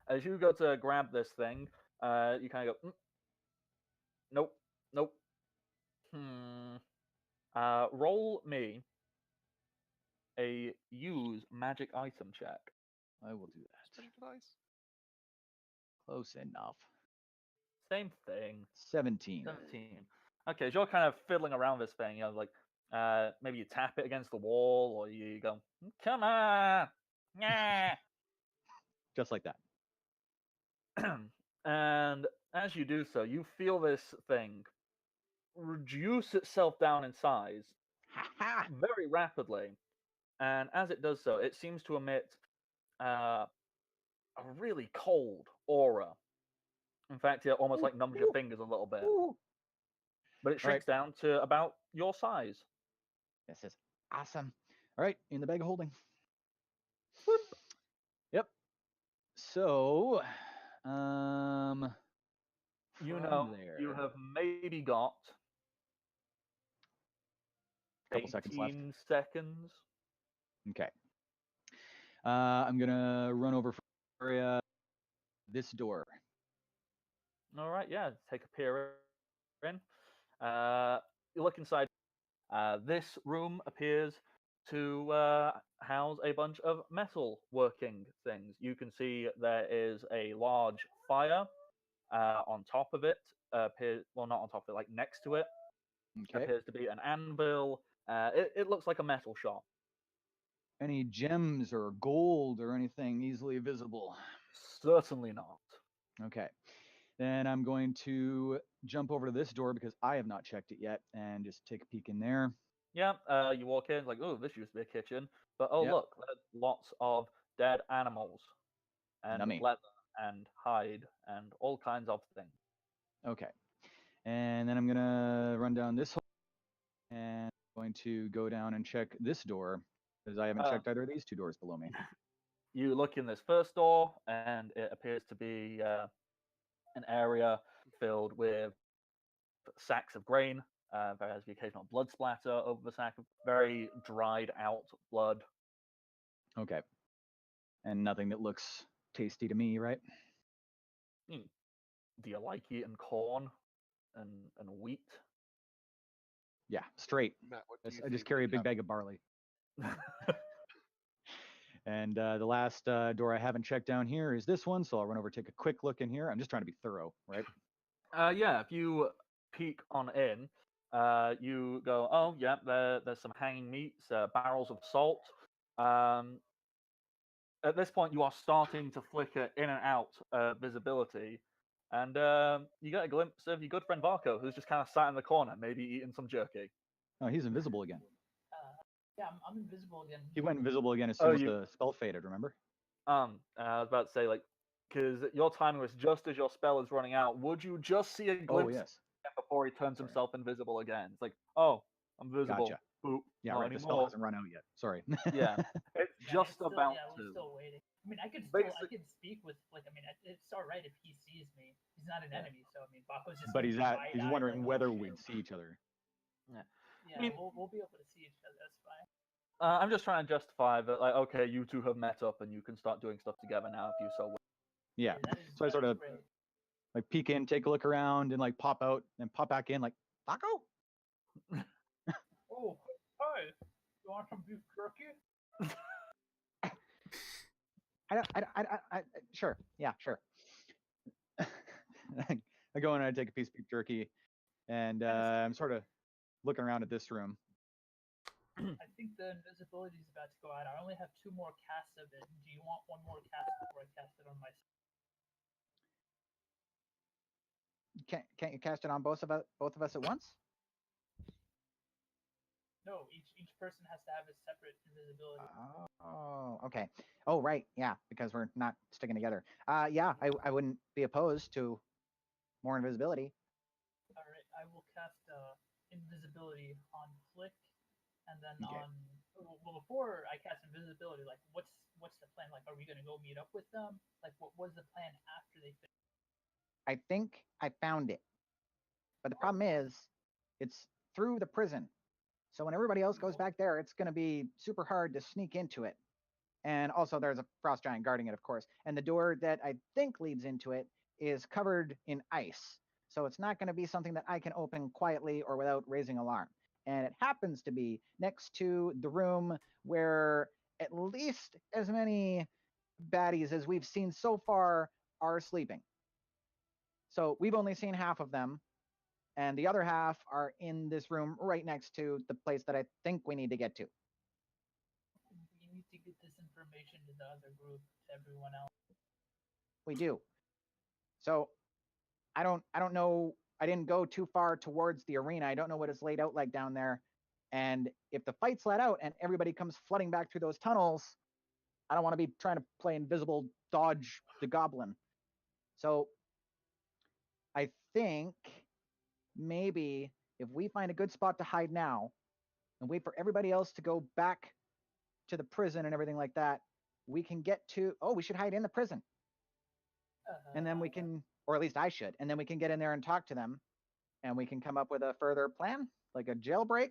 As you go to grab this thing, you kind of go, nope. Roll me a use magic item check. I will do that. Magic device. Close enough. Same thing. 17. 17. Okay, so you're kind of fiddling around this thing, like maybe you tap it against the wall, or you go, come on, yeah. Just like that. And as you do so, you feel this thing reduce itself down in size very rapidly. And as it does so, it seems to emit a really cold aura. In fact, it almost like numbs your fingers a little bit. But it shrinks down to about your size. This is awesome. All right, in the bag of holding. Whoop. Yep. So, you there. have maybe got Couple seconds left. 18 seconds. Okay. I'm gonna run over for this door. All right, yeah. Take a peer in. You look inside. This room appears to house a bunch of metal working things. You can see there is a large fire on top of it. Well, not on top of it, like next to it. Okay. Appears to be an anvil. It looks like a metal shop. Any gems or gold or anything easily visible? Certainly not. Okay. Then I'm going to jump over to this door because I have not checked it yet and just take a peek in there. Yeah, you walk in, like, oh, this used to be a kitchen. But Yep. look, there's lots of dead animals and Nummy. leather and hide and all kinds of things. Okay. And then I'm going to run down this hole and I'm going to go down and check this door because I haven't checked either of these 2 doors below me. You look in this first door and it appears to be an area filled with sacks of grain. There has the occasional blood splatter over the sack of very dried out blood. Okay. And nothing that looks tasty to me, right? do you like eating corn and wheat? Yeah, straight. Matt, what do you I just think carry a would big happen? bag of barley. And the last door I haven't checked down here is this one, so I'll run over, take a quick look in here. I'm just trying to be thorough, right? Yeah, if you peek on in, you go, oh, yeah, there's some hanging meats, barrels of salt. At this point, you are starting to flicker in and out visibility, and you get a glimpse of your good friend Varco, who's just kind of sat in the corner, maybe eating some jerky. Oh, he's invisible again. Yeah, I'm invisible again. He went invisible again as Oh, soon as the spell faded, remember? I was about to say, like, because your timing was just as your spell is running out. Would you just see a Oh, glimpse yes. before he turns Sorry. himself invisible again? It's like, oh, I'm visible. Gotcha. Boop. Yeah, Not right. The spell anymore. hasn't run out yet. Sorry. Yeah, it's Yeah, just we're still, about yeah, we're to. still waiting. I mean, I could speak with, like, I mean, it's all right if he sees me. He's not an enemy, so I mean, Bako's just. But he's wide-eyed, wondering like, whether oh, we'd shit. see each other. Yeah. Yeah, I mean, we'll be able to see each other. That's fine. I'm just trying to justify that, like, okay, you two have met up and you can start doing stuff together now if you so wish. Yeah. That is, So I sort of great. like peek in, take a look around, and like pop out and pop back in, like, Taco? Oh, hi. You want some beef jerky? Sure. Yeah, sure. I go in and I take a piece of beef jerky, and I'm sort of looking around at this room. I think the invisibility is about to go out. I only have 2 more casts of it. Do you want 1 more cast before I cast it on myself? Can't you cast it on both of us at once? No, each person has to have a separate invisibility. Oh, okay. Oh, right. Yeah, because we're not sticking together. Yeah, I wouldn't be opposed to more invisibility. All right, I will cast invisibility on Flick, and then Okay. on. Well, before I cast invisibility, like, what's the plan? Like, are we gonna go meet up with them? Like, what was the plan after they finish? I think I found it, but the problem is, it's through the prison. So when everybody else goes back there, it's going to be super hard to sneak into it. And also, there's a frost giant guarding it, of course. And the door that I think leads into it is covered in ice. So it's not going to be something that I can open quietly or without raising alarm. And it happens to be next to the room where at least as many baddies as we've seen so far are sleeping. So we've only seen half of them, and the other half are in this room right next to the place that I think we need to get to. We need to get this information to the other group, to everyone else. We do. So I don't know. I didn't go too far towards the arena. I don't know what it's laid out like down there. And if the fight's let out and everybody comes flooding back through those tunnels, I don't want to be trying to play invisible dodge the goblin. So I think maybe if we find a good spot to hide now and wait for everybody else to go back to the prison and everything like that, we can get to, we should hide in the prison. And then we can, or at least I should, and then we can get in there and talk to them, and we can come up with a further plan, like a jailbreak.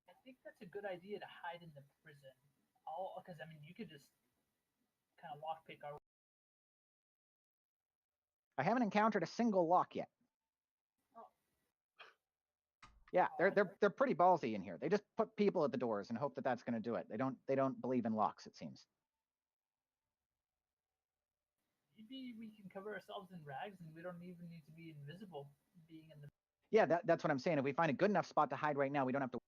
I think that's a good idea to hide in the prison. Because, I mean, you could just kind of lockpick our. I haven't encountered a single lock yet. Oh. Yeah, they're pretty ballsy in here. They just put people at the doors and hope that that's going to do it. They don't believe in locks, it seems. Maybe we can cover ourselves in rags and we don't even need to be invisible being in the. Yeah, that's what I'm saying. If we find a good enough spot to hide right now, we don't have to.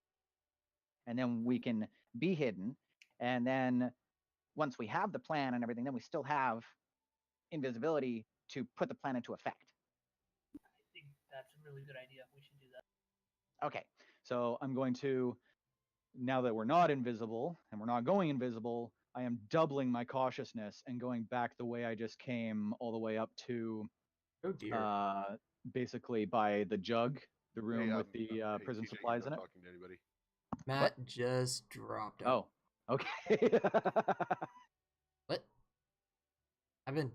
And then we can be hidden. And then once we have the plan and everything, then we still have invisibility to put the plan into effect. I think that's a really good idea. We should do that. Okay, so I'm going to, now that we're not invisible and we're not going invisible, I am doubling my cautiousness and going back the way I just came, all the way up to, oh dear, basically by the jug, the room Hey, with the hey, prison TJ, supplies you're in not it. talking to anybody. Matt just dropped out. Oh, okay. What? I've been.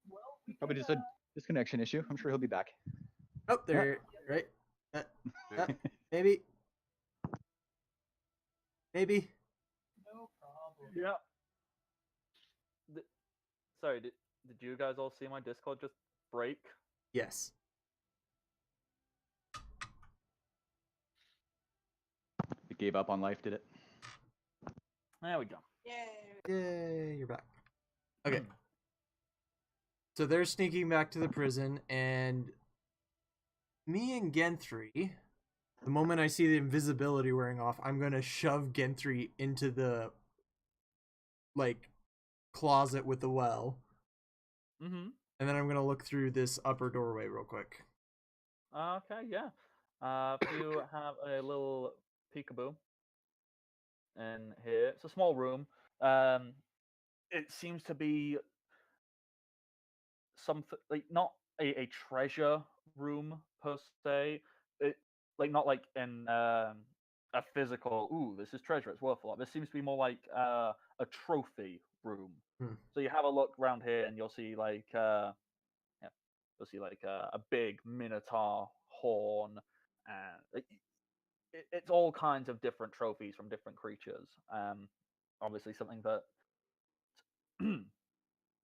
Well, we Probably can, just a disconnection issue. I'm sure he'll be back. Oh, there, right? Maybe. Maybe. No problem. Yeah. Sorry, did you guys all see my Discord just break? Yes. It gave up on life, did it? There we go. Yay, you're back. Okay. So they're sneaking back to the prison, and me and Gen3, the moment I see the invisibility wearing off, I'm gonna shove Gen3 into the closet with the well. Mm-hmm. And then I'm gonna look through this upper doorway real quick. Okay, yeah. If you have a little peekaboo in here, it's a small room. It seems to be something like not a treasure room per se. It not like in a physical. Ooh, this is treasure. It's worth a lot. This seems to be more like a trophy room. So you have a look around here, and you'll see you'll see a big minotaur horn, and it's all kinds of different trophies from different creatures. Obviously something that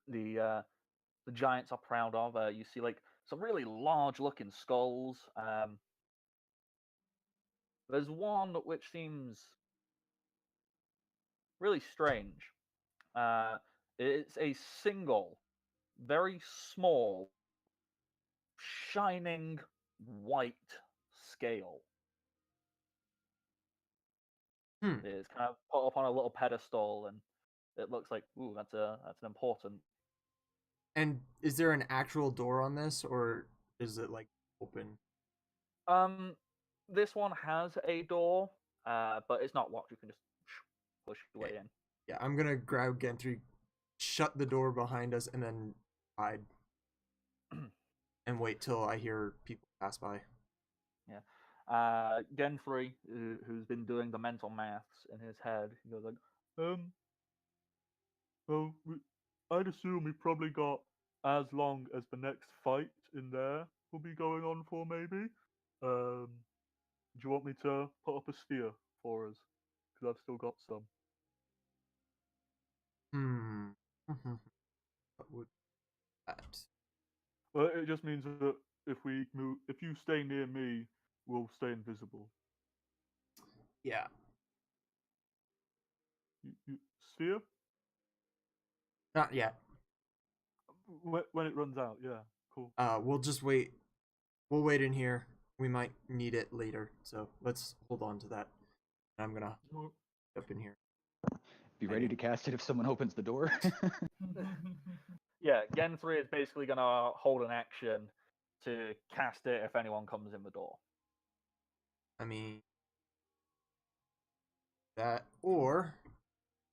the the giants are proud of. You see some really large looking skulls. There's one which seems really strange. It's a single, very small, shining white scale. It's kind of put up on a little pedestal, and it looks like, ooh, that's an important. And is there an actual door on this, or is it open? This one has a door, but it's not locked. You can just push your way in. Yeah, I'm gonna grab Gen3, shut the door behind us, and then hide. And wait till I hear people pass by. Yeah. Gen3, who's been doing the mental maths in his head, he goes well, I'd assume we probably got as long as the next fight in there will be going on for, maybe. Do you want me to put up a sphere for us? Because I've still got some. What would that? Well, it just means that if you stay near me, we'll stay invisible. Yeah. Sphere? Not yet. When it runs out, yeah, cool. We'll just wait. We'll wait in here. We might need it later, so let's hold on to that. I'm gonna up in here. Be ready to cast it if someone opens the door. Yeah, Gen 3 is basically gonna hold an action to cast it if anyone comes in the door. I mean, that, or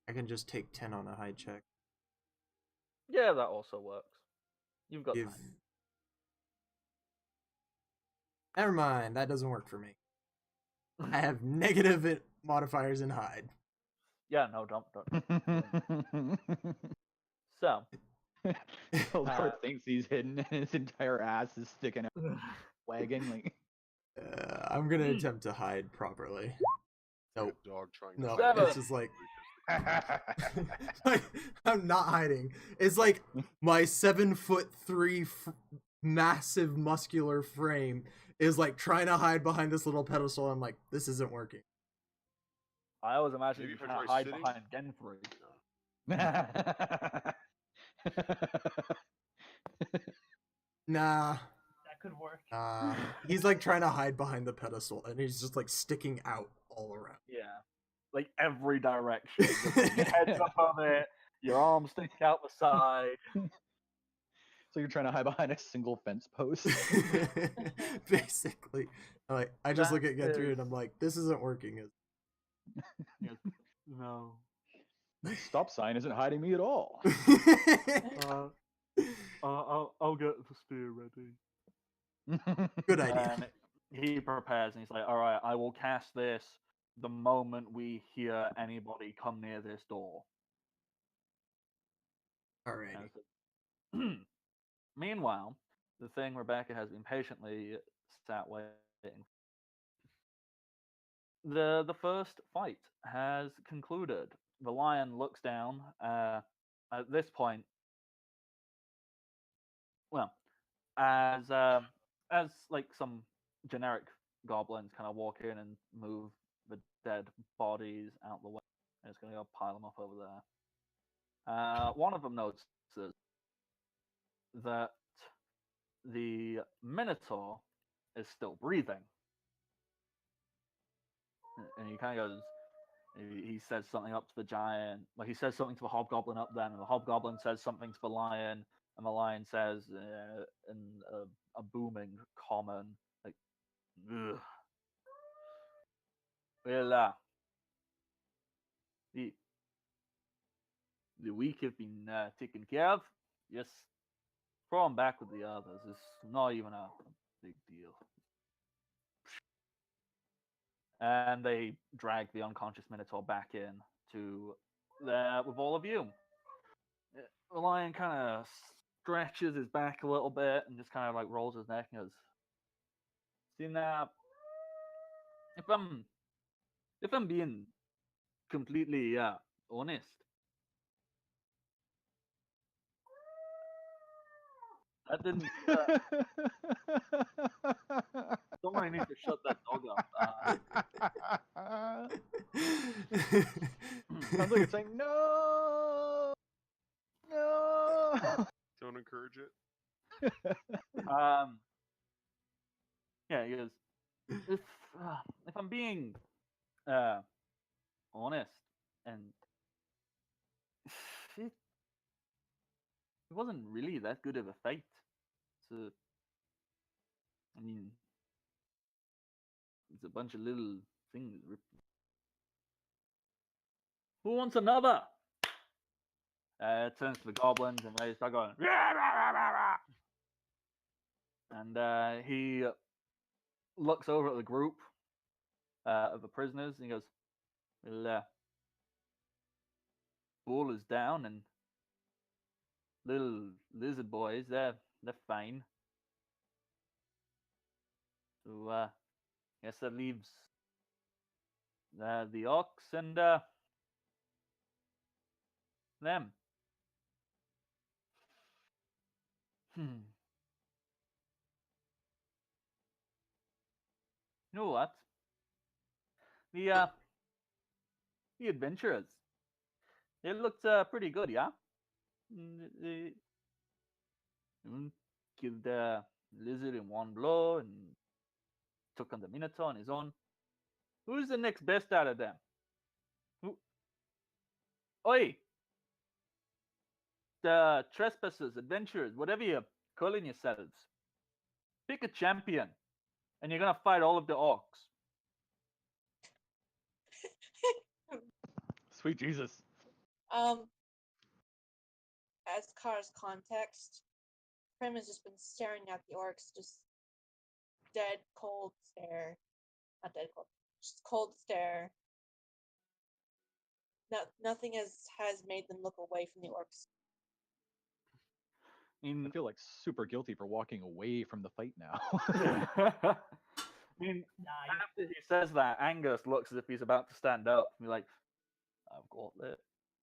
I can just take 10 on a hide check. Yeah, that also works. You've got time. Never mind, that doesn't work for me. I have negative modifiers in hide. Yeah, no, don't. So, Keldor thinks he's hidden, and his entire ass is sticking out, wagging. I'm gonna attempt to hide properly. Nope. Dog trying no, to it's just I'm not hiding. It's like my 7'3" massive muscular frame is trying to hide behind this little pedestal. I'm like, this isn't working. I always imagine you trying to hide behind Gen 3. Nah. That could work. He's trying to hide behind the pedestal, and he's just sticking out all around. Yeah, every direction. Your head's up on it, your arms sticking out the side. So you're trying to hide behind a single fence post. Basically, I just look at Gen 3 and I'm like, this isn't working. No. This stop sign isn't hiding me at all. I'll get the spear ready. Good idea. And he prepares and he's like, all right, I will cast this the moment we hear anybody come near this door. All right. Meanwhile, the thing Rebecca has been patiently sat waiting. The first fight has concluded. The lion looks down. At this point, well, as like some generic goblins kind of walk in and move the dead bodies out the way. And it's gonna go pile them up over there. One of them notices that the Minotaur is still breathing, and he kind of goes. He says something up to the giant, like he says something to the hobgoblin up then, and the hobgoblin says something to the lion, and the lion says in a booming common, like, ugh. Well, the the weak have been taken care of. Just throw them back with the others. It's not even a big deal. And they drag the unconscious Minotaur back in to there with all of you. The lion kind of stretches his back a little bit and just kind of like rolls his neck and goes, "See now, if I'm being completely honest, that didn't. Somebody needs to shut that dog up." Sounds like it's saying no, no. Don't encourage it. Yeah, he goes. If I'm being honest, and it wasn't really that good of a fight. So, I mean, it's a bunch of little things. Who wants another? It turns to the goblins and they start going. Rah, rah, rah, rah. And he looks over at the group of the prisoners and he goes, "Well, Bull is down and little lizard boys, they're fine. So guess that leaves the ox and them." You know what? The adventurers. They looked pretty good, yeah. They killed the lizard in one blow and took on the Minotaur on his own. Who's the next best out of them? Who? Oi! The trespassers, adventurers, whatever you're calling yourselves. Pick a champion, and you're gonna fight all of the orcs. Sweet Jesus. As Kara's context, Prim has just been staring at the orcs, just dead, cold stare. Not dead cold, just cold stare. No, nothing has made them look away from the orcs. I feel like super guilty for walking away from the fight now. I mean, after he says that, Angus looks as if he's about to stand up. And be like, "I've got it."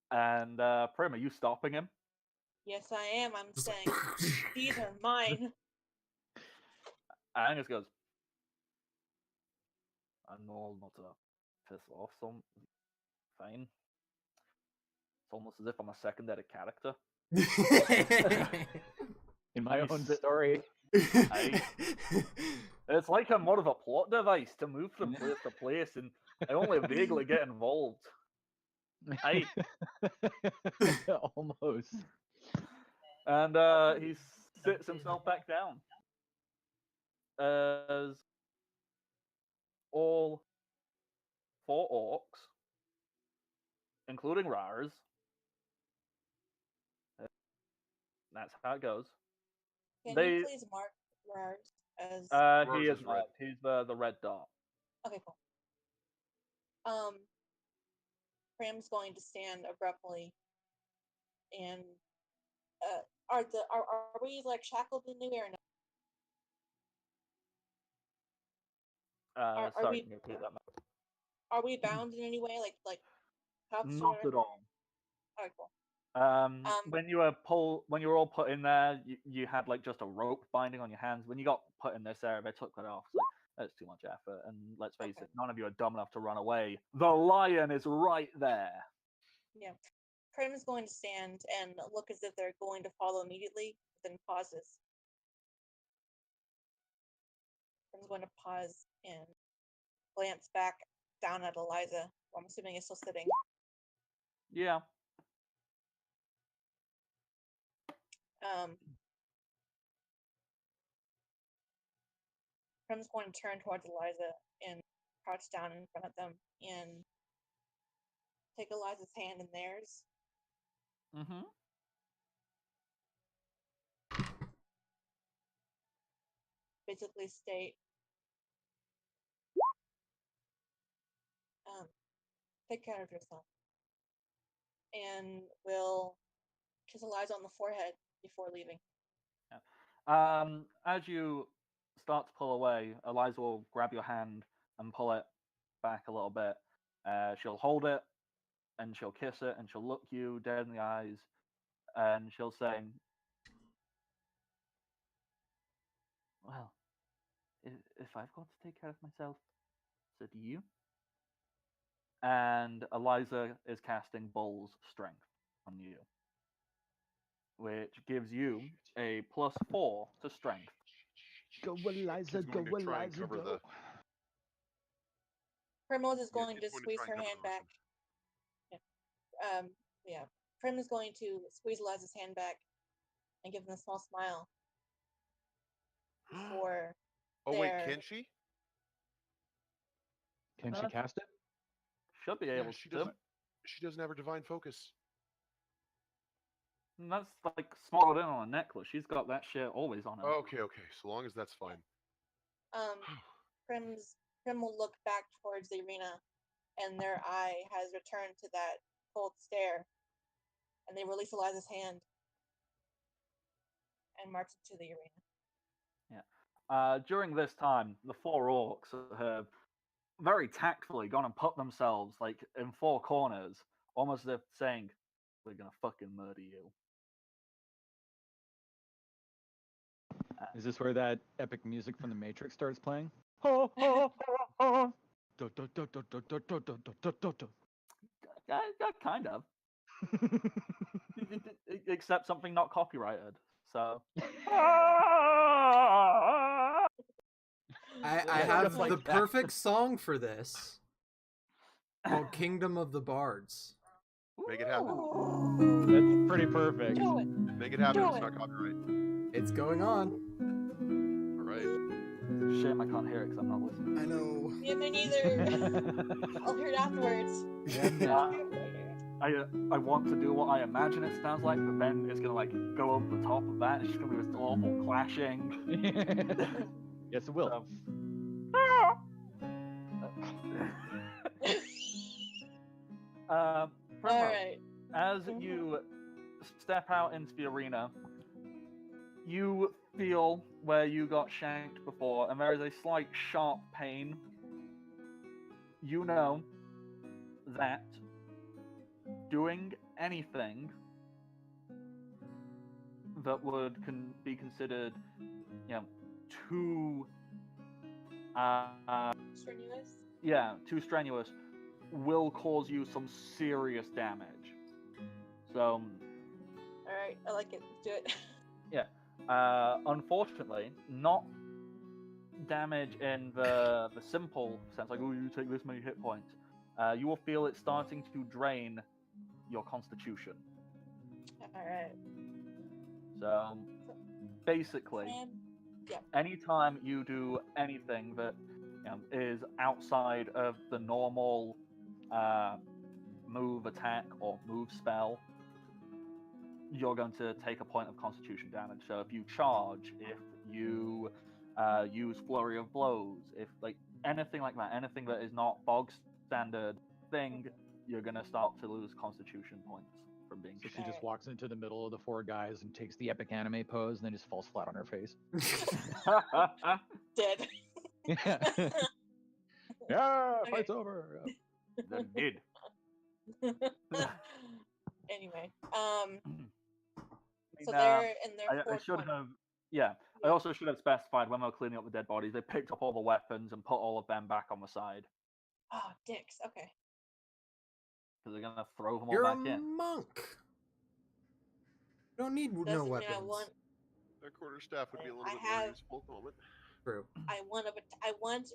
And Prim, are you stopping him? Yes, I am. I'm saying these are mine. Angus goes, "I know not to piss off some. Fine. It's almost as if I'm a secondary character." In my own story. It's like I'm more of a plot device to move from place to place, and I only vaguely get involved. Almost. And he sits himself back down as all 4 orcs, including Rars. That's how it goes. Can you please mark Rars as? He is marked. He's the red dot. Okay, cool. Prim's going to stand abruptly, and are we like shackled in the air? Sorry, can you repeat that? Are we bound in any way, like cuffs? Not at all. Alright, cool. When you were all put in there, you had like just a rope binding on your hands. When you got put in this area, they took that off. It's like, that's too much effort. And let's face it, none of you are dumb enough to run away. The lion is right there. Yeah. Prim is going to stand and look as if they're going to follow immediately, then pauses. Prim's going to pause and glance back down at Eliza, who I'm assuming is still sitting. Yeah. Prim's going to turn towards Eliza and crouch down in front of them and take Eliza's hand in theirs. Mm-hmm. Basically state, take care of yourself. And will kiss Eliza on the forehead before leaving. Yeah. As you start to pull away, Eliza will grab your hand and pull it back a little bit. She'll hold it, and she'll kiss it, and she'll look you dead in the eyes, and she'll say, well, if I've got to take care of myself, so do you. And Eliza is casting Bull's Strength on you, which gives you a +4 to Strength. Go, Eliza, go, Eliza, go. Primrose is going to squeeze her hand back. Yeah. Prim is going to squeeze Eliza's hand back and give them a small smile. Before wait, can she? Can she cast it? Should be able to. She doesn't have her divine focus. And that's like smuggled in on a necklace. She's got that shit always on her. Okay. So long as that's fine. Prim will look back towards the arena, and their eye has returned to that cold stare, and they release Eliza's hand and march into the arena. Yeah. During this time, the 4 orcs have very tactfully gone and put themselves like in 4 corners, almost as if saying, "We're gonna fucking murder you." Is this where that epic music from the Matrix starts playing? Kind of. Except something not copyrighted. So. I have the perfect song for this. Called Kingdom of the Bards. Make it happen. That's pretty perfect. Do it. Make it happen. It's not copyright. It's going on. All right. Shame I can't hear it because I'm not listening. I know. Yeah, me neither. I'll hear it afterwards. I want to do what I imagine it sounds like, but then it's gonna like go over the top of that. And it's just gonna be this awful clashing. Yes, it will. All right. As you step out into the arena, you feel where you got shanked before, and there is a slight sharp pain. You know that doing anything that would be considered, too strenuous. Yeah, too strenuous will cause you some serious damage. So. All right, I like it. Let's do it. Yeah. Unfortunately, not damage in the simple sense, like, oh, you take this many hit points. You will feel it starting to drain your constitution. All right. So, basically, anytime you do anything that is outside of the normal move, attack, or move spell, you're going to take a point of constitution damage. So if you charge, if you use flurry of blows, if like anything like that, anything that is not bog standard thing, you're going to start to lose constitution points from being. So she just walks into the middle of the 4 guys and takes the epic anime pose and then just falls flat on her face. Dead. Yeah, fight's over. Then did. Anyway, I so mean, they're in their I should 420. have. Yeah, I also should have specified when they were cleaning up the dead bodies. They picked up all the weapons and put all of them back on the side Oh, dicks. Okay. because they're gonna throw them all You're a back in. monk. You don't need no Doesn't mean weapons. I want. Their quarterstaff would be a little I bit more have- useful at the moment. True. I want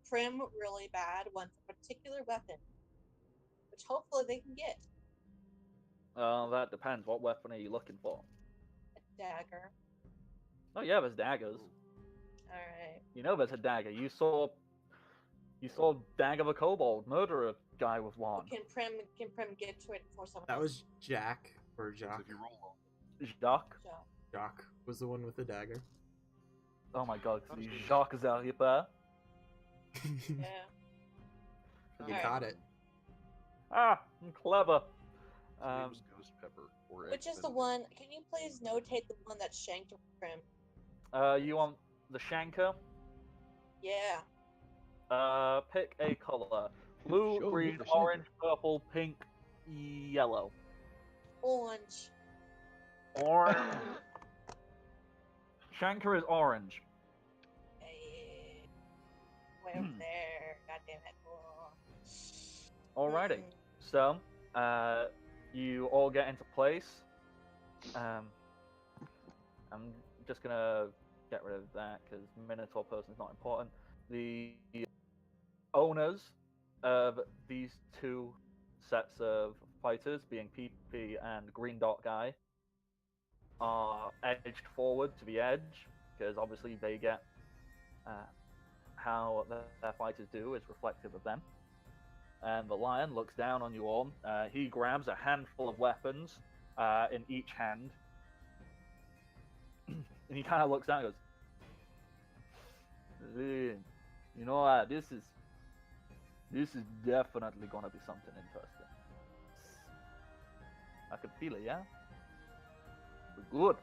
Prim really bad. Wants a particular weapon, which hopefully they can get. That depends. What weapon are you looking for? A dagger. Oh yeah, there's daggers. All right. You know there's a dagger. You saw Dagger the Kobold murder a guy with one. Can Prim get to it before someone? That was Jack or Jock. If you roll well. Jacques. Jock was the one with the dagger. Oh my god, Jacques Zarripa. Yeah. You Alright. caught it. Ah, I'm clever. His name was Ghost Pepper. Or Which is the X-Men. one? Can you please notate the one that shanked Prim? You want the Shanker? Yeah. Pick a color. Blue, Show me green, the Shanker. orange, purple, pink, yellow. Orange. Orange. Shanker is orange. Hey. Way over there. God damn it. Alrighty. Mm. So, you all get into place. I'm just gonna get rid of that because Minotaur person is not important. The owners of these two sets of fighters, being PP and Green Dot Guy, are edged forward to the edge because obviously they get how their fighters do is reflective of them. And the lion looks down on you all. He grabs a handful of weapons in each hand. And he kind of looks down and goes, you know, this is definitely going to be something interesting. I could feel it, yeah? Good.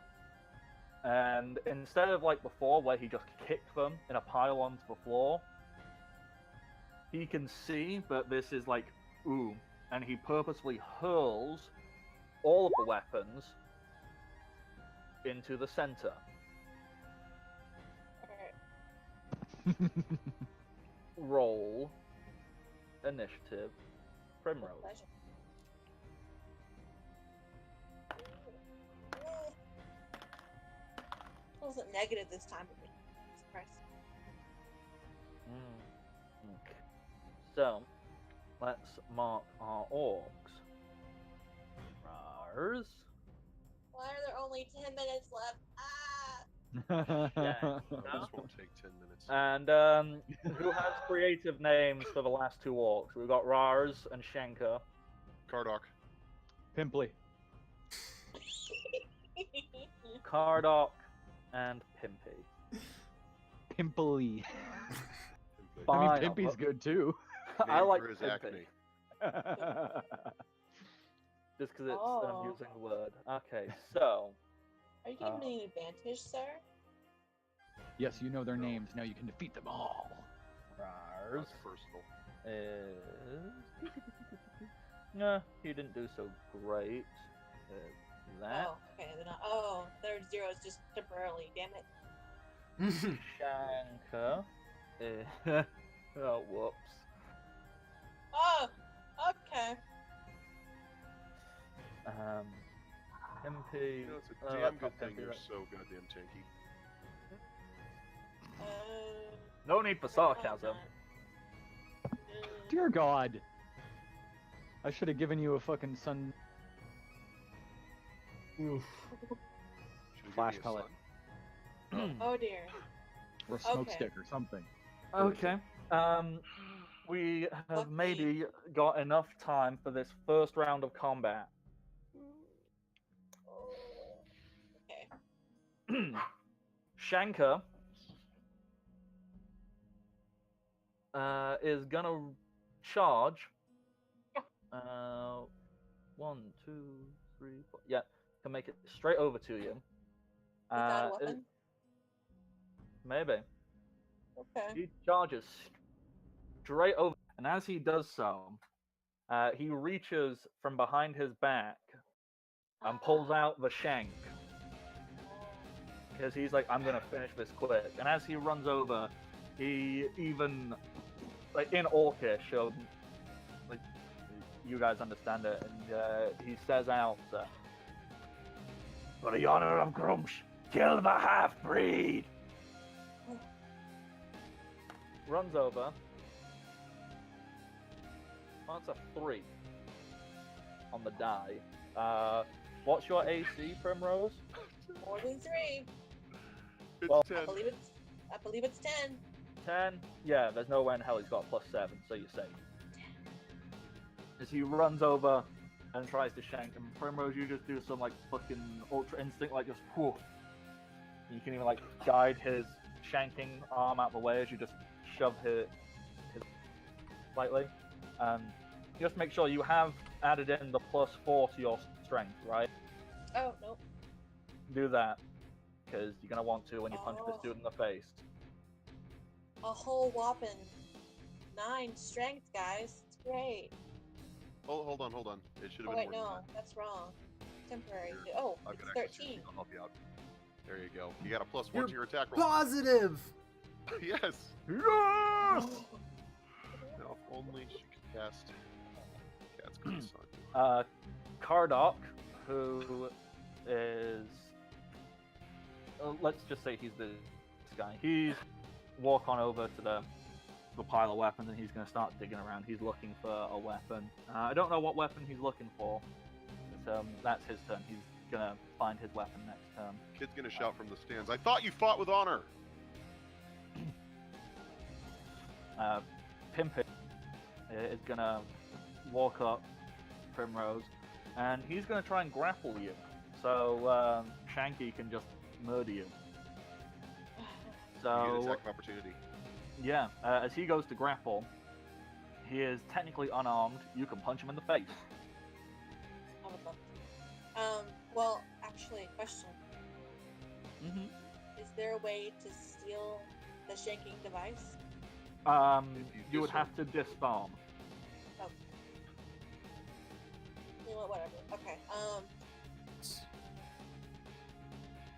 And instead of like before, where he just kicked them in a pile onto the floor, he can see, but this is like, ooh, and he purposely hurls all of the weapons into the center. Alright. Roll initiative, Primrose. Pleasure. It wasn't negative this time, but surprise. Okay. So, let's mark our orcs. Rars. Why are there only 10 minutes left? Ah! This won't take 10 minutes. And who has creative names for the last two orcs? We've got Rars and Shanka. Kardoc. Pimply. Kardoc and Pimpy. Pimply. Pimply. I mean, Fine, Pimpy's good too. I Named like for his Pimpy. acne. Just because it's an Oh. amusing word. Okay, so Are you giving me an advantage, sir? Yes, you know their names. Now you can defeat them all. Rars That's personal. is. Nah, he didn't do so great. That. Oh, okay. Their zeros just temporarily. Damn it. Shanka. Oh, whoops. Oh, okay. MP. You know, it's a oh, damn that's good not thing Pimpy, you're that's- so goddamn tanky. No need for sarcasm. Dear God. I should have given you a fucking sun Oof. Should've flash given me a pellet son. Oh dear. or a smoke Okay. stick or something. Okay. We have Lucky. maybe got enough time for this first round of combat. Okay. Shanka is gonna charge. 1, 2, 3, 4. Yeah, can make it straight over to you. Without a it- weapon? Maybe. Okay. He charges straight over, and as he does so, he reaches from behind his back and pulls out the shank. Because he's like, I'm gonna finish this quick. And as he runs over, he even, like in Orcish, like you guys understand it, and he says out, "For the honor of Grumsh, kill the half-breed." Runs over. Oh, it's a 3 on the die. What's your AC, Primrose? More than 3. It's Well, 10. I believe it's 10. 10? Yeah, there's no way in hell he's got +7, so you're safe. As he runs over and tries to shank him, Primrose, you just do some like fucking ultra instinct, like just whoosh. You can even like guide his shanking arm out the way as you just shove his slightly. Just make sure you have added in the +4 to your strength, right? Oh, nope. Do that, because you're gonna want to when you punch this dude in the face. A whole whopping 9 strength, guys. It's great. Oh, hold on. It should have Oh, been wait, more no. than that. That's wrong. Temporary. Here, Oh, I've it's got extra 13. sheets, I'll help you out. There you go. You got a +1 You're to your attack roll. Positive. Yes. Yes! Now, if only she could cast Cat's Grace on you. Cardok, who is, let's just say he's this guy. He's walk on over to the pile of weapons and he's going to start digging around. He's looking for a weapon. I don't know what weapon he's looking for, but that's his turn. He's going to find his weapon next turn. Kid's gonna shout from the stands, "I thought you fought with honor!" Pimpin is going to walk up Primrose and he's going to try and grapple you. So Shanky can just murder you. You So get attack of opportunity. yeah, as he goes to grapple, he is technically unarmed. You can punch him in the face. I would love to. Well, actually, question. Mm-hmm. Is there a way to steal the shanking device? You would have to disarm. Oh. You know what, whatever. Okay.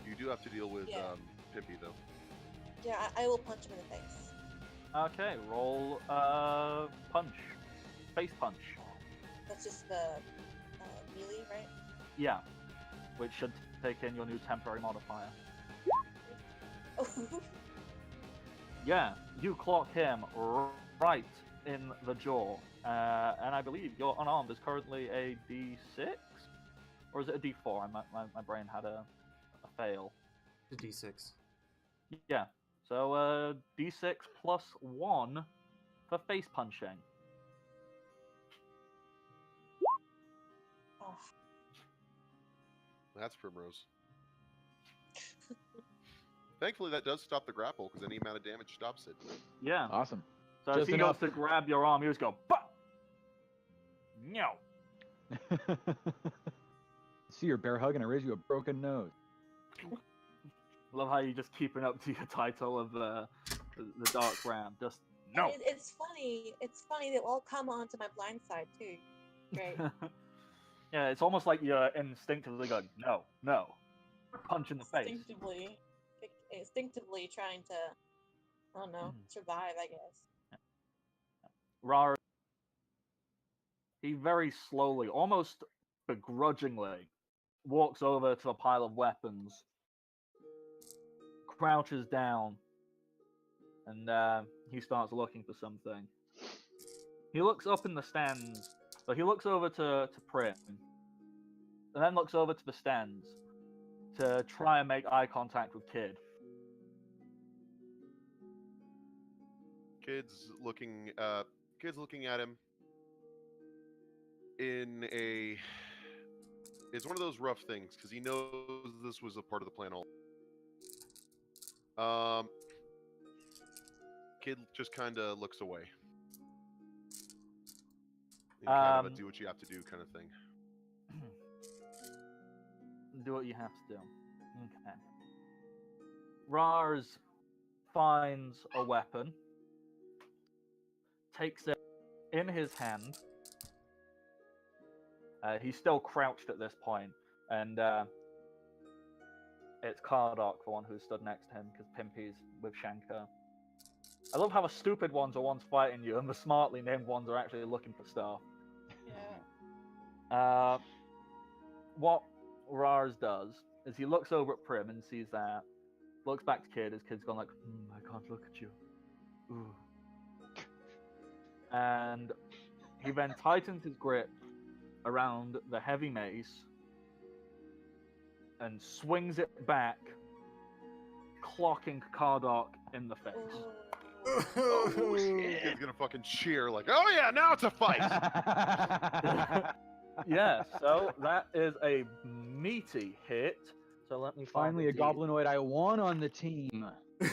You do have to deal with Yeah. Pimpy though. Yeah, I will punch him in the face. Okay, roll punch. Face punch. That's just the melee, right? Yeah. Which should take in your new temporary modifier. Oh. Yeah, you clock him right in the jaw. And I believe your unarmed is currently a D6? Or is it a D4? My brain had a fail. The D6. Yeah. So D6 +1 for face punching. Oh. That's Primrose. Thankfully, that does stop the grapple because any amount of damage stops it. Yeah. Awesome. So Just as he enough. goes to grab your arm, you just go, bah! No. See your bear hug and I raise you a broken nose. Love how you're just keeping up to your title of the Dark Ram. Just no. It's funny. It's funny they all come onto my blind side too. Great. Yeah, it's almost like you're instinctively going, no, no. Punch in the face. Instinctively trying to, I don't know, survive, I guess. Rar, he very slowly, almost begrudgingly, walks over to a pile of weapons, crouches down, and he starts looking for something. He looks up in the stands, so he looks over to Prim, and then looks over to the stands to try and make eye contact with Kid. Kid's looking at him in a. It's one of those rough things because he knows this was a part of the plan all. Kid just kind of looks away. And kind of a do what you have to do kind of thing. Do what you have to do. Okay. Rars finds a weapon, takes it in his hand. He's still crouched at this point, And it's Kardak, the one who stood next to him, because Pimpy's with Shankar. I love how the stupid ones are ones fighting you, and the smartly named ones are actually looking for stuff. Yeah. What Rars does is he looks over at Prim and sees that, looks back to Kid, his Kid's gone like, I can't look at you. Ooh. And he then tightens his grip around the heavy mace and swings it back, clocking Kardak in the face. Oh, shit. Kid's gonna fucking cheer like, oh yeah, now it's a fight. Yeah, so that is a meaty hit. So let me Finally, a goblinoid I want on the team.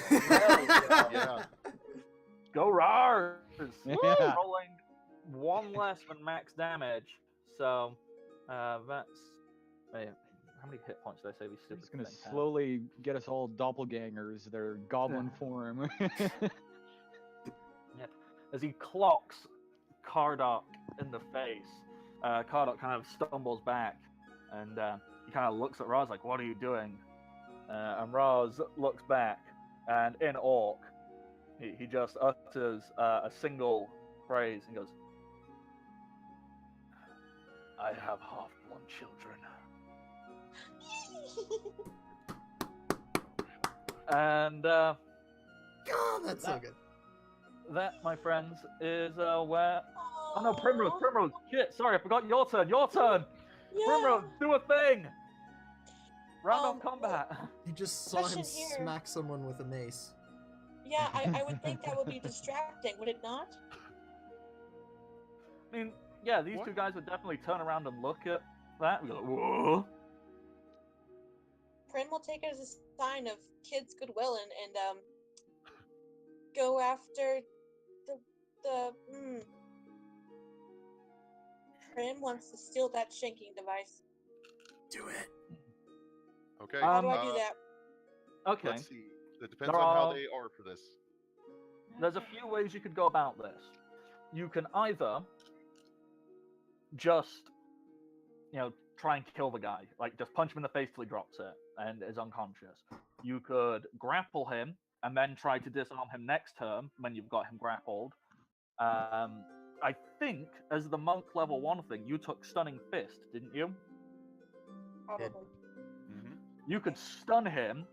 Yeah. Go Rars! Yeah. Rolling one less than max damage. So that's how many hit points did I say these stupid It's gonna things have? slowly get us all doppelgangers. Their goblin form. Yep. As he clocks Kardak in the face, Kardak kind of stumbles back, and he kind of looks at Raz like, "What are you doing?" And Raz looks back, and in Orc, he just utters a single phrase and goes, "I have half-born children." And God, that's so good. That, my friends, is where. Oh no, Primrose! Shit, sorry, I forgot your turn. Your turn. Yeah. Primrose, do a thing. Round of combat. You just saw him Question here. smack someone with a mace. Yeah, I would think that would be distracting, would it not? I mean, yeah, these two guys would definitely turn around and look at that and go, whoa. Prim will take it as a sign of Kid's goodwill and go after the Prim wants to steal that shanking device. Do it. Okay. How do I do that? Okay. Let's see. It depends on how they are for this. There's a few ways you could go about this. You can either just, try and kill the guy. Like, just punch him in the face till he drops it and is unconscious. You could grapple him and then try to disarm him next turn when you've got him grappled. I think, as the monk level 1 thing, you took Stunning Fist, didn't you? Probably. Mm-hmm. You could stun him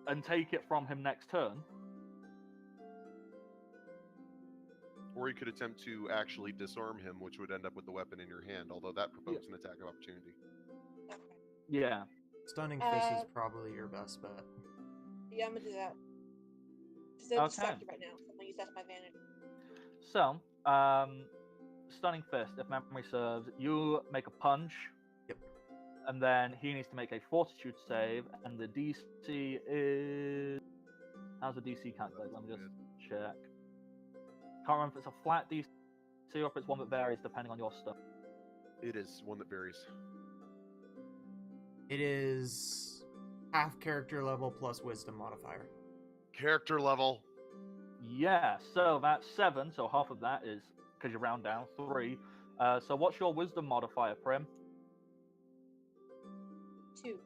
and take it from him next turn. Or you could attempt to actually disarm him, which would end up with the weapon in your hand, although that provokes an attack of opportunity. Okay. Yeah. Stunning Fist is probably your best bet. Yeah, I'm gonna do that. Because they're distracted right now, so I'm gonna use that to my advantage. So, Stunning Fist, if memory serves, you make a punch. Yep. And then he needs to make a Fortitude save, and the DC is... How's the DC calculated? Let me just check. Can't remember if it's a flat DC or if it's one that varies depending on your stuff. It is one that varies. It is half character level plus wisdom modifier. Character level. Yeah, so that's 7, so half of that is, because you round down, 3. So what's your wisdom modifier, Prim? 2.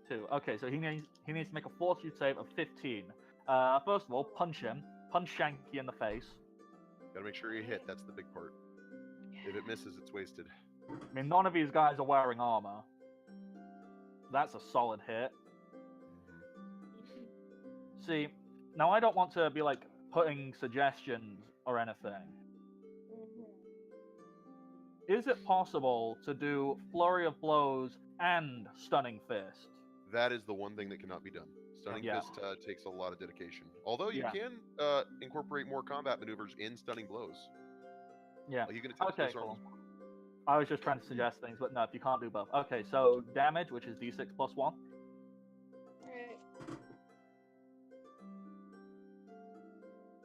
2. Okay, so he needs to make a Fortitude save of 15. First of all, punch him. Punch Shanky in the face. Gotta make sure you hit, that's the big part. If it misses, it's wasted. I mean, none of these guys are wearing armor. That's a solid hit. Mm-hmm. See, now I don't want to be, putting suggestions or anything. Mm-hmm. Is it possible to do Flurry of Blows and Stunning Fist? That is the one thing that cannot be done. Stunning Fist takes a lot of dedication. Although you can incorporate more combat maneuvers in Stunning Blows. Yeah. You can attempt to disarm cool. I was just trying to suggest things, but no, if you can't do both. Okay, so damage, which is D6 plus 1. Alright.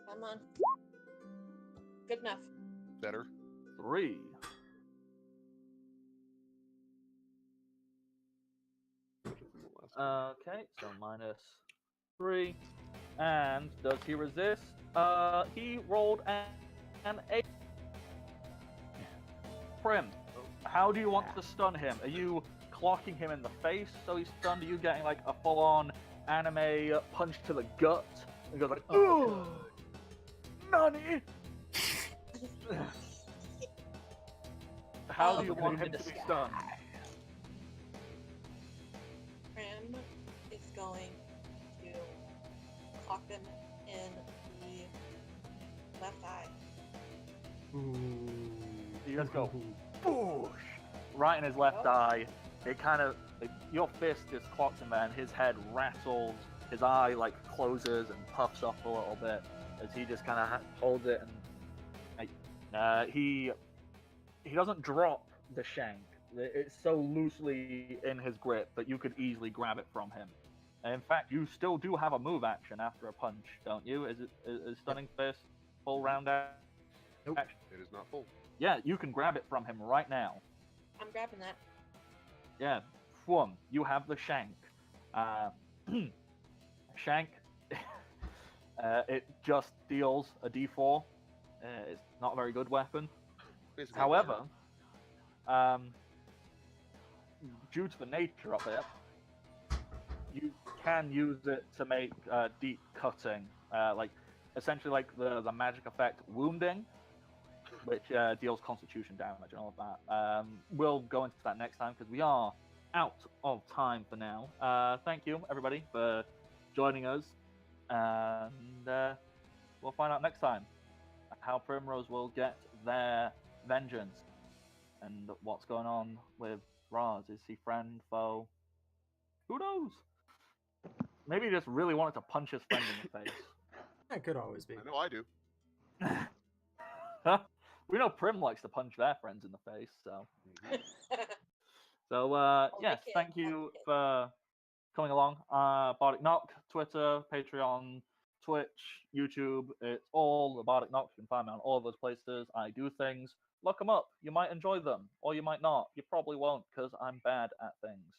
Come on. Good enough. Better. 3. Okay, so minus 3. And does he resist? He rolled an 8. Prim, How do you want to stun him? Are you clocking him in the face so he's stunned? Are you getting like a full-on anime punch to the gut? And goes like, oh, Nani! How do you want him to be stunned? Prim is going to clock him in the left eye. Ooh. You just go, boosh! Right in his left eye. It kind of, your fist just clocks him there, and his head rattles. His eye like closes and puffs up a little bit as he just kind of holds it, and he doesn't drop the shank. It's so loosely in his grip that you could easily grab it from him. And in fact, you still do have a move action after a punch, don't you? Is stunning fist full round action? Nope. It is not full. Yeah, you can grab it from him right now. I'm grabbing that. Yeah, you have the shank. Shank, it just deals a d4. It's not a very good weapon. Basically, However, due to the nature of it, you can use it to make deep cutting, like essentially like the magic effect wounding, which deals constitution damage and all of that. We'll go into that next time because we are out of time for now. Thank you everybody for joining us, and we'll find out next time how Primrose will get their vengeance and what's going on with Raz. Is he friend, foe? Who knows? Maybe he just really wanted to punch his friend in the face. That could always be. I know I do. We know Prim likes to punch their friends in the face, so. Yes, thank you for coming along. Bardic Knock, Twitter, Patreon, Twitch, YouTube. It's all the Bardic Knock. You can find me on all of those places. I do things. Look them up. You might enjoy them, or you might not. You probably won't, because I'm bad at things.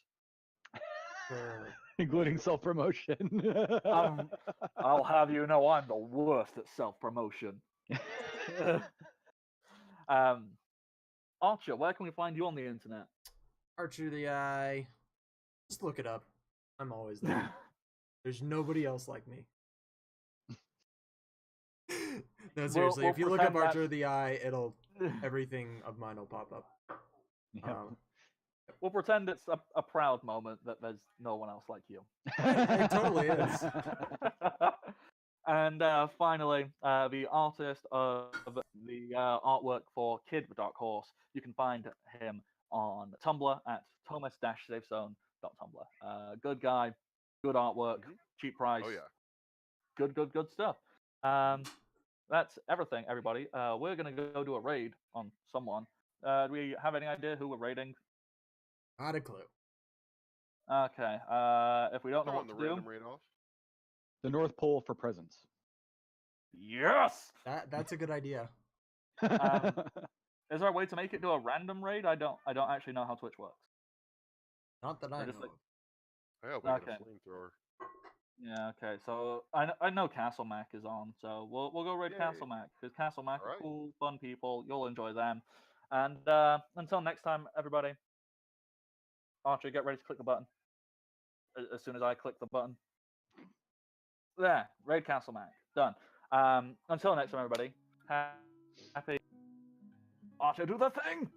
Including self-promotion. I'll have you know I'm the worst at self-promotion. Archer, where can we find you on the internet? Archer the Eye. Just look it up. I'm always there. There's nobody else like me. No, seriously, we'll if you look up pretend Archer the Eye, everything of mine will pop up. Yep. We'll pretend it's a proud moment that there's no one else like you. It totally is. And finally, the artist of the artwork for Kid the Dark Horse, you can find him on Tumblr at thomas-safezone.tumblr. Good guy, good artwork, cheap price. Oh yeah. Good stuff. That's everything, everybody. We're gonna go do a raid on someone. Do we have any idea who we're raiding? Not a clue. Okay. If we don't know Throwing what the to random do, raid off. The North Pole for presents. yes. That's a good idea. Is there a way to make it do a random raid? I don't actually know how Twitch works. Not that I know just of. like- I hope I get Okay. a flamethrower. Yeah. Okay. So I know Castle Mac is on, so we'll go raid Yay. Castle Mac because Castle Mac are Alright. cool, fun people. You'll enjoy them. And until next time, everybody. Archer, get ready to click the button. As soon as I click the button. There, raid Castle Mac. Done. Until next time, everybody. Happy. Archer, do the thing!